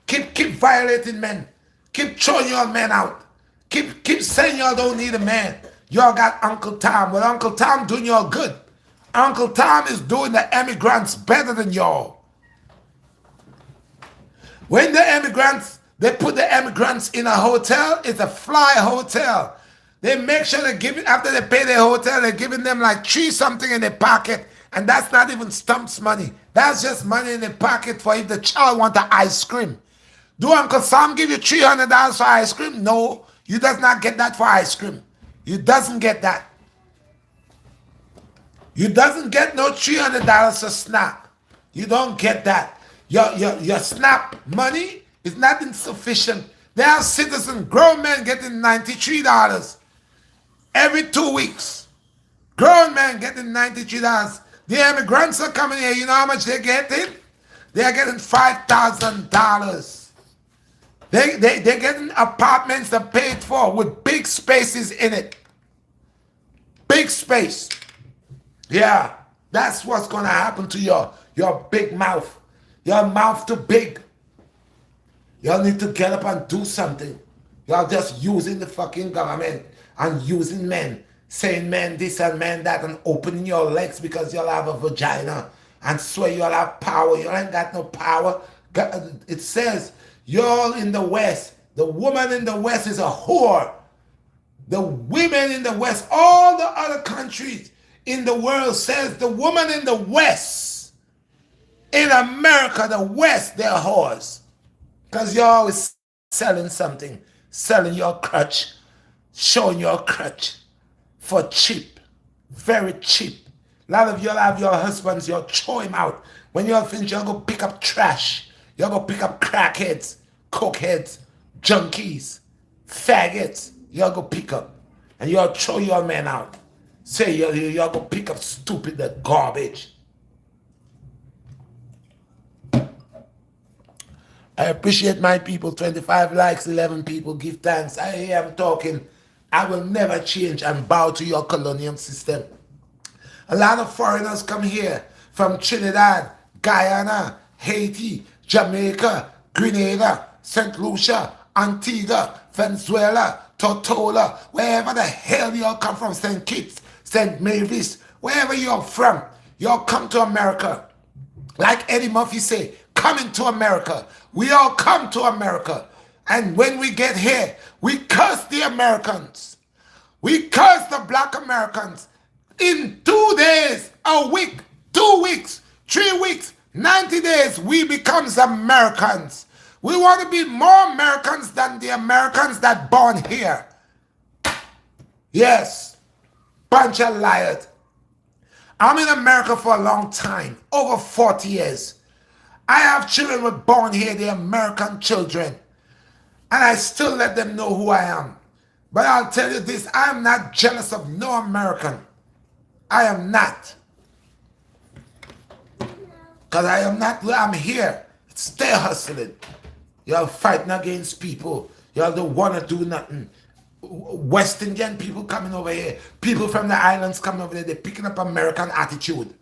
Keep violating men. Keep throwing your men out. Keep saying y'all don't need a man. Y'all got Uncle Tom. Well, Uncle Tom doing y'all good. Uncle Tom is doing the immigrants better than y'all. When they put the immigrants in a hotel, it's a fly hotel. They make sure they give it, after they pay their hotel, they're giving them like $3 something in their pocket. And that's not even stumps money. That's just money in their pocket for if the child wants the ice cream. Do Uncle Sam give you $300 for ice cream? No, you does not get that for ice cream. You doesn't get that. You doesn't get no $300 a snap. You don't get that. Your snap money is not insufficient. There are citizens, grown men getting $93 every 2 weeks. Grown men getting $93. The immigrants are coming here. You know how much they're getting? They're getting $5,000. They're getting apartments that paid for with big spaces in it. Big space. Yeah, that's what's going to happen to your big mouth. Your mouth too big. Y'all need to get up and do something. Y'all just using the fucking government and using men. Saying men this and men that and opening your legs because y'all have a vagina and swear y'all have power. Y'all ain't got no power. It says y'all in the West, the woman in the West is a whore. The women in the West, all the other countries in the world says the woman in the West, in America, the West, they're whores. Because you're always selling something, selling your crutch, showing your crutch for cheap, very cheap. A lot of y'all have your husbands, you'll throw him out. When you're finished, you'll go pick up trash. You'll go pick up crackheads, cokeheads, junkies, faggots. You'll go pick up. And you'll throw your men out. Say you'll go pick up stupid that garbage. I appreciate my people. 25 likes, 11 people. Give thanks. I am talking. I will never change and bow to your colonial system. A lot of foreigners come here from Trinidad, Guyana, Haiti, Jamaica, Grenada, St. Lucia, Antigua, Venezuela, Tortola, wherever the hell you all come from, St. Kitts, St. Mavis, wherever you're from, you all come to America. Like Eddie Murphy say, coming to America. We all come to America. And when we get here, we curse the Americans. We curse the black Americans. In 2 days, a week, 2 weeks, 3 weeks, 90 days, we become Americans. We want to be more Americans than the Americans that born here. Yes, bunch of liars. I'm in America for a long time, over 40 years. I have children who were born here, they're American children. And I still let them know who I am. But I'll tell you this, I am not jealous of no American. I am not. Because I am not, I'm here. Stay hustling. You're fighting against people. You don't want to do nothing. West Indian people coming over here. People from the islands coming over there. They're picking up American attitude.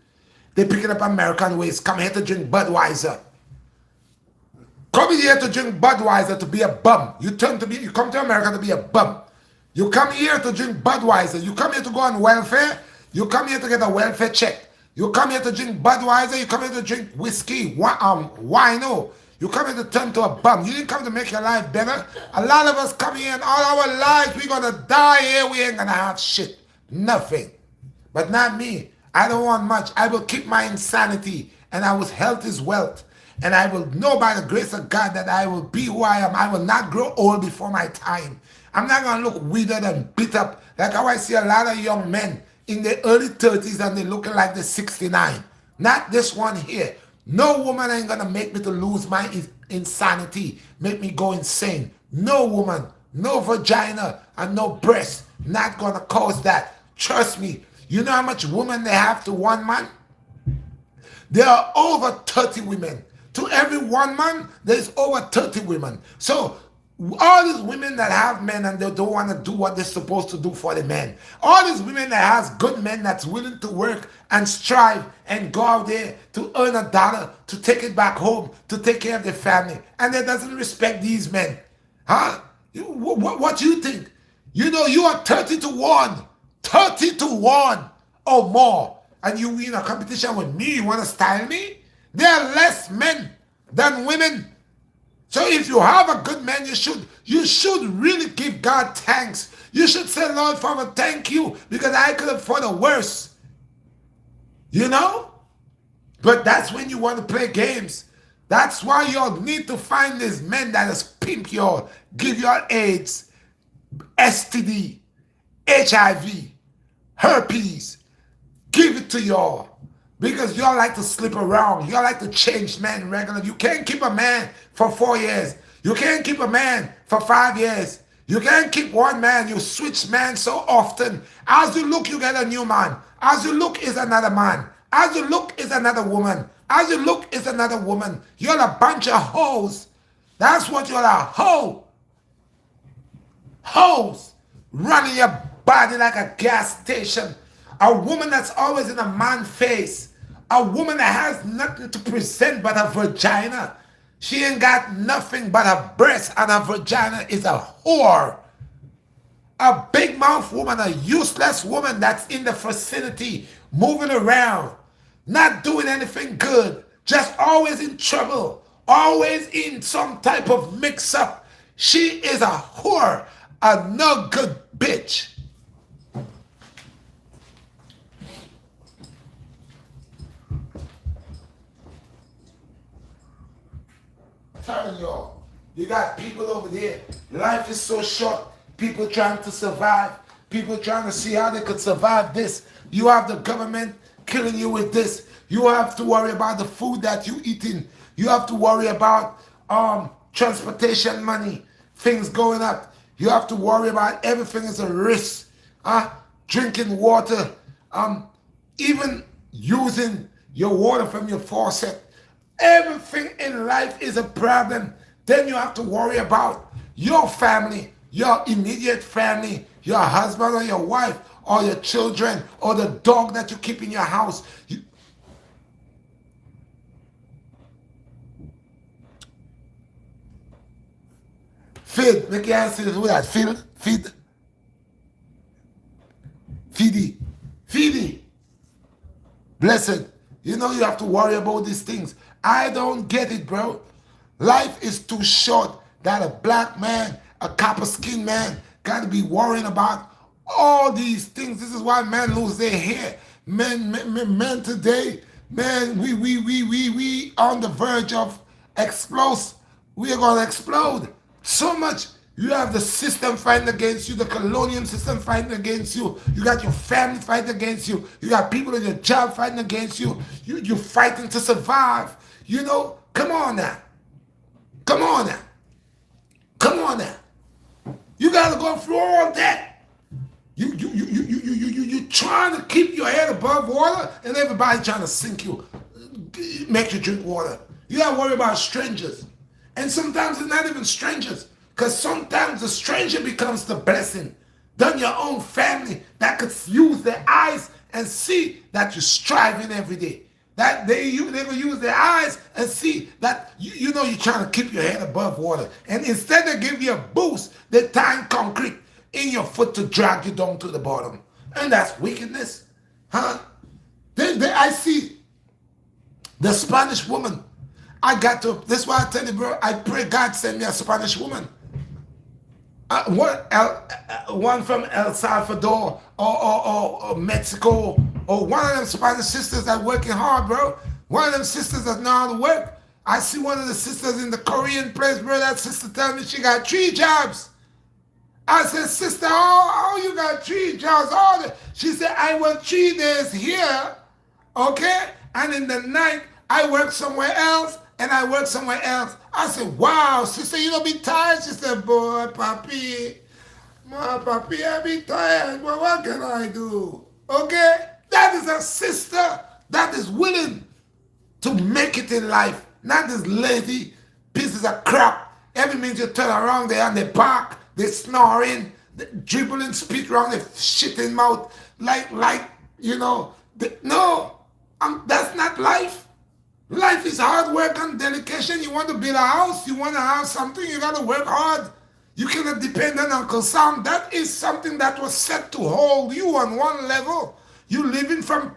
They're picking up American ways. Come here to drink Budweiser. Come here to drink Budweiser to be a bum. You come to America to be a bum. You come here to drink Budweiser. You come here to go on welfare. You come here to get a welfare check. You come here to drink Budweiser. You come here to drink whiskey, wino. You come here to turn to a bum. You didn't come to make your life better. A lot of us come here and all our lives we're going to die here. We ain't going to have shit. Nothing. But not me. I don't want much. I will keep my insanity. And I will health is wealth. And I will know by the grace of God that I will be who I am. I will not grow old before my time. I'm not going to look withered and beat up. Like how I see a lot of young men in their early 30s and they're looking like they're 69. Not this one here. No woman ain't going to make me to lose my insanity, make me go insane. No woman, no vagina, and no breast. Not going to cause that. Trust me. You know how much women they have to one man? There are over 30 women. To every one man, there's over 30 women. So all these women that have men and they don't want to do what they're supposed to do for the men. All these women that has good men that's willing to work and strive and go out there to earn a dollar, to take it back home, to take care of their family. And they doesn't respect these men. Huh? What do you think? You know, you are 30 to 1. 30 to 1 or more. And you in a competition with me, you want to style me? There are less men than women. So if you have a good man, you should really give God thanks. You should say, Lord, Father, thank you, because I could afford a worse. You know? But that's when you want to play games. That's why you need to find these men that is pimp you all, give you all AIDS, STD, HIV, herpes. Give it to y'all. Because y'all like to slip around. Y'all like to change men regular. You can't keep a man for 4 years. You can't keep a man for 5 years. You can't keep one man. You switch men so often. As you look, you get a new man. As you look is another man. As you look is another woman. As you look is another woman. You're a bunch of hoes. That's what you're a hoe. Hoes. Running your body like a gas station. A woman that's always in a man's face. A woman that has nothing to present but a vagina. She ain't got nothing but a breast, and a vagina is a whore. A big mouth woman, a useless woman that's in the vicinity, moving around, not doing anything good, just always in trouble, always in some type of mix-up. She is a whore, a no good bitch. Telling y'all, You got people over there. Life is so short. People trying to survive. People trying to see how they could survive this. You have the government killing you with this. You have to worry about the food that you eating. You have to worry about transportation money, things going up. You have to worry about everything is a risk. Drinking water, even using your water from your faucet. Everything in life is a problem. Then you have to worry about your family, your immediate family, your husband or your wife, or your children, or the dog that you keep in your house. Feed, make your answer who that? Feed. Feedy. Blessed. You know you have to worry about these things. I don't get it, bro. Life is too short that a black man, a copper skinned man, got to be worrying about all these things. This is why men lose their hair. Men today, man, we on the verge of explosive. We are gonna explode. So much. You have the system fighting against you, the colonial system fighting against you. You got your family fighting against you. You got people in your job fighting against you. You're fighting to survive. You know, come on now. Come on now. Come on now. You gotta go through all that. You trying to keep your head above water, and everybody trying to sink you, make you drink water. You gotta worry about strangers, and sometimes it's not even strangers. Because sometimes the stranger becomes the blessing. Then your own family that could use their eyes and see that you're striving every day. That they will use their eyes and see that you know you're trying to keep your head above water. And instead they give you a boost, they tie concrete in your foot to drag you down to the bottom. And that's wickedness. Huh? I see the Spanish woman. This is why I tell you, bro, I pray God send me a Spanish woman. One from El Salvador or Mexico, or one of them Spanish sisters that working hard, bro. One of them sisters that know how to work. I see one of the sisters in the Korean place, bro. That sister tell me she got 3 jobs. I said, sister, oh, you got 3 jobs. She said, I work 3 days here, okay? And in the night, I work somewhere else. And I work somewhere else. I said, wow, sister, you don't be tired? She said, boy, papi, I be tired. Well, what can I do? Okay? That is a sister that is willing to make it in life. Not this lazy pieces of crap. Every minute you turn around, they on their back, they snoring, they dribbling, spit around their shitting mouth. Like, you know, no, that's not life. Life is hard work and dedication. You want to build a house, you want to have something, you got to work hard. You cannot depend on Uncle Sam. That is something that was set to hold you on one level. You living from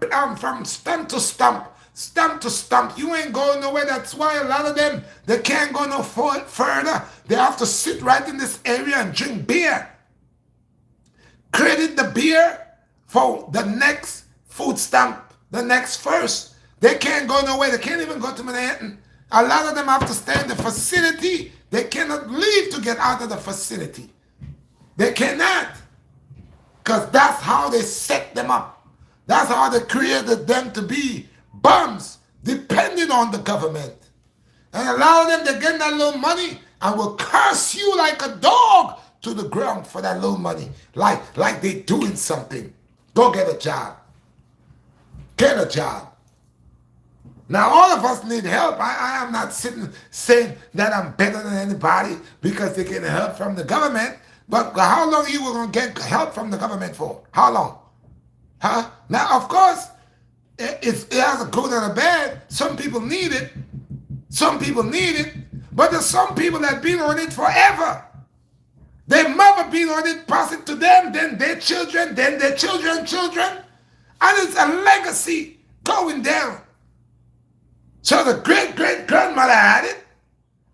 stump to stump. You ain't going nowhere. That's why a lot of them, they can't go no further. They have to sit right in this area and drink beer. Credit the beer for the next food stamp, the next first. They can't go nowhere. They can't even go to Manhattan. A lot of them have to stay in the facility. They cannot leave to get out of the facility. They cannot. Because that's how they set them up. That's how they created them to be bums, depending on the government. And a lot of them, they get that little money and will curse you like a dog to the ground for that little money. Like they doing something. Go get a job. Get a job. Now, all of us need help. I am not sitting saying that I'm better than anybody because they get help from the government. But how long are you going to get help from the government for? How long? Huh? Now, of course, it has a good and a bad. Some people need it. Some people need it. But there's some people that have been on it forever. Their mother been on it, pass it to them, then their children, then their children. And it's a legacy going down. So the great-great-grandmother had it,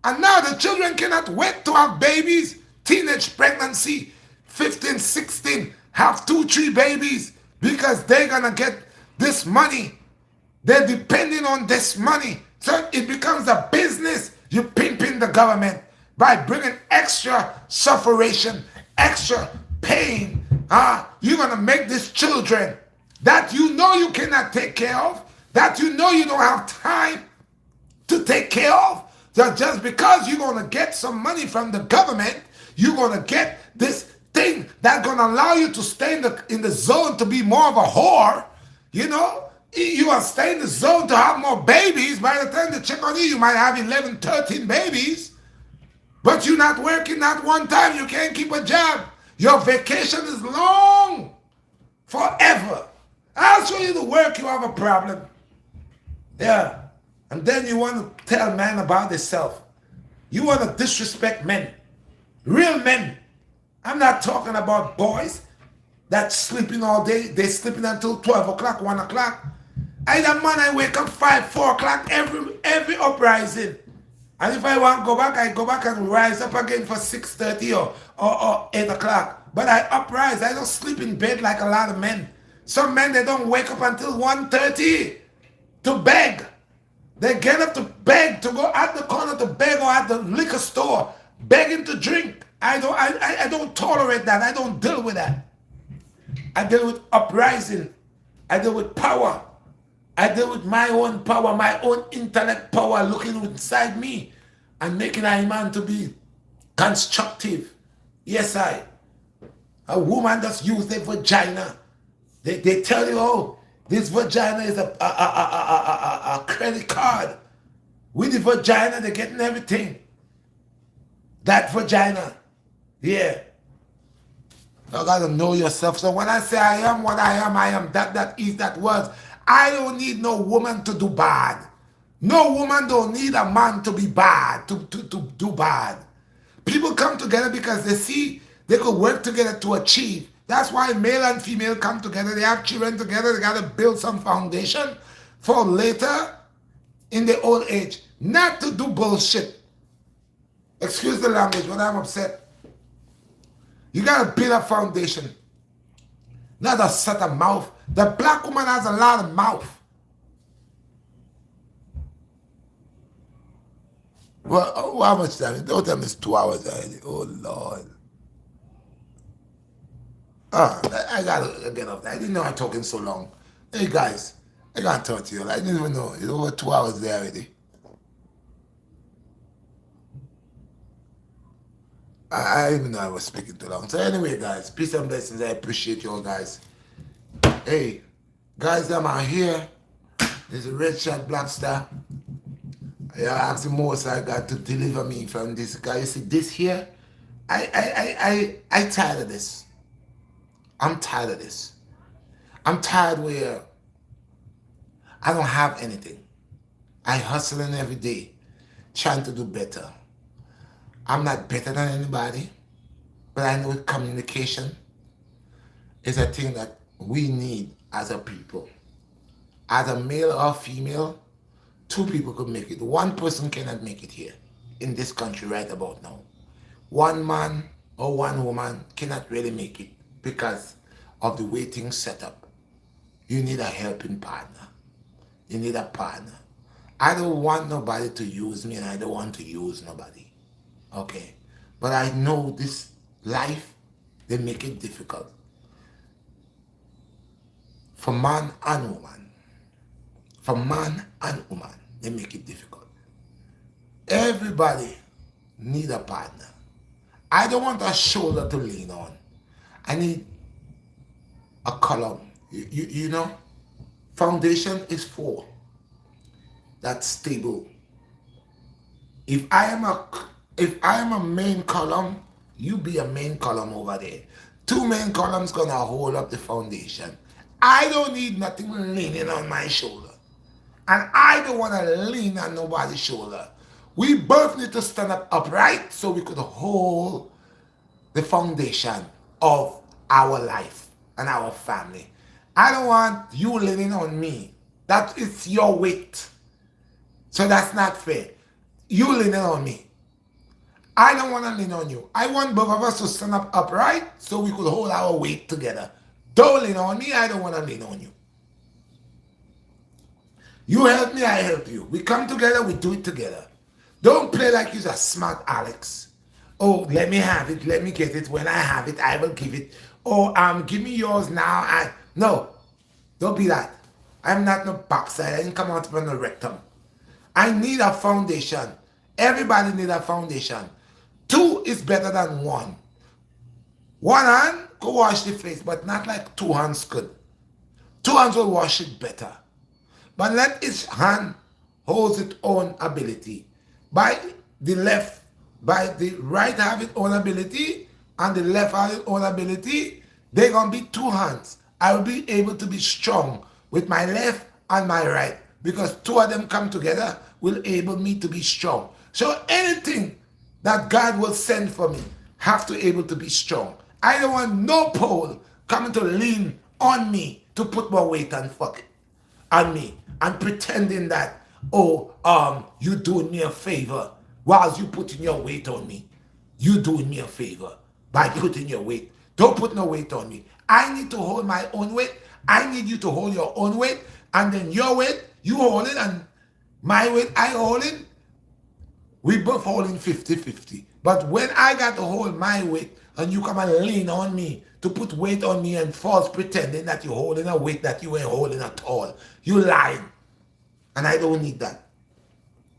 and now the children cannot wait to have babies, teenage pregnancy, 15, 16, have 2, 3 babies, because they're going to get this money. They're depending on this money. So it becomes a business. You pimping the government. by bringing extra suffering, extra pain. You're going to make these children that you know you cannot take care of, that you know you don't have time to take care of, that just because you're going to get some money from the government, you're going to get this thing that's going to allow you to stay in the zone to be more of a whore. You know, you are staying in the zone to have more babies. By the time they check on you, you might have 11, 13 babies. But you're not working not one time. You can't keep a job. Your vacation is long, forever. I'll show you the work, you have a problem. Yeah. And then you want to tell men about themselves. You want to disrespect men. Real men. I'm not talking about boys that sleeping all day. They sleeping until 12 o'clock, 1 o'clock. I the man, I wake up 5, 4 o'clock every uprising. And if I want to go back, I go back and rise up again for 6:30 or 8 o'clock. But I uprise. I don't sleep in bed like a lot of men. Some men, they don't wake up until 1:30 to beg. They get up to beg, to go at the corner to beg, or at the liquor store, begging to drink. I don't tolerate that. I don't deal with that. I deal with uprising. I deal with power. I deal with my own power, my own intellect power, looking inside me and making a man to be constructive. Yes, a woman just use their vagina. They tell you, oh, this vagina is a credit card. With the vagina, they're getting everything. That vagina. Yeah. You gotta know yourself. So when I say I am what I am that is that was. I don't need no woman to do bad. No woman don't need a man to be bad, to do bad. People come together because they see they could work together to achieve. That's why male and female come together. They have children together. They got to build some foundation for later in their old age. Not to do bullshit. Excuse the language, but I'm upset. You got to build a foundation. Not a set of mouth. The black woman has a lot of mouth. Well, how much time? Don't tell me it's 2 hours already. Oh, Lord. I gotta get off that. I didn't know I'm talking so long. Hey, guys, I can't talk to you. I didn't even know. It's over 2 hours there already. I didn't even know I was speaking too long. So anyway, guys, peace and blessings. I appreciate you all, guys. Hey, guys, I'm out here. This is Redshot BlackStar. I asked the most I got to deliver me from this guy. You see, this here, I tired of this. I'm tired of this. I'm tired where I don't have anything. I hustling every day, trying to do better. I'm not better than anybody, but I know communication is a thing that we need as a people. As a male or female, 2 people could make it. 1 person cannot make it here in this country right about now. 1 man or 1 woman cannot really make it because of the way things set up. You need a helping partner. You need a partner. I don't want nobody to use me, and I don't want to use nobody. Okay? But I know this life, they make it difficult. For man and woman. For man and woman, they make it difficult. Everybody need a partner. I don't want a shoulder to lean on. I need a column. You know, foundation is 4. That's stable. If I am a main column, you be a main column over there. 2 main columns gonna hold up the foundation. I don't need nothing leaning on my shoulder. And I don't want to lean on nobody's shoulder. We both need to stand up upright so we could hold the foundation of our life and our family. I don't want you leaning on me. That is your weight. So that's not fair. You leaning on me. I don't want to lean on you. I want both of us to stand up upright so we could hold our weight together. Don't lean on me. I don't want to lean on you. You help me, I help you. We come together, we do it together. Don't play like you're a smart Alex. Oh, let me have it. Let me get it. When I have it, I will give it. Oh, give me yours now. No, don't be that. I'm not no backside. I didn't come out from a rectum. I need a foundation. Everybody need a foundation. Two is better than one. One hand could wash the face, but not like two hands could. Two hands will wash it better. But let each hand hold its own ability. By the right have its own ability, and the left have its own ability, they're going to be two hands. I will be able to be strong with my left and my right, because two of them come together will enable me to be strong. So anything that God will send for me have to able to be strong. I don't want no pole coming to lean on me to put more weight and fuck it on me and pretending that, oh, you doing me a favor whilst you putting your weight on me. You doing me a favor by putting your weight. Don't put no weight on me. I need to hold my own weight. I need you to hold your own weight, and then your weight, you hold it, and my weight, I hold it. We both holding 50-50. But when I got to hold my weight and you come and lean on me to put weight on me and false pretending that you're holding a weight that you ain't holding at all, you lying. And I don't need that.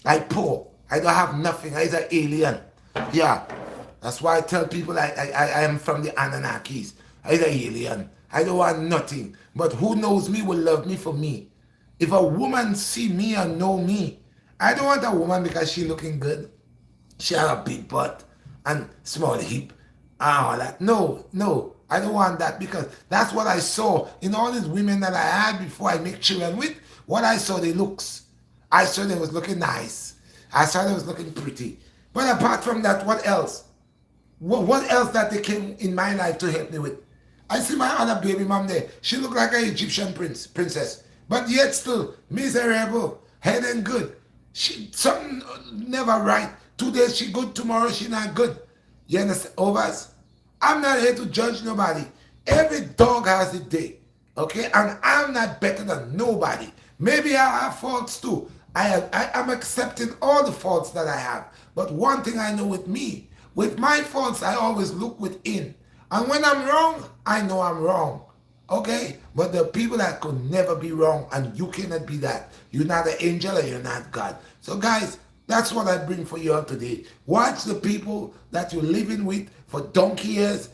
I poor. I don't have nothing. I'm an alien. Yeah. That's why I tell people I am from the Anunnakis. I'm an alien. I don't want nothing. But who knows me will love me for me. If a woman see me and know me, I don't want a woman because she looking good. She have a big butt and small hip and all that. No. I don't want that, because that's what I saw in all these women that I had before I make children with. What I saw, their looks. I saw they was looking nice. I saw they was looking pretty. But apart from that, what else? What else that they came in my life to help me with? I see my other baby mom there. She looked like an Egyptian princess. But yet still, miserable, head and good. Something never right. Today she good, tomorrow she not good. You understand? Overs? I'm not here to judge nobody. Every dog has a day. Okay? And I'm not better than nobody. Maybe I have faults too. I'm accepting all the faults that I have. But one thing I know with me, with my faults, I always look within. And when I'm wrong, I know I'm wrong. Okay? But there are people that could never be wrong, and you cannot be that. You're not an angel and you're not God. So guys, that's what I bring for you all today. Watch the people that you're living with for donkey years.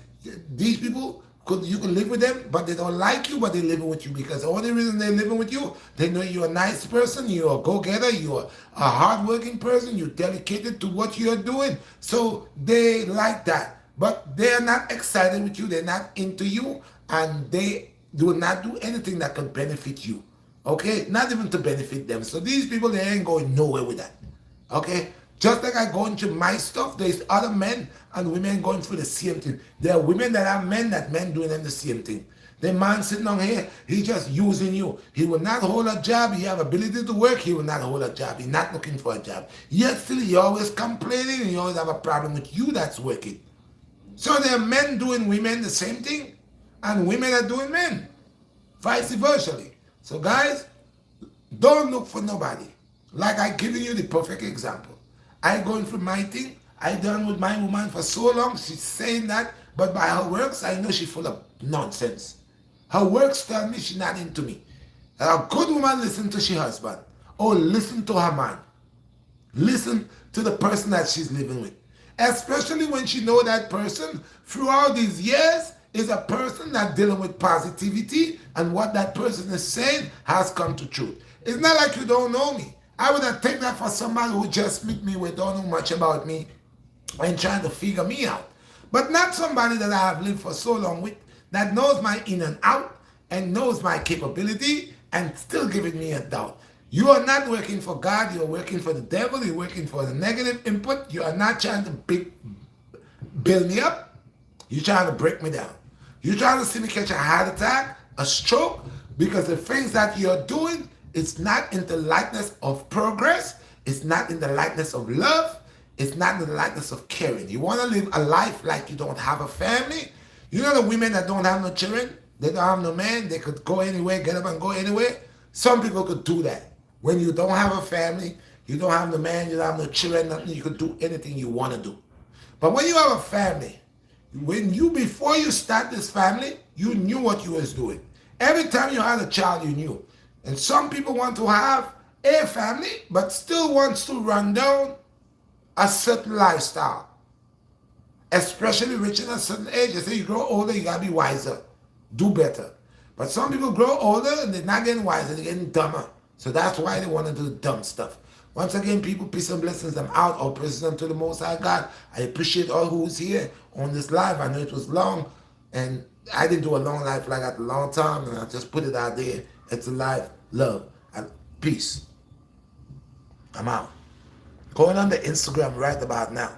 These people, you can live with them, but they don't like you, but they're living with you because the only reason they're living with you, they know you're a nice person, you're a go-getter, you're a hard-working person, you're dedicated to what you're doing. So they like that. But they're not excited with you, they're not into you, and they do not do anything that can benefit you. Okay? Not even to benefit them. So these people, they ain't going nowhere with that. Okay? Just like I go into my stuff, there's other men and women going through the same thing. There are women that are men doing them the same thing. The man sitting on here, he's just using you. He will not hold a job. He have ability to work. He will not hold a job. He's not looking for a job. Yet still, he always complaining, and he always have a problem with you that's working. So there are men doing women the same thing, and women are doing men. Vice versa. So guys, don't look for nobody. Like I giving you the perfect example. I going through my thing. I done with my woman for so long. She's saying that, but by her works, I know she's full of nonsense. Her works tell me she's not into me. A good woman listen to her husband. Or listen to her man. Listen to the person that she's living with. Especially when she know that person throughout these years is a person that dealing with positivity, and what that person is saying has come to truth. It's not like you don't know me. I would have taken that for somebody who just meet me with don't know much about me and trying to figure me out. But not somebody that I have lived for so long with, that knows my in and out and knows my capability and still giving me a doubt. You are not working for God, you're working for the devil, you're working for the negative input. You are not trying to build me up, you're trying to break me down. You're trying to see me catch a heart attack, a stroke, because the things that you're doing, it's not in the likeness of progress, it's not in the likeness of love, it's not in the likeness of caring. You want to live a life like you don't have a family. You know the women that don't have no children, they don't have no man, they could go anywhere, get up and go anywhere. Some people could do that. When you don't have a family, You don't have no man, you don't have no children, nothing. You can do anything you want to do. But when you have a family, before you start this family, you knew what you was doing. Every time you had a child, you knew. And some people want to have a family, but still wants to run down a certain lifestyle. Especially reaching a certain age. They say you grow older, you gotta be wiser. Do better. But some people grow older and they're not getting wiser, they're getting dumber. So that's why they want to do dumb stuff. Once again, people, peace and blessings. I'm out. All praises them to the Most High God. I appreciate all who's here on this live. I know it was long, and I didn't do a long life like that a long time, and I just put it out there. It's a life, love, and peace. I'm out. Going on the Instagram right about now.